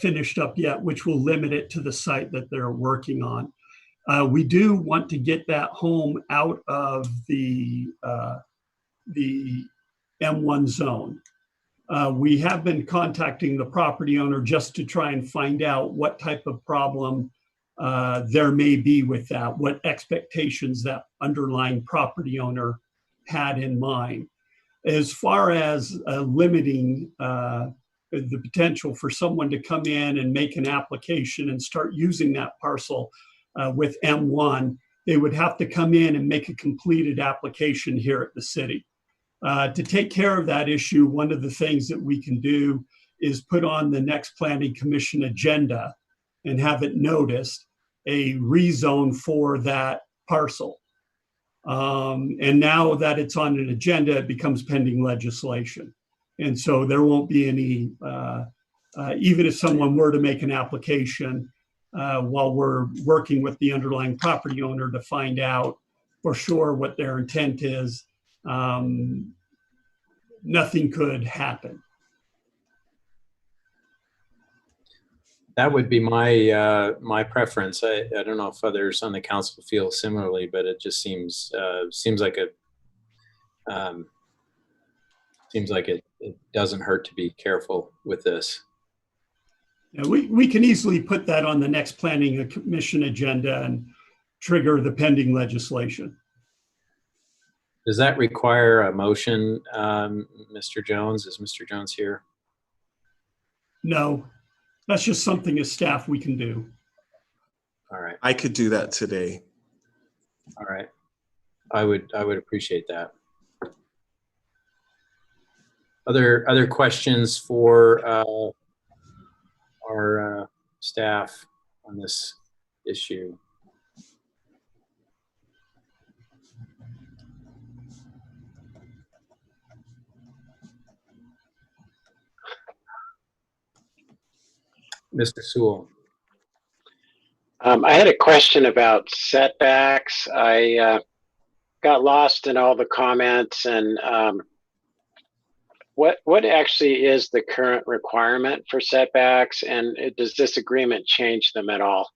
Speaker 9: finished up yet, which will limit it to the site that they're working on. We do want to get that home out of the M1 zone. We have been contacting the property owner just to try and find out what type of problem there may be with that, what expectations that underlying property owner had in mind. As far as limiting the potential for someone to come in and make an application and start using that parcel with M1, they would have to come in and make a completed application here at the city. To take care of that issue, one of the things that we can do is put on the next Planning Commission agenda and have it noticed a rezone for that parcel. And now that it's on an agenda, it becomes pending legislation. And so there won't be any, even if someone were to make an application while we're working with the underlying property owner to find out for sure what their intent is, nothing could happen.
Speaker 1: That would be my my preference. I don't know if others on the council feel similarly, but it just seems like it doesn't hurt to be careful with this.
Speaker 9: Yeah, we can easily put that on the next Planning Commission agenda and trigger the pending legislation.
Speaker 1: Does that require a motion, Mr. Jones? Is Mr. Jones here?
Speaker 9: No, that's just something as staff we can do.
Speaker 1: All right.
Speaker 6: I could do that today.
Speaker 1: All right. I would appreciate that. Other questions for our staff on this issue? Mr. Sewell.
Speaker 19: I had a question about setbacks. I got lost in all the comments, and what actually is the current requirement for setbacks, and does this agreement change them at all?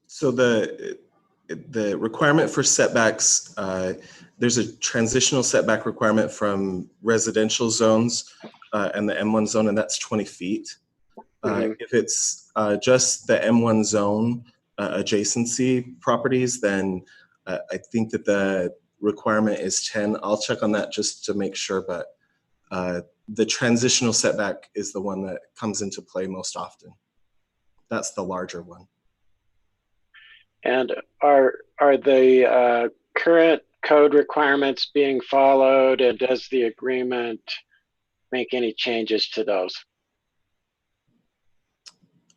Speaker 6: So the requirement for setbacks, there's a transitional setback requirement from residential zones and the M1 zone, and that's 20 feet. If it's just the M1 zone adjacency properties, then I think that the requirement is 10. I'll check on that just to make sure, but the transitional setback is the one that comes into play most often. That's the larger one.
Speaker 19: And are the current code requirements being followed, and does the agreement make any changes to those?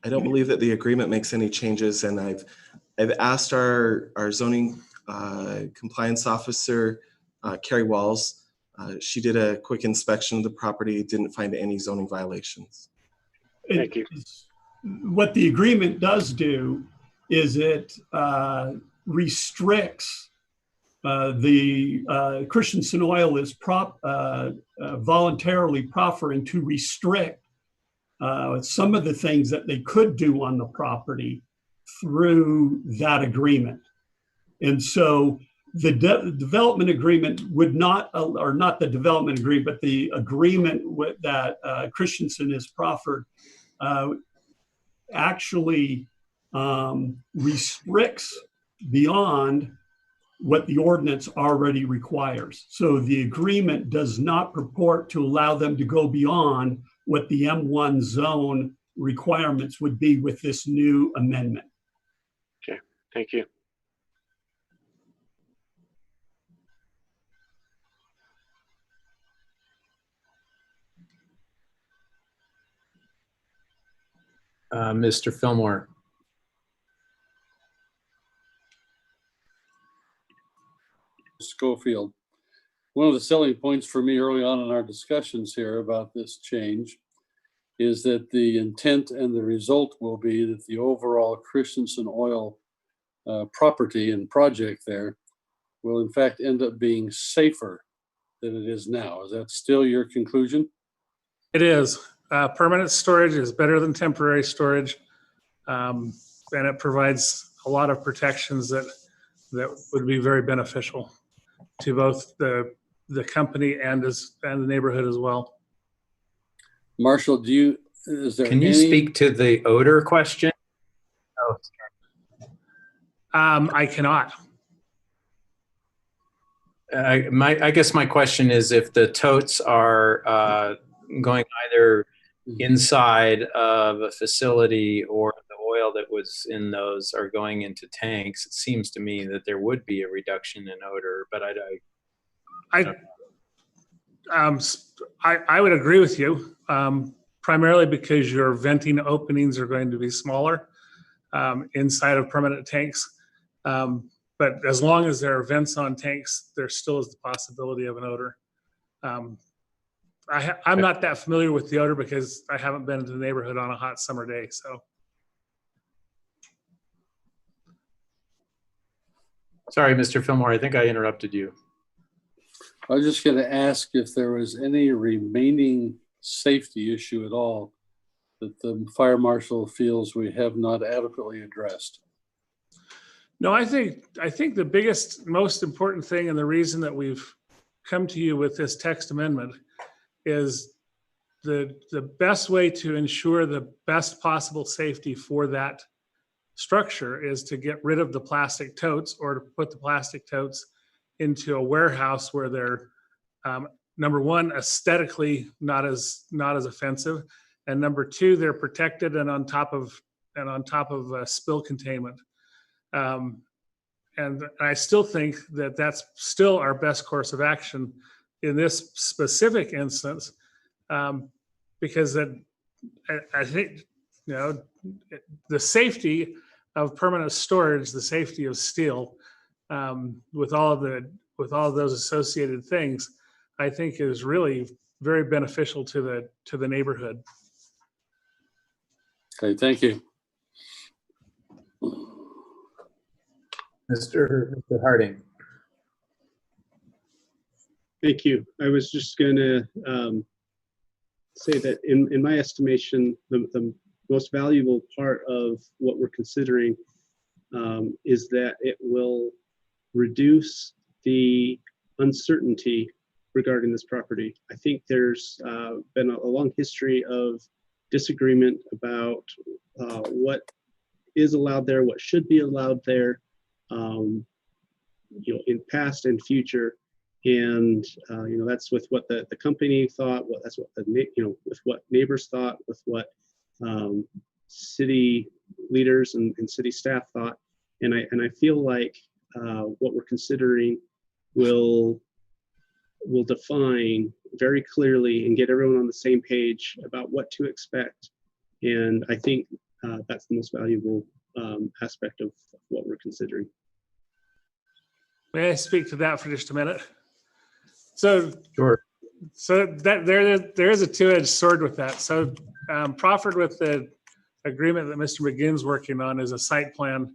Speaker 6: I don't believe that the agreement makes any changes, and I've asked our zoning compliance officer, Carrie Walls. She did a quick inspection of the property, didn't find any zoning violations.
Speaker 19: Thank you.
Speaker 9: What the agreement does do is it restricts the Christensen Oil is voluntarily proffering to restrict some of the things that they could do on the property through that agreement. And so the development agreement would not, or not the development agreement, but the agreement with that Christensen has proffered actually restricts beyond what the ordinance already requires. So the agreement does not purport to allow them to go beyond what the M1 zone requirements would be with this new amendment.
Speaker 19: Okay, thank you.
Speaker 1: Mr. Fillmore.
Speaker 2: Schofield. One of the selling points for me early on in our discussions here about this change is that the intent and the result will be that the overall Christensen Oil property and project there will in fact end up being safer than it is now. Is that still your conclusion?
Speaker 22: It is. Permanent storage is better than temporary storage, and it provides a lot of protections that would be very beneficial to both the company and the neighborhood as well.
Speaker 2: Marshall, is there
Speaker 1: Can you speak to the odor question? Oh,
Speaker 22: I cannot.
Speaker 1: I guess my question is if the totes are going either inside of a facility or the oil that was in those are going into tanks, it seems to me that there would be a reduction in odor, but
Speaker 22: I would agree with you, primarily because your venting openings are going to be smaller inside of permanent tanks. But as long as there are vents on tanks, there still is the possibility of an odor. I'm not that familiar with the odor because I haven't been to the neighborhood on a hot summer day. So,
Speaker 1: sorry, Mr. Fillmore, I think I interrupted you.
Speaker 2: I was just going to ask if there was any remaining safety issue at all that the fire marshal feels we have not adequately addressed.
Speaker 22: No, I think the biggest, most important thing, and the reason that we've come to you with this text amendment is the best way to ensure the best possible safety for that structure is to get rid of the plastic totes, or to put the plastic totes into a warehouse where they're number one, aesthetically not as offensive, and number two, they're protected and on top of spill containment. And I still think that that's still our best course of action in this specific instance, because I think, you know, the safety of permanent storage, the safety of steel, with all of those associated things, I think is really very beneficial to the neighborhood.
Speaker 2: Okay, thank you.
Speaker 1: Mr. Harding.
Speaker 4: Thank you. I was just going to say that in my estimation, the most valuable part of what we're considering is that it will reduce the uncertainty regarding this property. I think there's been a long history of disagreement about what is allowed there, what should be allowed there, you know, in past and future. And you know, that's with what the company thought. That's what with what neighbors thought, with what city leaders and city staff thought. And I feel like what we're considering will define very clearly and get everyone on the same page about what to expect. And I think that's the most valuable aspect of what we're considering.
Speaker 22: May I speak to that for just a minute? So,
Speaker 1: sure.
Speaker 22: So that there is a two-edged sword with that. So proffered with the agreement that Mr. McGinn's working on is a site plan.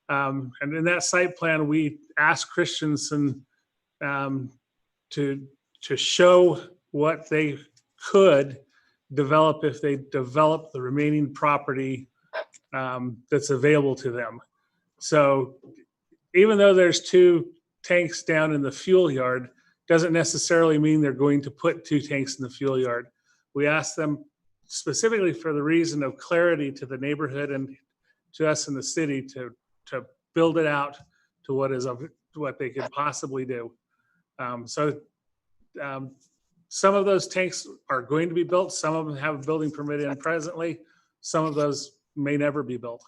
Speaker 22: And in that site plan, we asked Christensen to show what they could develop if they develop the remaining property that's available to them. So even though there's two tanks down in the fuel yard, doesn't necessarily mean they're going to put two tanks in the fuel yard. We asked them specifically for the reason of clarity to the neighborhood and to us in the city to build it out to what they could possibly do. Some of those tanks are going to be built. Some of them have a building permit in presently. Some of those may never be built.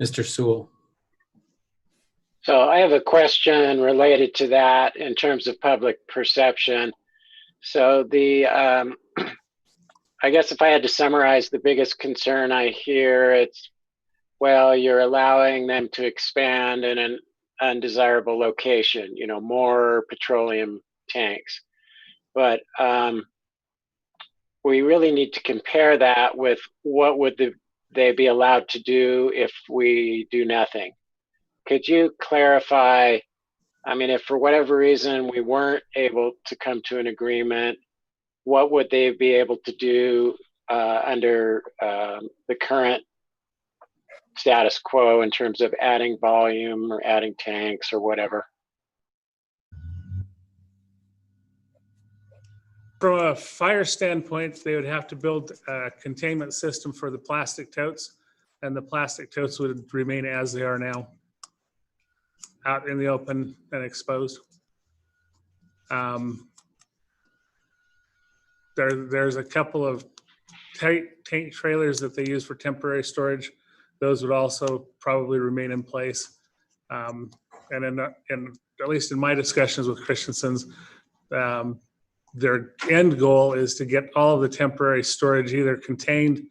Speaker 1: Mr. Sewell.
Speaker 19: So I have a question related to that in terms of public perception. So I guess if I had to summarize the biggest concern I hear, it's, well, you're allowing them to expand in an undesirable location, you know, more petroleum tanks. But we really need to compare that with what would they be allowed to do if we do nothing. Could you clarify I mean, if for whatever reason we weren't able to come to an agreement, what would they be able to do under the current status quo in terms of adding volume or adding tanks or whatever?
Speaker 22: From a fire standpoint, they would have to build a containment system for the plastic totes, and the plastic totes would remain as they are now, out in the open and exposed. There's a couple of tank trailers that they use for temporary storage. Those would also probably remain in place. And at least in my discussions with Christensen's, their end goal is to get all of the temporary storage either contained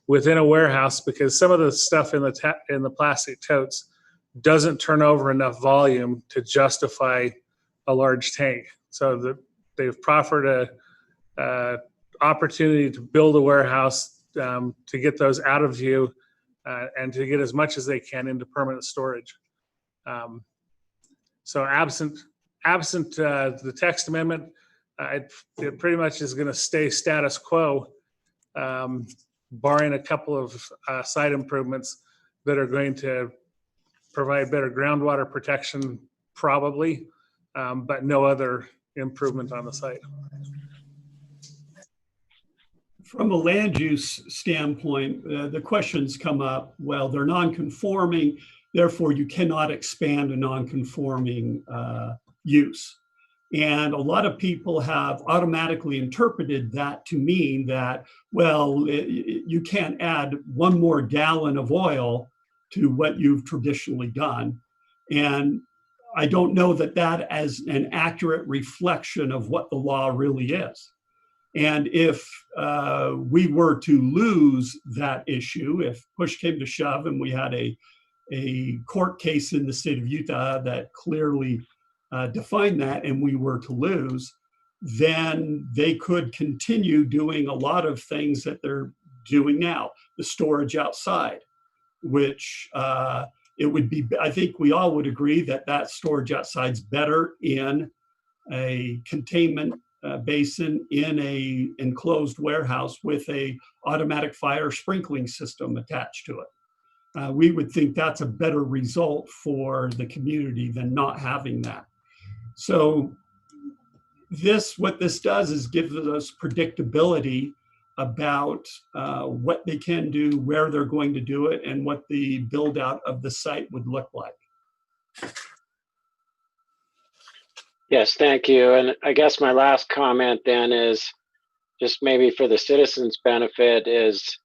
Speaker 22: within a warehouse, because some of the stuff in the plastic totes doesn't turn over enough volume to justify a large tank. So they've proffered a opportunity to build a warehouse to get those out of view and to get as much as they can into permanent storage. So absent the text amendment, it pretty much is going to stay status quo, barring a couple of site improvements that are going to provide better groundwater protection, probably, but no other improvement on the site.
Speaker 9: From a land use standpoint, the questions come up, well, they're non-conforming, therefore you cannot expand a non-conforming use. And a lot of people have automatically interpreted that to mean that, well, you can't add one more gallon of oil to what you've traditionally done. And I don't know that that is an accurate reflection of what the law really is. And if we were to lose that issue, if push came to shove and we had a court case in the state of Utah that clearly defined that and we were to lose, then they could continue doing a lot of things that they're doing now. The storage outside, which it would be, I think we all would agree that that storage outside's better in a containment basin in a enclosed warehouse with a automatic fire sprinkling system attached to it. We would think that's a better result for the community than not having that. So what this does is gives us predictability about what they can do, where they're going to do it, and what the build out of the site would look like.
Speaker 19: Yes, thank you. And I guess my last comment then is just maybe for the citizens' benefit is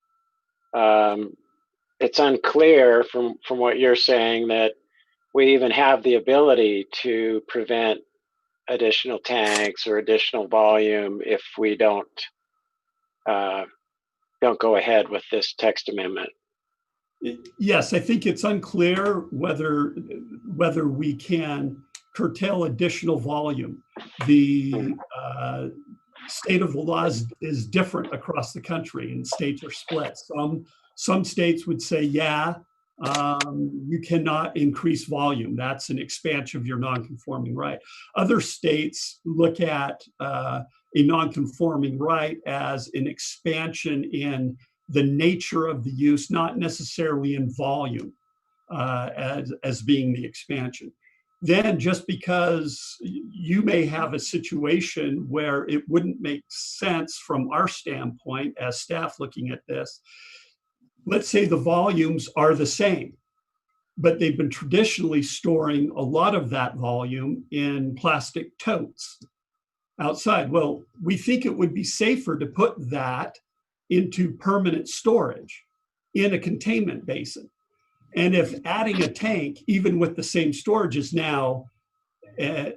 Speaker 19: it's unclear from what you're saying that we even have the ability to prevent additional tanks or additional volume if we don't go ahead with this text amendment.
Speaker 9: Yes, I think it's unclear whether we can curtail additional volume. The state of the law is different across the country, and states are split. Some states would say, yeah, you cannot increase volume. That's an expansion of your non-conforming right. Other states look at a non-conforming right as an expansion in the nature of the use, not necessarily in volume as being the expansion. Then just because you may have a situation where it wouldn't make sense from our standpoint as staff looking at this, let's say the volumes are the same, but they've been traditionally storing a lot of that volume in plastic totes outside. Well, we think it would be safer to put that into permanent storage in a containment basin. And if adding a tank, even with the same storage, is now an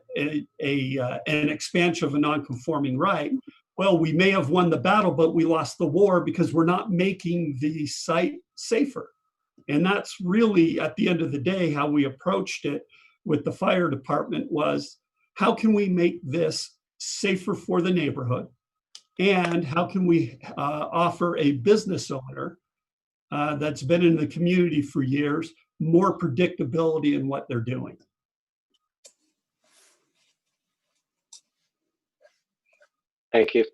Speaker 9: expansion of a non-conforming right, well, we may have won the battle, but we lost the war because we're not making the site safer. And that's really, at the end of the day, how we approached it with the fire department was, how can we make this safer for the neighborhood? And how can we offer a business owner that's been in the community for years more predictability in what they're doing?
Speaker 19: Thank you.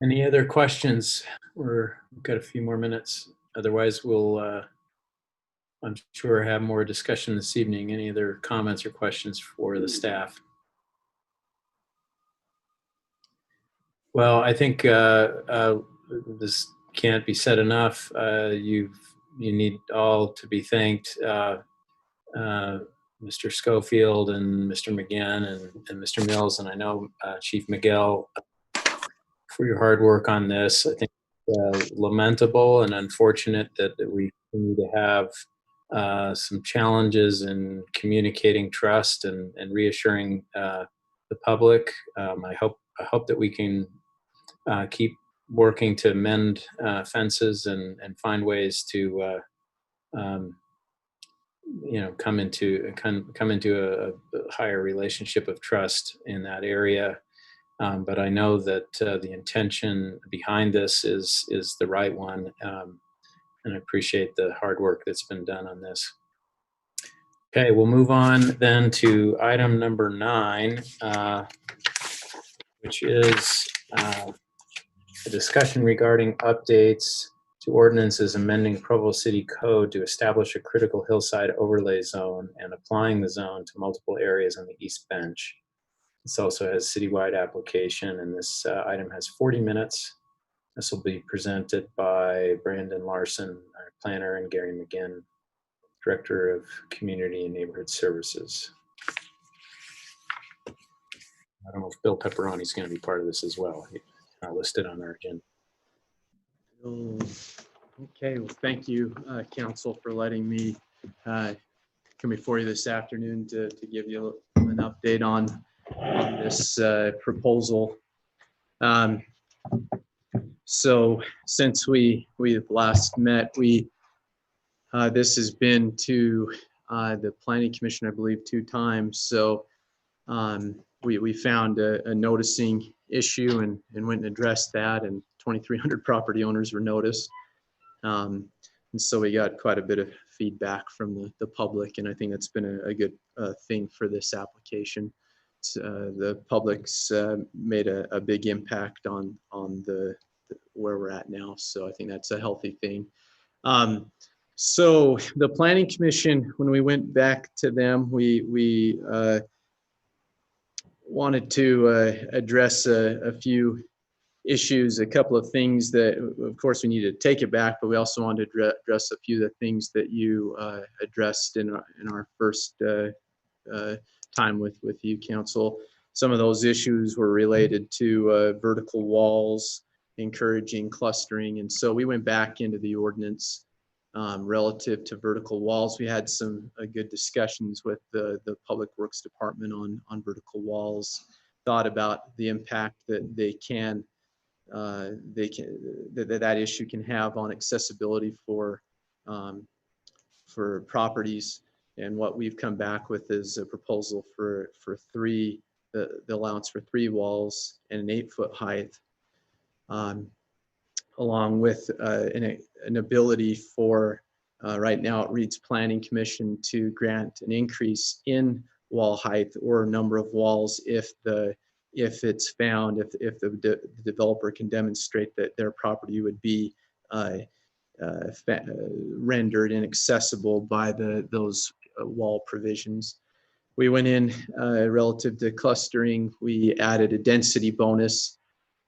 Speaker 1: Any other questions? We've got a few more minutes. Otherwise, we'll, I'm sure, have more discussion this evening. Any other comments or questions for the staff? Well, I think this can't be said enough. You need all to be thanked, Mr. Schofield and Mr. McGinn and Mr. Mills, and I know Chief Miguel, for your hard work on this. I think lamentable and unfortunate that we continue to have some challenges in communicating trust and reassuring the public. I hope that we can keep working to mend fences and find ways to come into a higher relationship of trust in that area. But I know that the intention behind this is the right one, and I appreciate the hard work that's been done on this. Okay, we'll move on then to item number 9, which is a discussion regarding updates to ordinances amending Provo City Code to establish a critical hillside overlay zone and applying the zone to multiple areas on the East Bench. This also has citywide application, and this item has 40 minutes. This will be presented by Brandon Larson, our planner, and Gary McGinn, Director of Community and Neighborhood Services. I don't know if Bill Pepperoni is going to be part of this as well. He's not listed on our agenda.
Speaker 13: Okay, well, thank you, Council, for letting me come before you this afternoon to give you an update on this proposal. So since we last met, this has been to the Planning Commission, I believe, 2 times. So we found a noticing issue and went and addressed that, and 2,300 property owners were noticed. And so we got quite a bit of feedback from the public, and I think that's been a good thing for this application. The public's made a big impact on where we're at now, so I think that's a healthy thing. So the Planning Commission, when we went back to them, we wanted to address a few issues, a couple of things that, of course, we need to take it back, but we also wanted to address a few of the things that you addressed in our first time with you, Council. Some of those issues were related to vertical walls, encouraging clustering, and so we went back into the ordinance relative to vertical walls. We had some good discussions with the Public Works Department on vertical walls, thought about the impact that that issue can have on accessibility for properties. And what we've come back with is a proposal for the allowance for 3 walls and an 8-foot height, along with an ability for, right now it reads Planning Commission to grant an increase in wall height or number of walls if it's found, if the developer can demonstrate that their property would be rendered inaccessible by those wall provisions. We went in relative to clustering. We added a density bonus,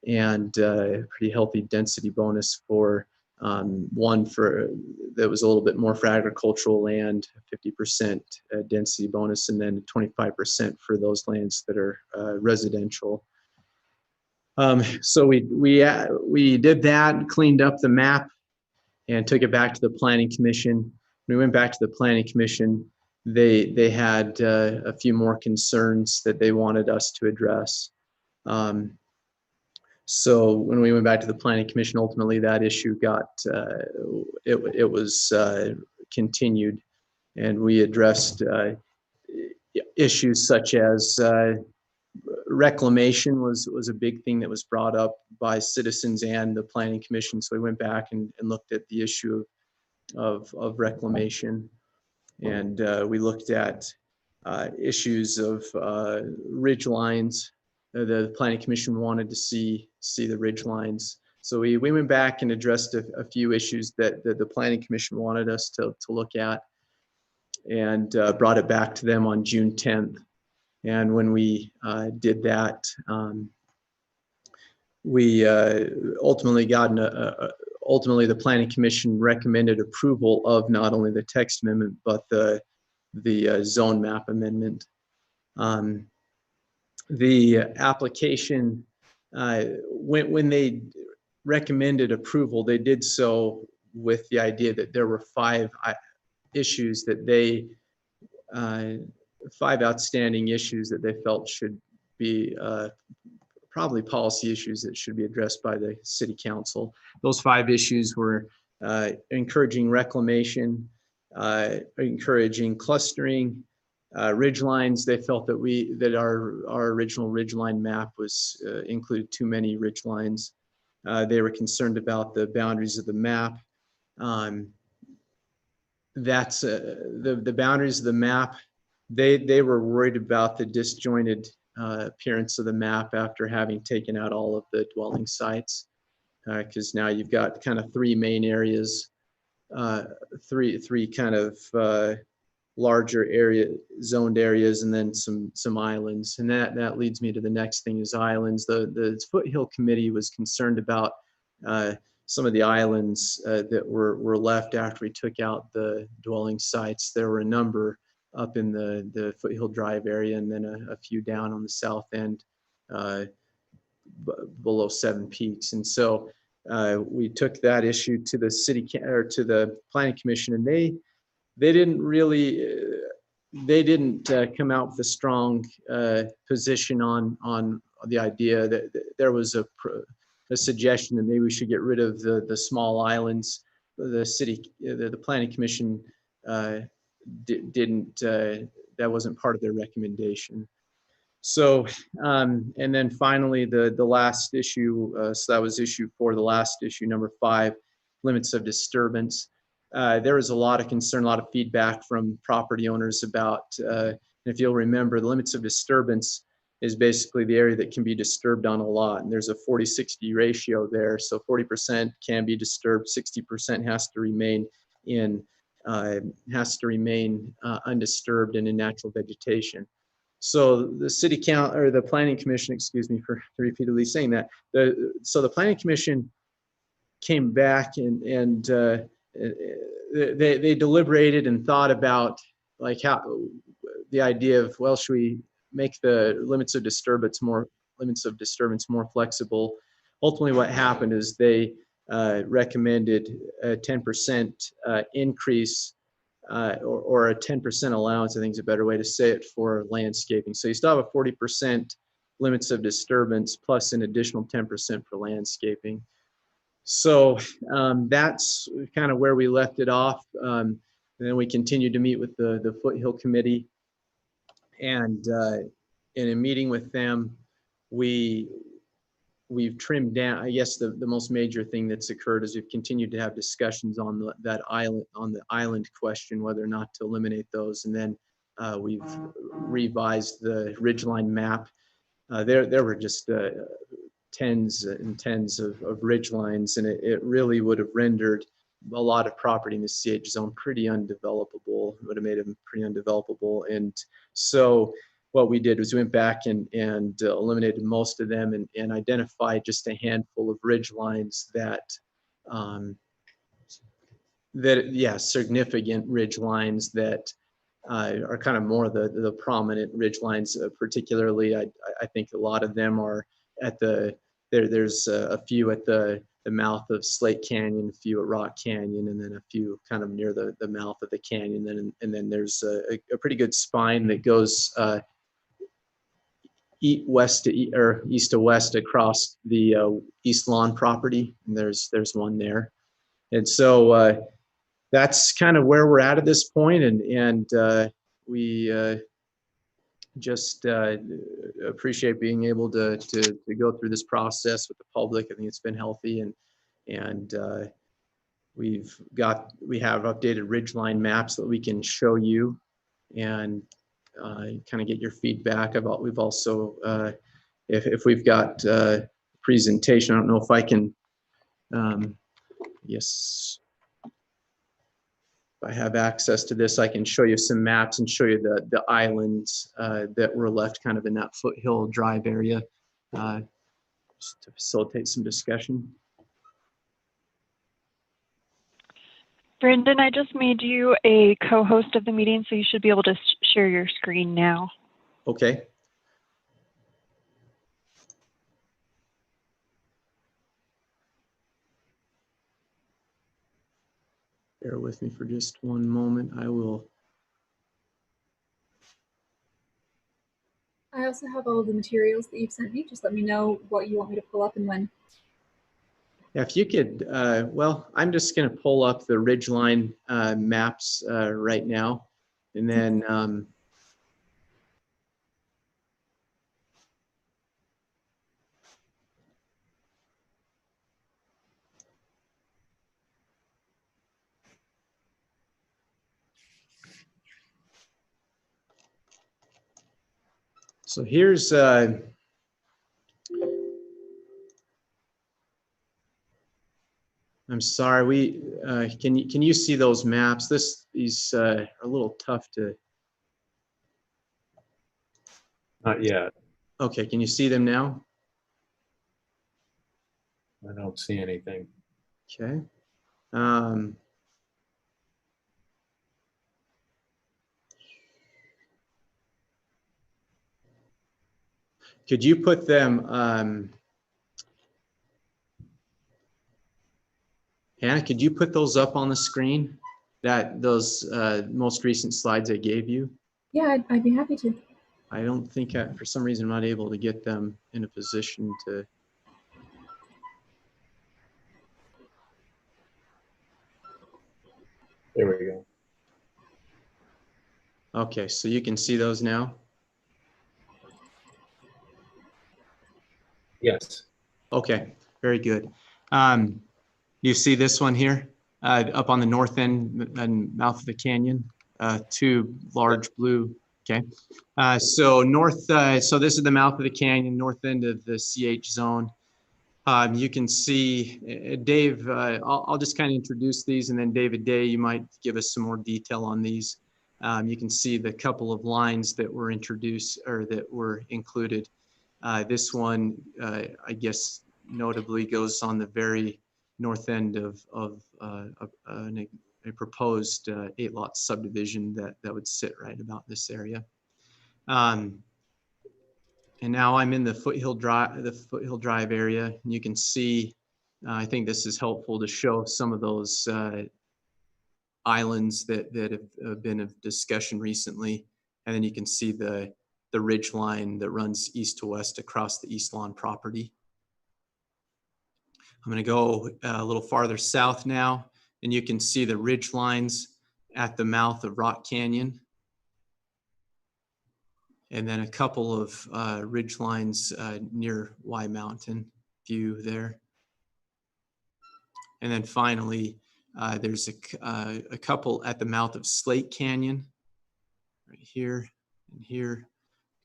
Speaker 13: and a pretty healthy density bonus for one that was a little bit more for agricultural land, 50% density bonus, and then 25% for those lands that are residential. So we did that, cleaned up the map, and took it back to the Planning Commission. When we went back to the Planning Commission, they had a few more concerns that they wanted us to address. So when we went back to the Planning Commission, ultimately that issue got, it was continued, and we addressed issues such as reclamation was a big thing that was brought up by citizens and the Planning Commission. So we went back and looked at the issue of reclamation, and we looked at issues of ridge lines. The Planning Commission wanted to see the ridge lines. So we went back and addressed a few issues that the Planning Commission wanted us to look at, and brought it back to them on June 10th. And when we did that, we ultimately ultimately the Planning Commission recommended approval of not only the text amendment, but the zone map amendment. The application, when they recommended approval, they did so with the idea that there were 5 issues that they, 5 outstanding issues that they felt should be probably policy issues that should be addressed by the City Council. Those 5 issues were encouraging reclamation, encouraging clustering, ridge lines. They felt that our original ridgeline map was included too many ridge lines. They were concerned about the boundaries of the map. That's the boundaries of the map. They were worried about the disjointed appearance of the map after having taken out all of the dwelling sites, because now you've got kind of 3 main areas, three kind of larger zoned areas, and then some islands. And that leads me to the next thing, is islands. The Foothill Committee was concerned about some of the islands that were left after we took out the dwelling sites. There were a number up in the Foothill Drive area, and then a few down on the south end below 7 Peaks. And so we took that issue to the to the Planning Commission, and they didn't come out with a strong position on the idea that there was a suggestion that maybe we should get rid of the small islands. The Planning Commission didn't, that wasn't part of their recommendation. So, and then finally, the last issue, so that was issue 4, the last issue, number 5, limits of disturbance. There was a lot of concern, a lot of feedback from property owners about, if you'll remember, the limits of disturbance is basically the area that can be disturbed on a lot. And there's a 40-60 ratio there. So 40% can be disturbed, 60% has to remain undisturbed and in natural vegetation. So the the Planning Commission, excuse me for repeatedly saying that. So the Planning Commission came back and they deliberated and thought about like how the idea of, well, should we make the limits of disturbance more flexible? Ultimately, what happened is they recommended a 10% increase or a 10% allowance, I think is a better way to say it, for landscaping. So you still have a 40% limits of disturbance plus an additional 10% for landscaping. So that's kind of where we left it off. And then we continued to meet with the Foothill Committee, and in a meeting with them, we've trimmed down. I guess the most major thing that's occurred is we've continued to have discussions on the island question, whether or not to eliminate those, and then we've revised the ridgeline map. There were just tens and tens of ridge lines, and it really would have rendered a lot of property in the CH zone pretty undevelopable. It would have made them pretty undevelopable. And so what we did was we went back and eliminated most of them and identified just a handful of ridge lines that significant ridge lines that are kind of more the prominent ridge lines. Particularly, I think a lot of them are at there's a few at the mouth of Slate Canyon, a few at Rock Canyon, and then a few kind of near the mouth of the canyon. And then there's a pretty good spine that goes east to west across the East Lawn property. And there's one there. And so that's kind of where we're at this point. And we just appreciate being able to go through this process with the public. I think it's been healthy, and we have updated ridgeline maps that we can show you, and kind of get your feedback about. We've also, if we've got presentation, I don't know if I can, yes, if I have access to this, I can show you some maps and show you the islands that were left kind of in that Foothill Drive area, just to facilitate some discussion.
Speaker 7: Brendan, I just made you a co-host of the meeting, so you should be able to share your screen now.
Speaker 13: Okay. Bear with me for just one moment. I will.
Speaker 15: I also have all of the materials that you've sent me. Just let me know what you want me to pull up and when.
Speaker 13: Yeah, if you could, well, I'm just going to pull up the ridgeline maps right now, and then so here's I'm sorry, we can you see those maps? These are a little tough to.
Speaker 1: Not yet.
Speaker 13: Okay, can you see them now?
Speaker 1: I don't see anything.
Speaker 13: Okay. Could you put them, Hannah, could you put those up on the screen? Those most recent slides I gave you?
Speaker 15: Yeah, I'd be happy to.
Speaker 13: I don't think, for some reason, I'm not able to get them in a position to.
Speaker 1: There we go.
Speaker 13: Okay, so you can see those now?
Speaker 1: Yes.
Speaker 13: Okay, very good. You see this one here up on the north end and mouth of the canyon, two large blue. Okay, so so this is the mouth of the canyon, north end of the CH zone. You can see, Dave, I'll just kind of introduce these, and then David Day, you might give us some more detail on these. You can see the couple of lines that were introduced or that were included. This one, I guess, notably goes on the very north end of a proposed 8-lot subdivision that would sit right about this area. And now I'm in the Foothill Drive area, and you can see, I think this is helpful to show some of those islands that have been of discussion recently. And then you can see the ridge line that runs east to west across the East Lawn property. I'm going to go a little farther south now, and you can see the ridge lines at the mouth of Rock Canyon. And then a couple of ridge lines near Y Mountain View there. And then finally, there's a couple at the mouth of Slate Canyon, right here and here,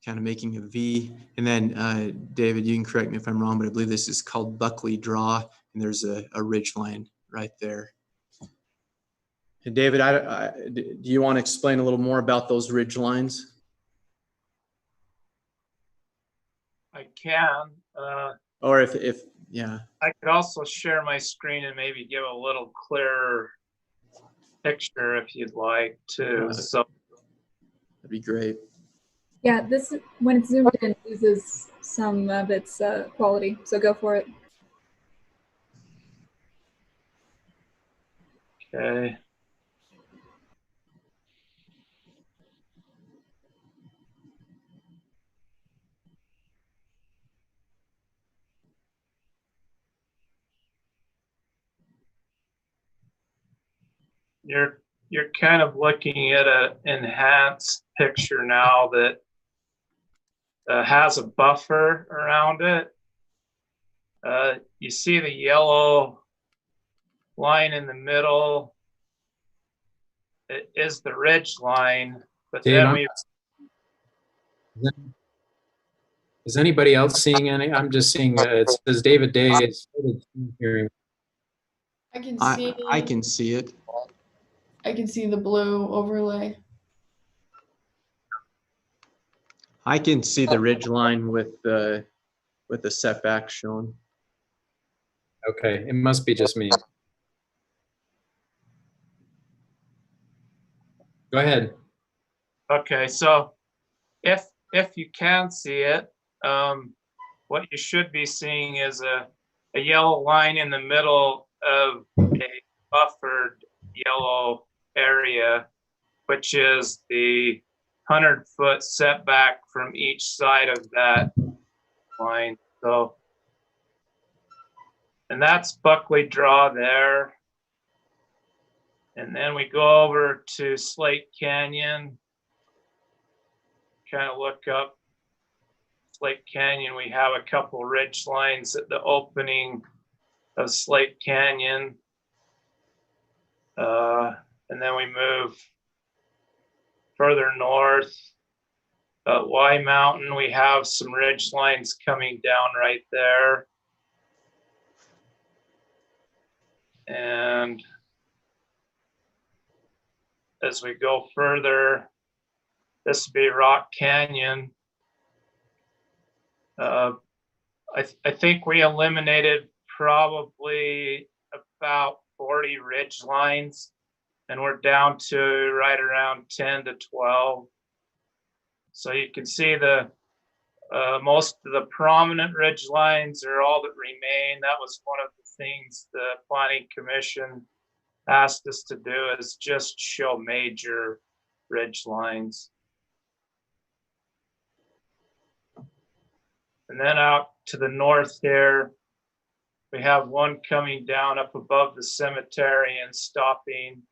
Speaker 13: kind of making a V. And then David, you can correct me if I'm wrong, but I believe this is called Buckley Draw, and there's a ridge line right there. And David, do you want to explain a little more about those ridge lines?
Speaker 12: I can.
Speaker 13: Or if yeah.
Speaker 12: I could also share my screen and maybe give a little clearer picture if you'd like to. So
Speaker 13: that'd be great.
Speaker 15: Yeah, this, when it's zoomed in, loses some of its quality, so go for it.
Speaker 12: Okay. You're kind of looking at an enhanced picture now that has a buffer around it. You see the yellow line in the middle. It is the ridge line, but
Speaker 1: Dave,
Speaker 12: then
Speaker 1: Is anybody else seeing any? I'm just seeing it says David Day is hearing.
Speaker 20: I can
Speaker 13: I
Speaker 20: see.
Speaker 13: can see it.
Speaker 20: I can see the blue overlay.
Speaker 13: I can see the ridge line with the setback shown.
Speaker 1: Okay, it must be just me. Go ahead.
Speaker 12: Okay, so if you can see it, what you should be seeing is a yellow line in the middle of a buffered yellow area, which is the 100-foot setback from each side of that line. So, and that's Buckley Draw there. And then we go over to Slate Canyon, kind of look up Slate Canyon. We have a couple ridge lines at the opening of Slate Canyon. And then we move further north. Y Mountain, we have some ridge lines coming down right there. And as we go further, this would be Rock Canyon. I think we eliminated probably about 40 ridge lines, and we're down to right around 10 to 12. So you can see the most of the prominent ridge lines are all that remain. That was one of the things the Planning Commission asked us to do, is just show major ridge lines. And then out to the north here, we have one coming down up above the cemetery and stopping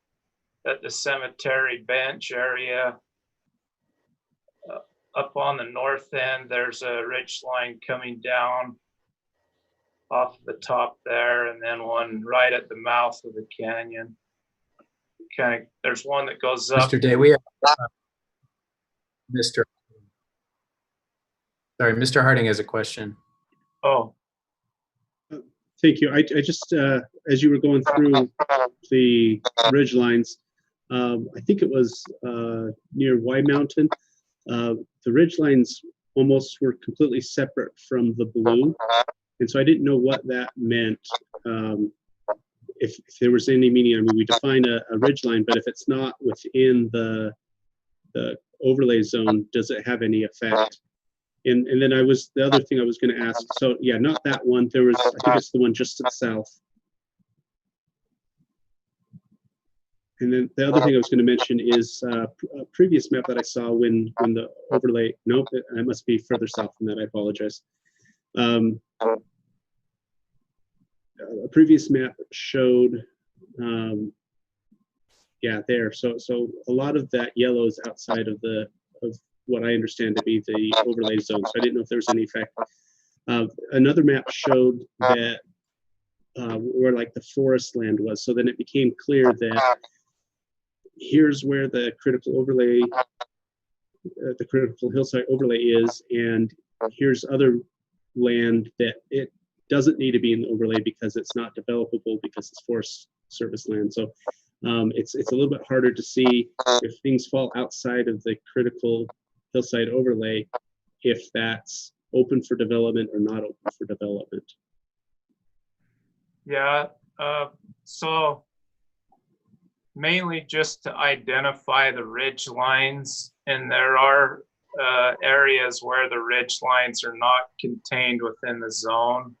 Speaker 12: at the cemetery bench area. Up on the north end, there's a ridge line coming down off the top there, and then one right at the mouth of the canyon. Kind of, there's one that goes up.
Speaker 1: Mr. Day, we have Mr. Sorry, Mr. Harding has a question.
Speaker 12: Oh.
Speaker 4: Thank you. I just, as you were going through the ridge lines, I think it was near Y Mountain, the ridge lines almost were completely separate from the blue. And so I didn't know what that meant. If there was any meaning, I mean, we define a ridge line, but if it's not within the overlay zone, does it have any effect? And then the other thing I was going to ask, so yeah, not that one. There was, I think it's the one just to the south. And then the other thing I was going to mention is a previous map that I saw when the overlay, nope, it must be further south than that, I apologize. A previous map showed, yeah, there. So a lot of that yellow is outside of what I understand to be the overlay zone. So I didn't know if there was any effect. Another map showed that where like the forest land was. So then it became clear that here's where the critical overlay, the critical hillside overlay is, and here's other land that it doesn't need to be in the overlay because it's not developable because it's Forest Service land. So it's a little bit harder to see if things fall outside of the critical hillside overlay, if that's open for development or not open for development.
Speaker 12: Yeah, so mainly just to identify the ridge lines, and there are areas where the ridge lines are not contained within the zone,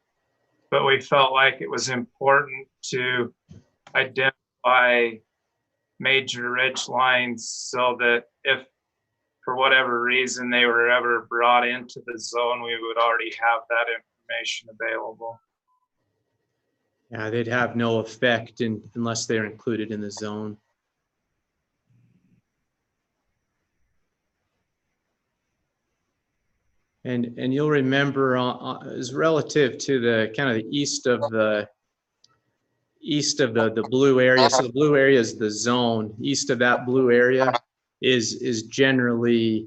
Speaker 12: but we felt like it was important to identify major ridge lines so that if for whatever reason they were ever brought into the zone, we would already have that information available.
Speaker 13: Yeah, they'd have no effect unless they're included in the zone. And you'll remember as relative to the kind of the east of the blue area. So the blue area is the zone. East of that blue area is generally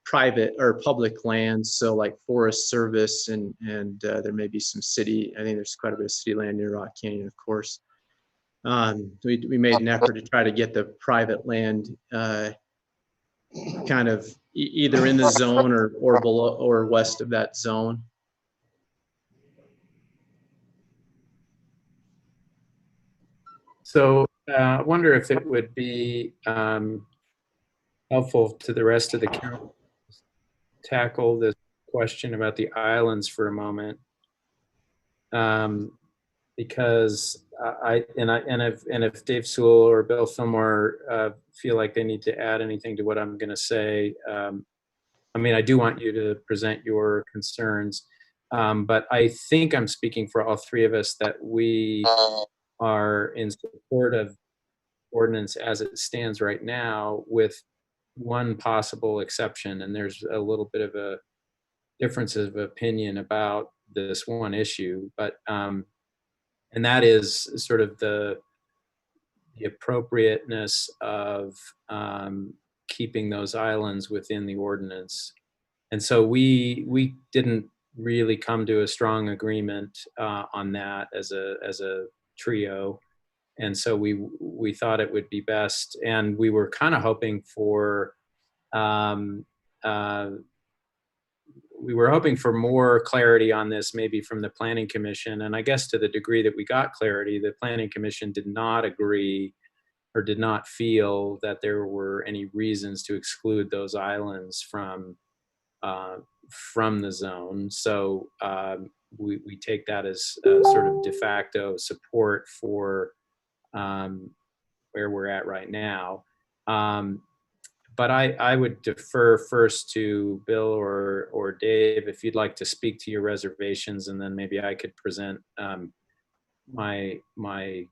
Speaker 13: private or public lands, so like Forest Service and there may be some city. I think there's quite a bit of city land near Rock Canyon, of course. We made an effort to try to get the private land kind of either in the zone or below or west of that zone.
Speaker 1: So I wonder if it would be helpful to the rest of the council to tackle this question about the islands for a moment, because if Dave Sewell or Bill Fillmore feel like they need to add anything to what I'm going to say, I mean, I do want you to present your concerns, but I think I'm speaking for all three of us that we are in support of ordinance as it stands right now, with one possible exception, and there's a little bit of a difference of opinion about this one issue, but and that is sort of the appropriateness of keeping those islands within the ordinance. And so we didn't really come to a strong agreement on that as a trio. And so we thought it would be best, and we were kind of hoping for more clarity on this, maybe from the Planning Commission. And I guess to the degree that we got clarity, the Planning Commission did not agree or did not feel that there were any reasons to exclude those islands from the zone. So we take that as a sort of de facto support for where we're at right now. But I would defer first to Bill or Dave if you'd like to speak to your reservations, and then maybe I could present my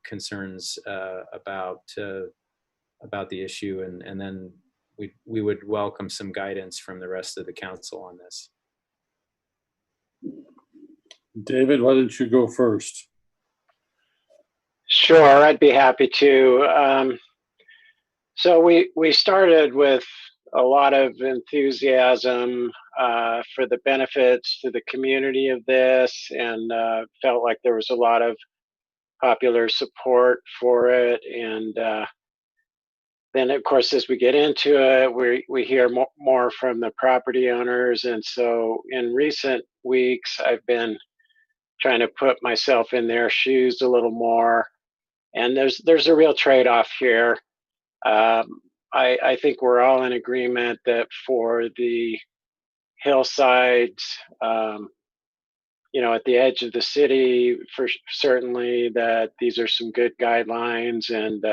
Speaker 1: concerns about the issue, and then we would welcome some guidance from the rest of the council on this.
Speaker 2: David, why don't you go first?
Speaker 19: Sure, I'd be happy to. So we started with a lot of enthusiasm for the benefits to the community of this, and felt like there was a lot of popular support for it. And then, of course, as we get into it, we hear more from the property owners. And so in recent weeks, I've been trying to put myself in their shoes a little more. And there's a real trade-off here. I think we're all in agreement that for the hillsides, at the edge of the city, for certainly that these are some good guidelines and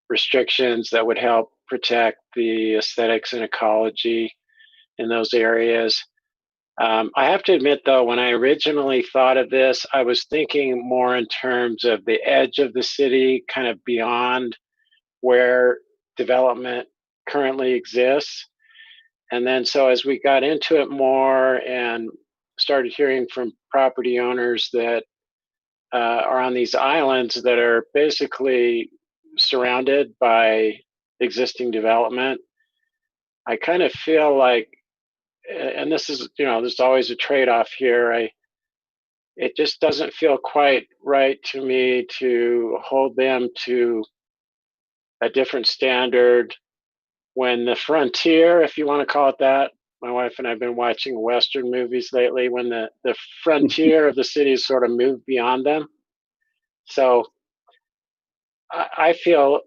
Speaker 19: restrictions that would help protect the aesthetics and ecology in those areas. I have to admit, though, when I originally thought of this, I was thinking more in terms of the edge of the city, kind of beyond where development currently exists. And then so as we got into it more and started hearing from property owners that are on these islands that are basically surrounded by existing development, I kind of feel like, and this is, there's always a trade-off here. It just doesn't feel quite right to me to hold them to a different standard when the frontier, if you want to call it that, my wife and I have been watching Western movies lately, when the frontier of the city is sort of moved beyond them. So I feel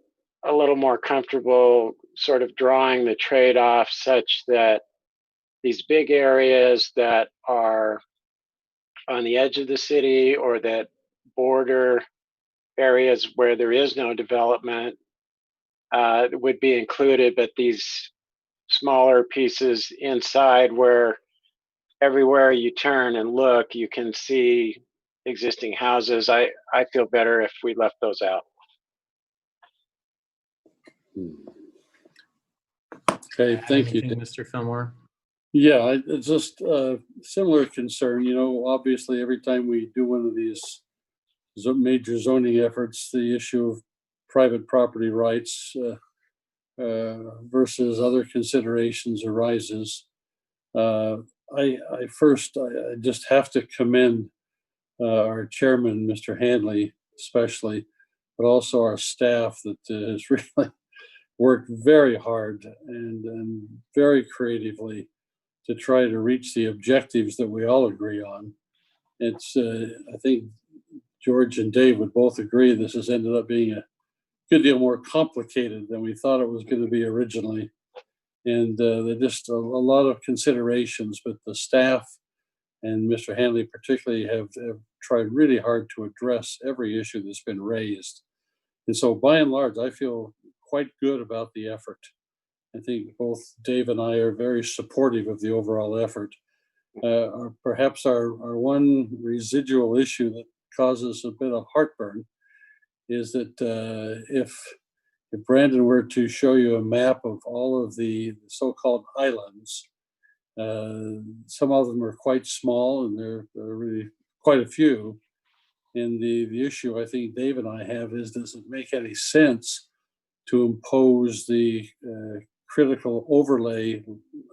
Speaker 19: a little more comfortable sort of drawing the trade-off such that these big areas that are on the edge of the city or that border areas where there is no development would be included, but these smaller pieces inside where everywhere you turn and look, you can see existing houses, I feel better if we left those out.
Speaker 2: Okay, thank you,
Speaker 1: Mr. Fillmore.
Speaker 2: Yeah, it's just a similar concern. Obviously, every time we do one of these major zoning efforts, the issue of private property rights versus other considerations arises. I just have to commend our chairman, Mr. Hanley, especially, but also our staff that has really worked very hard and very creatively to try to reach the objectives that we all agree on. It's, I think George and Dave would both agree this has ended up being a good deal more complicated than we thought it was going to be originally. And there just a lot of considerations, but the staff and Mr. Hanley particularly have tried really hard to address every issue that's been raised. And so by and large, I feel quite good about the effort. I think both Dave and I are very supportive of the overall effort. Perhaps our one residual issue that causes a bit of heartburn is that if Brandon were to show you a map of all of the so-called islands, some of them are quite small, and there are really quite a few. And the issue I think Dave and I have is, does it make any sense to impose the critical overlay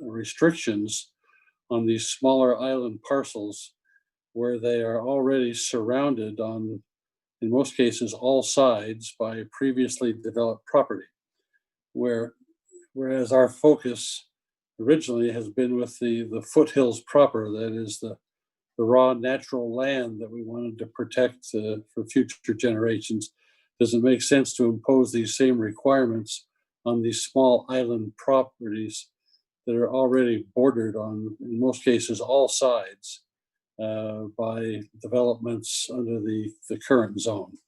Speaker 2: restrictions on these smaller island parcels where they are already surrounded on, in most cases, all sides by previously developed property, whereas our focus originally has been with the foothills proper, that is the raw natural land that we wanted to protect for future generations. Does it make sense to impose these same requirements on these small island properties that are already bordered on, in most cases, all sides by developments under the current zone?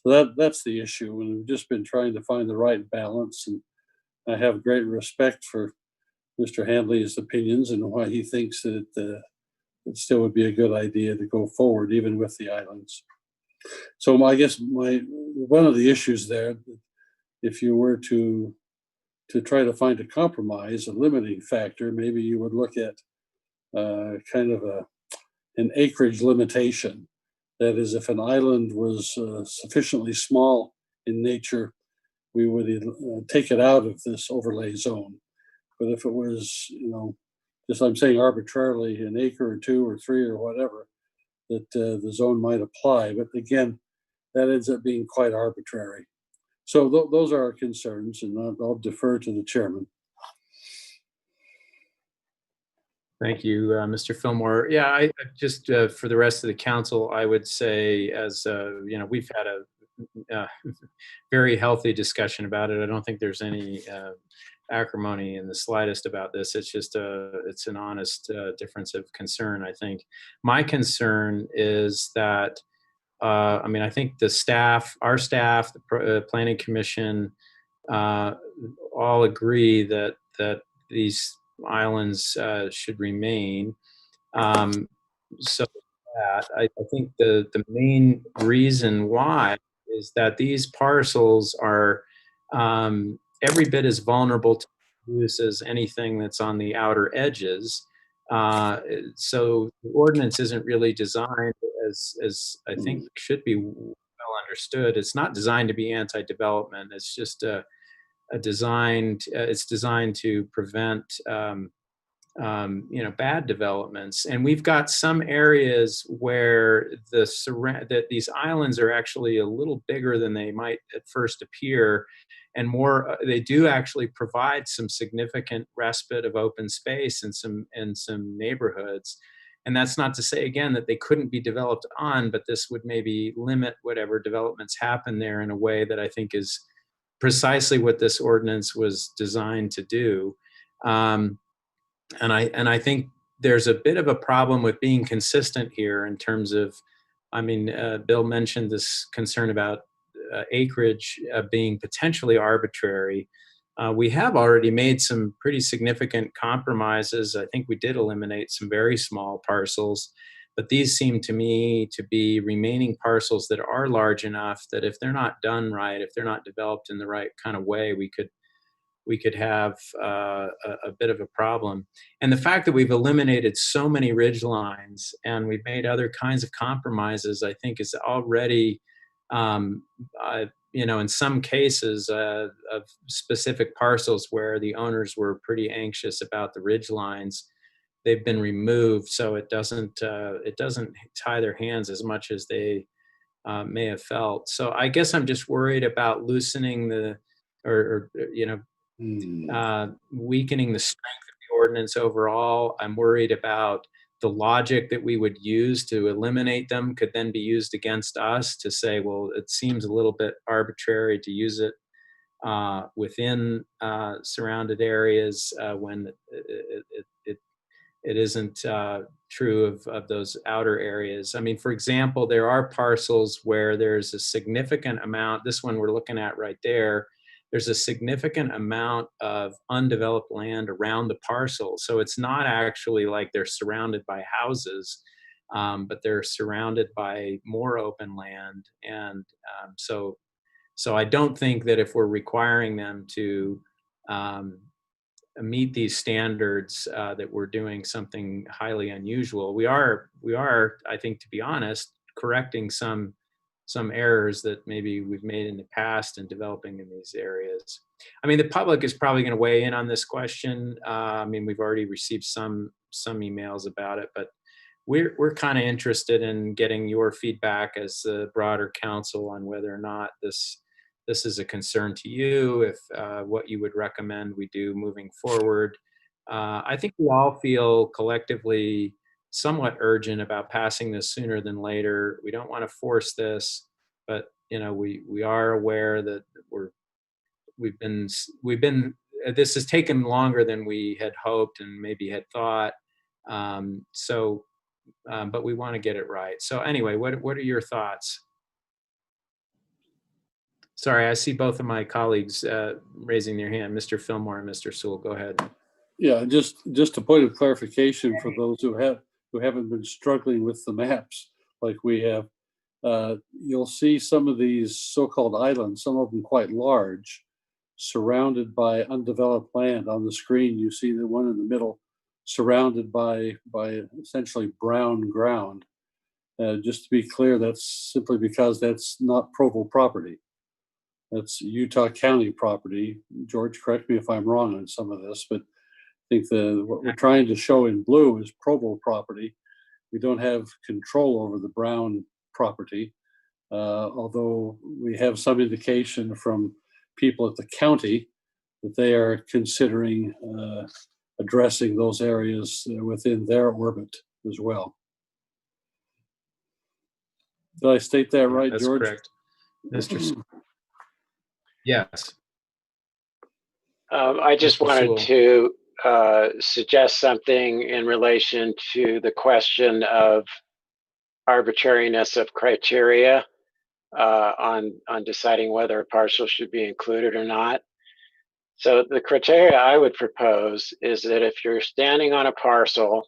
Speaker 2: So that's the issue, and we've just been trying to find the right balance. And I have great respect for Mr. Handley's opinions and why he thinks that it still would be a good idea to go forward, even with the islands. So I guess one of the issues there, if you were to try to find a compromise, a limiting factor, maybe you would look at kind of an acreage limitation. That is, if an island was sufficiently small in nature, we would take it out of this overlay zone. But if it was, just I'm saying arbitrarily an acre or 2 or 3 or whatever, that the zone might apply. But again, that ends up being quite arbitrary. So those are our concerns, and I'll defer to the chairman.
Speaker 1: Thank you, Mr. Fillmore. Yeah, I just for the rest of the council, I would say, as we've had a very healthy discussion about it. I don't think there's any acrimony in the slightest about this. It's just it's an honest difference of concern. I think my concern is that I think our staff, the Planning Commission, all agree that these islands should remain. So that I think the main reason why is that these parcels are every bit as vulnerable to use as anything that's on the outer edges. So the ordinance isn't really designed as I think should be well understood. It's not designed to be anti-development. It's just it's designed to prevent bad developments. And we've got some areas where that these islands are actually a little bigger than they might at first appear, and more. They do actually provide some significant respite of open space in some neighborhoods. And that's not to say, again, that they couldn't be developed on, but this would maybe limit whatever developments happen there in a way that I think is precisely what this ordinance was designed to do. And I think there's a bit of a problem with being consistent here in terms of, Bill mentioned this concern about acreage being potentially arbitrary. We have already made some pretty significant compromises. I think we did eliminate some very small parcels, but these seem to me to be remaining parcels that are large enough that if they're not done right, if they're not developed in the right kind of way, we could have a bit of a problem. And the fact that we've eliminated so many ridge lines and we've made other kinds of compromises, I think is already in some cases of specific parcels where the owners were pretty anxious about the ridge lines, they've been removed, so it doesn't tie their hands as much as they may have felt. So I guess I'm just worried about loosening weakening the strength of the ordinance overall. I'm worried about the logic that we would use to eliminate them could then be used against us to say, well, it seems a little bit arbitrary to use it within surrounded areas when it isn't true of those outer areas. I mean, for example, there are parcels where there's a significant amount, this one we're looking at right there, there's a significant amount of undeveloped land around the parcel. So it's not actually like they're surrounded by houses, but they're surrounded by more open land. And so I don't think that if we're requiring them to meet these standards that we're doing something highly unusual. We are, I think, to be honest, correcting some errors that maybe we've made in the past in developing in these areas. I mean, the public is probably going to weigh in on this question. I mean, we've already received some emails about it, but we're kind of interested in getting your feedback as the broader council on whether or not this is a concern to you, if what you would recommend we do moving forward. I think we all feel collectively somewhat urgent about passing this sooner than later. We don't want to force this, but we are aware that this has taken longer than we had hoped and maybe had thought. But we want to get it right. So anyway, what are your thoughts? Sorry, I see both of my colleagues raising their hand, Mr. Fillmore and Mr. Sewell. Go ahead.
Speaker 2: Yeah, just a point of clarification for those who haven't been struggling with the maps like we have. You'll see some of these so-called islands, some of them quite large, surrounded by undeveloped land. On the screen, you see the one in the middle, surrounded by essentially brown ground. Just to be clear, that's simply because that's not Provo property. That's Utah County property. George, correct me if I'm wrong on some of this, but I think what we're trying to show in blue is Provo property. We don't have control over the brown property, although we have some indication from people at the county that they are considering addressing those areas within their orbit as well. Did I state that right,
Speaker 1: That's
Speaker 2: George?
Speaker 1: Correct. Mr. Yes.
Speaker 19: I just wanted to suggest something in relation to the question of arbitrariness of criteria on deciding whether a parcel should be included or not. So the criteria I would propose is that if you're standing on a parcel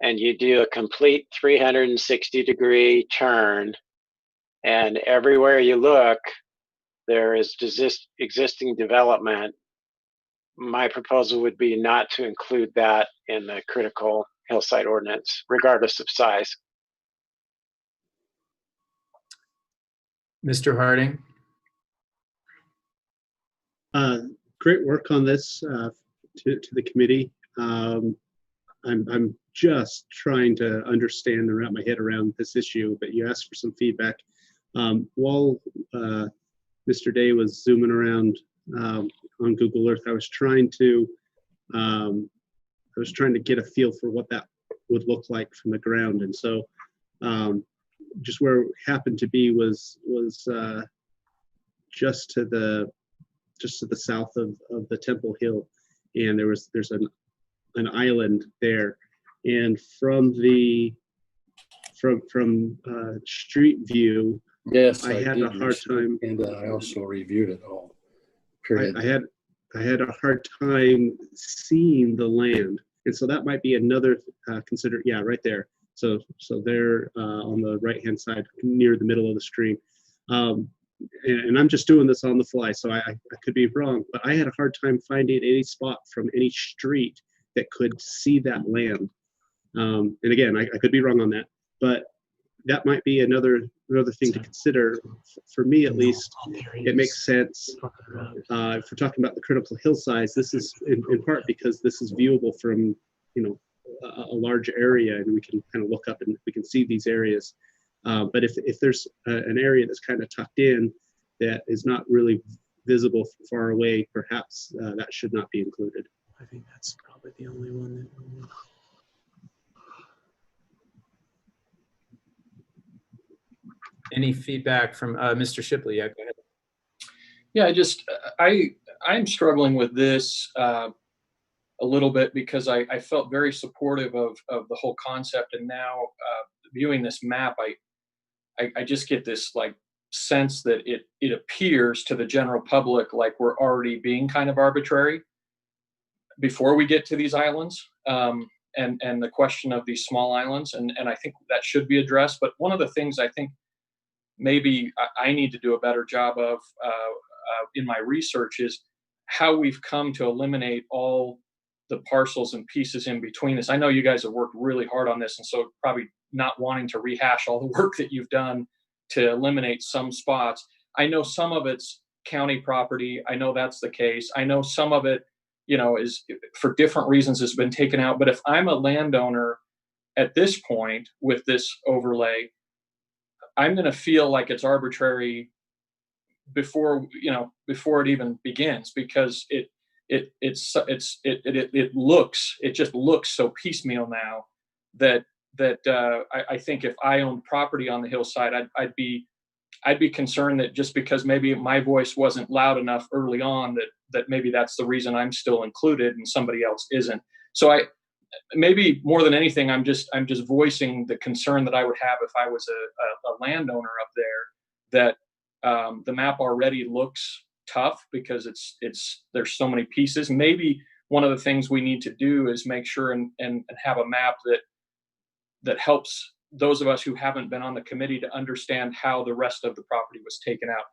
Speaker 19: and you do a complete 360-degree turn, and everywhere you look, there is existing development, my proposal would be not to include that in the critical hillside ordinance, regardless of size.
Speaker 1: Mr. Harding?
Speaker 4: Great work on this to the committee. I'm just trying to understand and wrap my head around this issue, but you asked for some feedback. While Mr. Day was zooming around on Google Earth, I was trying to get a feel for what that would look like from the ground, and so just where it happened to be was just to the south of the Temple Hill, and there's an island there, and from street view.
Speaker 2: Yes,
Speaker 4: I had a hard time,
Speaker 2: and I also reviewed it all. Period.
Speaker 4: I had a hard time seeing the land, and so that might be another consider. Yeah, right there. So there on the right hand side, near the middle of the stream, and I'm just doing this on the fly, so I could be wrong, but I had a hard time finding any spot from any street that could see that land. And again, I could be wrong on that, but that might be another thing to consider. For me, at least, it makes sense. If we're talking about the critical hillsides, this is in part because this is viewable from, you know, a large area, and we can kind of look up and we can see these areas. But if there's an area that's kind of tucked in that is not really visible from far away, perhaps that should not be included.
Speaker 13: I think that's probably the only one that.
Speaker 1: Any feedback from Mr. Shipley? Yeah, go ahead.
Speaker 10: Yeah, I'm struggling with this a little bit because I felt very supportive of the whole concept, and now viewing this map, I just get this like sense that it appears to the general public like we're already being kind of arbitrary before we get to these islands, and the question of these small islands, and I think that should be addressed. But one of the things I think maybe I need to do a better job of in my research is how we've come to eliminate all the parcels and pieces in between this. I know you guys have worked really hard on this, and so probably not wanting to rehash all the work that you've done to eliminate some spots. I know some of it's county property. I know that's the case. I know some of it, you know, is for different reasons has been taken out. But if I'm a landowner at this point with this overlay, I'm going to feel like it's arbitrary before it even begins, because it just looks so piecemeal now that I think if I owned property on the hillside, I'd be concerned that just because maybe my voice wasn't loud enough early on, that maybe that's the reason I'm still included and somebody else isn't. So maybe more than anything, I'm just voicing the concern that I would have if I was a landowner up there, that the map already looks tough because there's so many pieces. Maybe one of the things we need to do is make sure and have a map that helps those of us who haven't been on the committee to understand how the rest of the property was taken out.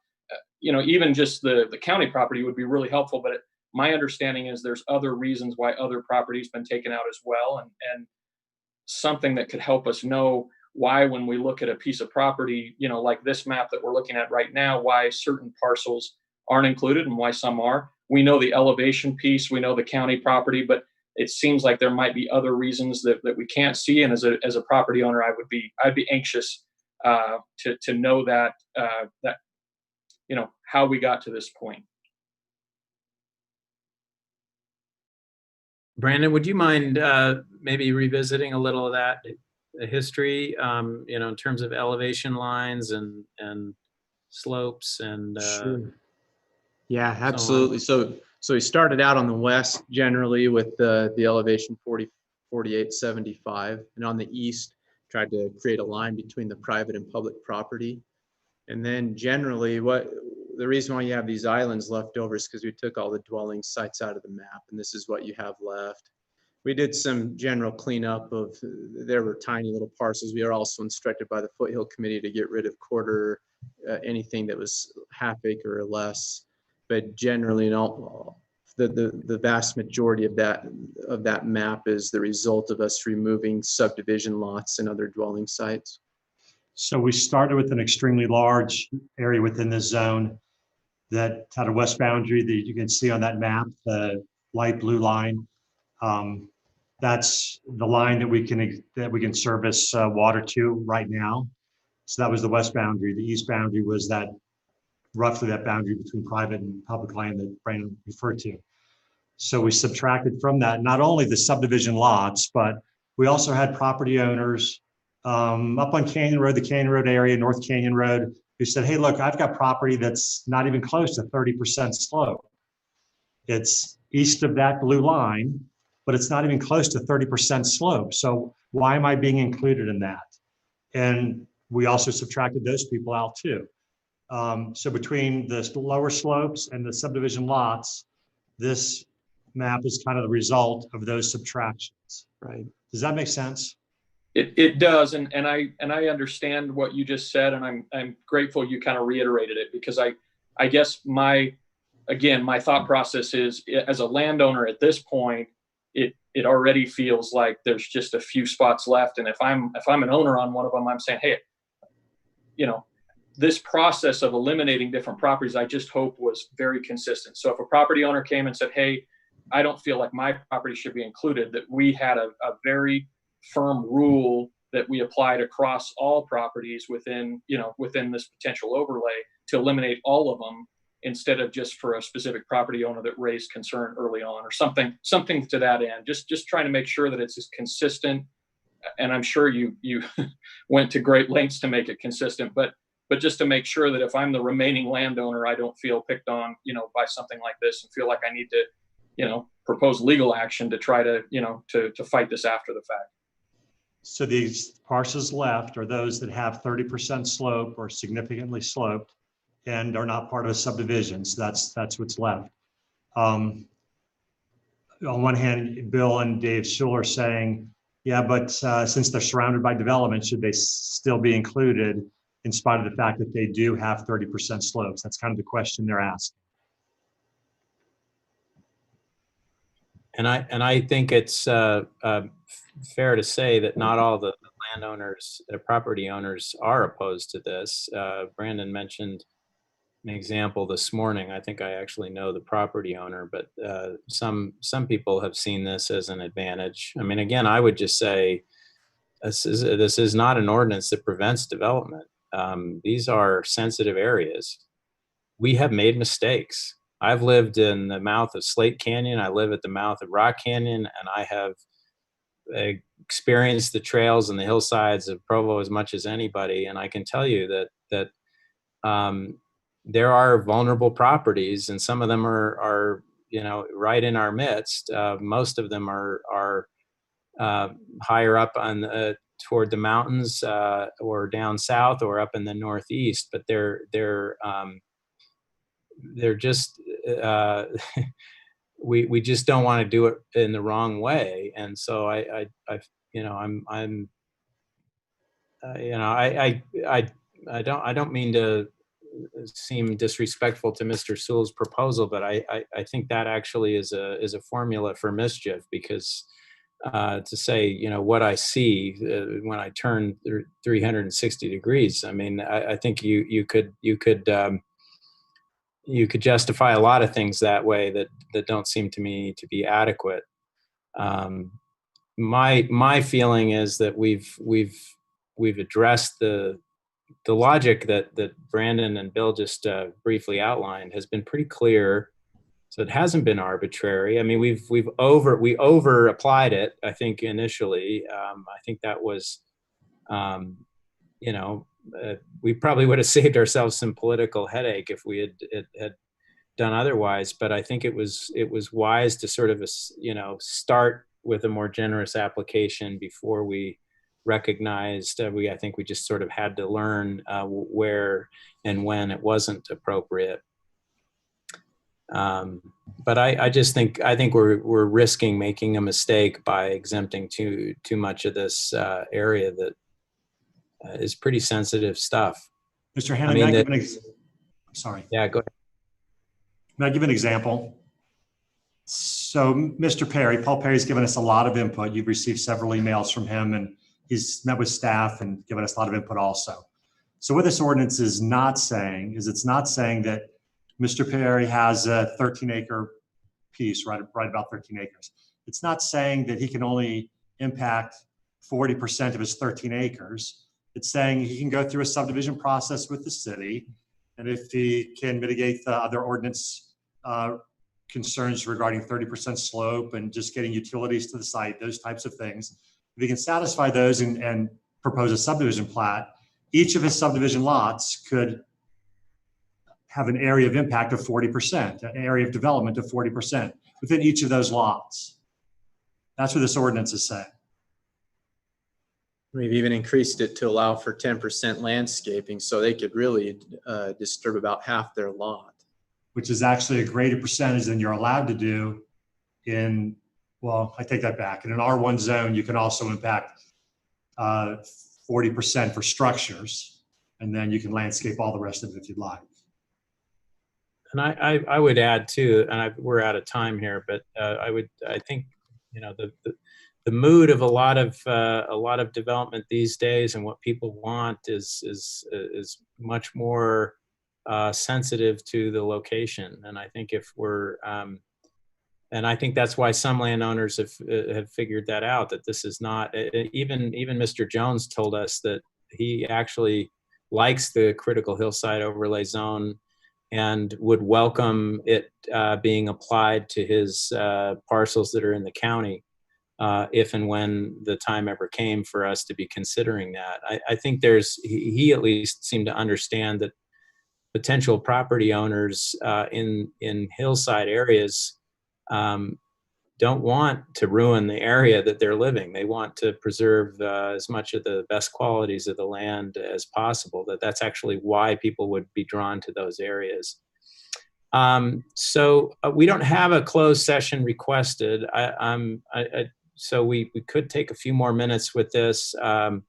Speaker 10: Even just the county property would be really helpful, but my understanding is there's other reasons why other property's been taken out as well, and something that could help us know why, when we look at a piece of property, like this map that we're looking at right now, why certain parcels aren't included and why some are. We know the elevation piece, we know the county property, but it seems like there might be other reasons that we can't see. And as a property owner, I'd be anxious to know that how we got to this point.
Speaker 1: Brandon, would you mind maybe revisiting a little of that, the history, in terms of elevation lines and slopes and
Speaker 13: Sure. Yeah, absolutely. So we started out on the west generally with the elevation 4875, and on the east tried to create a line between the private and public property. And then generally the reason why you have these islands left over is because we took all the dwelling sites out of the map, and this is what you have left. We did some general cleanup there were tiny little parcels. We are also instructed by the Foothill Committee to get rid of quarter, anything that was half acre or less. But generally, the vast majority of that map is the result of us removing subdivision lots and other dwelling sites.
Speaker 5: So we started with an extremely large area within this zone that had a west boundary that you can see on that map, the light blue line. That's the line that we can service water to right now. So that was the west boundary. The east boundary was roughly that boundary between private and public land that Brandon referred to. So we subtracted from that not only the subdivision lots, but we also had property owners up on Canyon Road, the Canyon Road area, North Canyon Road, who said, hey, look, I've got property that's not even close to 30% slope. It's east of that blue line, but it's not even close to 30% slope. So why am I being included in that? And we also subtracted those people out too. So between the lower slopes and the subdivision lots, this map is kind of the result of those subtractions, right? Does that make sense?
Speaker 10: It does, and I understand what you just said, and I'm grateful you kind of reiterated it, because I guess my thought process is, as a landowner at this point, it already feels like there's just a few spots left, and if I'm an owner on one of them, I'm saying, hey, this process of eliminating different properties, I just hope was very consistent. So if a property owner came and said, hey, I don't feel like my property should be included, that we had a very firm rule that we applied across all properties within this potential overlay to eliminate all of them, instead of just for a specific property owner that raised concern early on, or something to that end. Just trying to make sure that it's as consistent. And I'm sure you went to great lengths to make it consistent, but just to make sure that if I'm the remaining landowner, I don't feel picked on, by something like this, and feel like I need to, propose legal action to try to, to fight this after the fact.
Speaker 5: So these parcels left are those that have 30% slope or significantly sloped and are not part of a subdivision. So that's what's left. On one hand, Bill and Dave Schuler are saying, yeah, but since they're surrounded by development, should they still be included in spite of the fact that they do have 30% slopes? That's kind of the question they're asking.
Speaker 1: And I think it's fair to say that not all the landowners, the property owners, are opposed to this. Brandon mentioned an example this morning. I think I actually know the property owner, but some people have seen this as an advantage. I mean, again, I would just say this is not an ordinance that prevents development. These are sensitive areas. We have made mistakes. I've lived in the mouth of Slate Canyon. I live at the mouth of Rock Canyon, and I have experienced the trails and the hillsides of Provo as much as anybody. And I can tell you that there are vulnerable properties, and some of them are right in our midst. Most of them are higher up on toward the mountains, or down south, or up in the northeast. But they're just we just don't want to do it in the wrong way. And so I don't mean to seem disrespectful to Mr. Sewell's proposal, but I think that actually is a formula for mischief, because to say, what I see when I turn 360 degrees, I mean, I think you could justify a lot of things that way that don't seem to me to be adequate. My feeling is that we've addressed the logic that Brandon and Bill just briefly outlined has been pretty clear. So it hasn't been arbitrary. I mean, we over applied it, I think, initially. I think that was, we probably would have saved ourselves some political headache if we had done otherwise. But I think it was wise to sort of, start with a more generous application before we recognized. I think we just sort of had to learn where and when it wasn't appropriate. But I think we're risking making a mistake by exempting too much of this area that is pretty sensitive stuff.
Speaker 5: Mr. Hanley, sorry.
Speaker 1: Yeah, go ahead.
Speaker 5: May I give an example? So Mr. Perry, Paul Perry's given us a lot of input. You've received several emails from him, and he's met with staff and given us a lot of input also. So what this ordinance is not saying is, it's not saying that Mr. Perry has a 13-acre piece, right about 13 acres. It's not saying that he can only impact 40% of his 13 acres. It's saying he can go through a subdivision process with the city, and if he can mitigate the other ordinance concerns regarding 30% slope and just getting utilities to the site, those types of things, if he can satisfy those and propose a subdivision plat, each of his subdivision lots could have an area of impact of 40%, an area of development of 40% within each of those lots. That's what this ordinance is saying.
Speaker 13: We've even increased it to allow for 10% landscaping, so they could really disturb about half their lot.
Speaker 5: Which is actually a greater percentage than you're allowed to do in, well, I take that back. In an R1 zone, you can also impact 40% for structures, and then you can landscape all the rest of it if you'd like.
Speaker 1: And I would add too, and we're out of time here, but I think, the mood of a lot of development these days, and what people want is much more sensitive to the location. And I think if we're and I think that's why some landowners have figured that out, that this is not, even Mr. Jones told us that he actually likes the Critical Hillside Overlay Zone and would welcome it being applied to his parcels that are in the county if and when the time ever came for us to be considering that. I think he at least seemed to understand that potential property owners in hillside areas don't want to ruin the area that they're living. They want to preserve as much of the best qualities of the land as possible. That's actually why people would be drawn to those areas. So we don't have a closed session requested. So we could take a few more minutes with this. I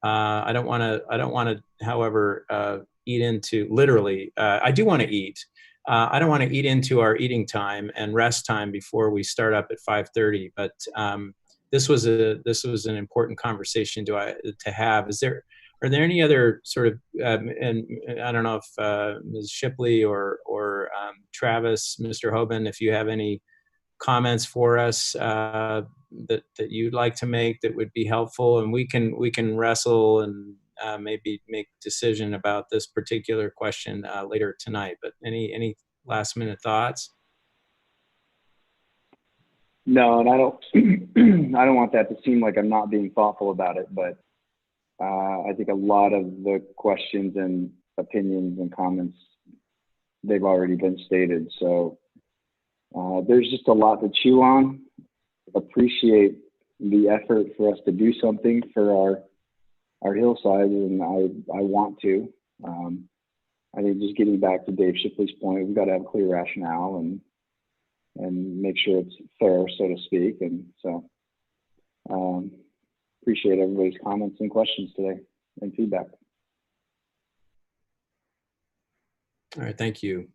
Speaker 1: don't want to, however, eat into literally. I do want to eat. I don't want to eat into our eating time and rest time before we start up at 5:30. But this was an important conversation to have. Are there any other sort of and I don't know if Ms. Shipley or Travis, Mr. Hoban, if you have any comments for us that you'd like to make that would be helpful, and we can wrestle and maybe make a decision about this particular question later tonight. But any last minute thoughts?
Speaker 21: No, and I don't want that to seem like I'm not being thoughtful about it, but I think a lot of the questions and opinions and comments, they've already been stated. So there's just a lot to chew on. Appreciate the effort for us to do something for our hillside, and I want to. I think just getting back to Dave Shipley's point, we've got to have clear rationale and make sure it's fair, so to speak. And so appreciate everybody's comments and questions today and feedback.
Speaker 1: All right, thank you.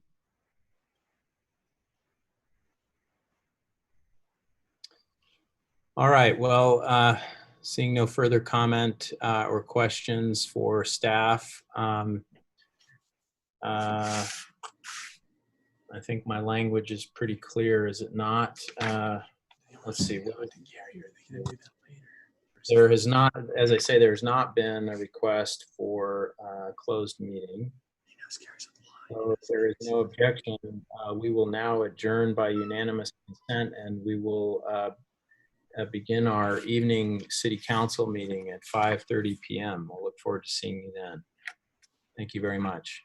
Speaker 1: All right, well, seeing no further comment or questions for staff, I think my language is pretty clear, is it not? Let's see. There has not, as I say, there's not been a request for a closed meeting. So if there is no objection, we will now adjourn by unanimous consent, and we will begin our evening city council meeting at 5:30 p.m. We'll look forward to seeing you then. Thank you very much.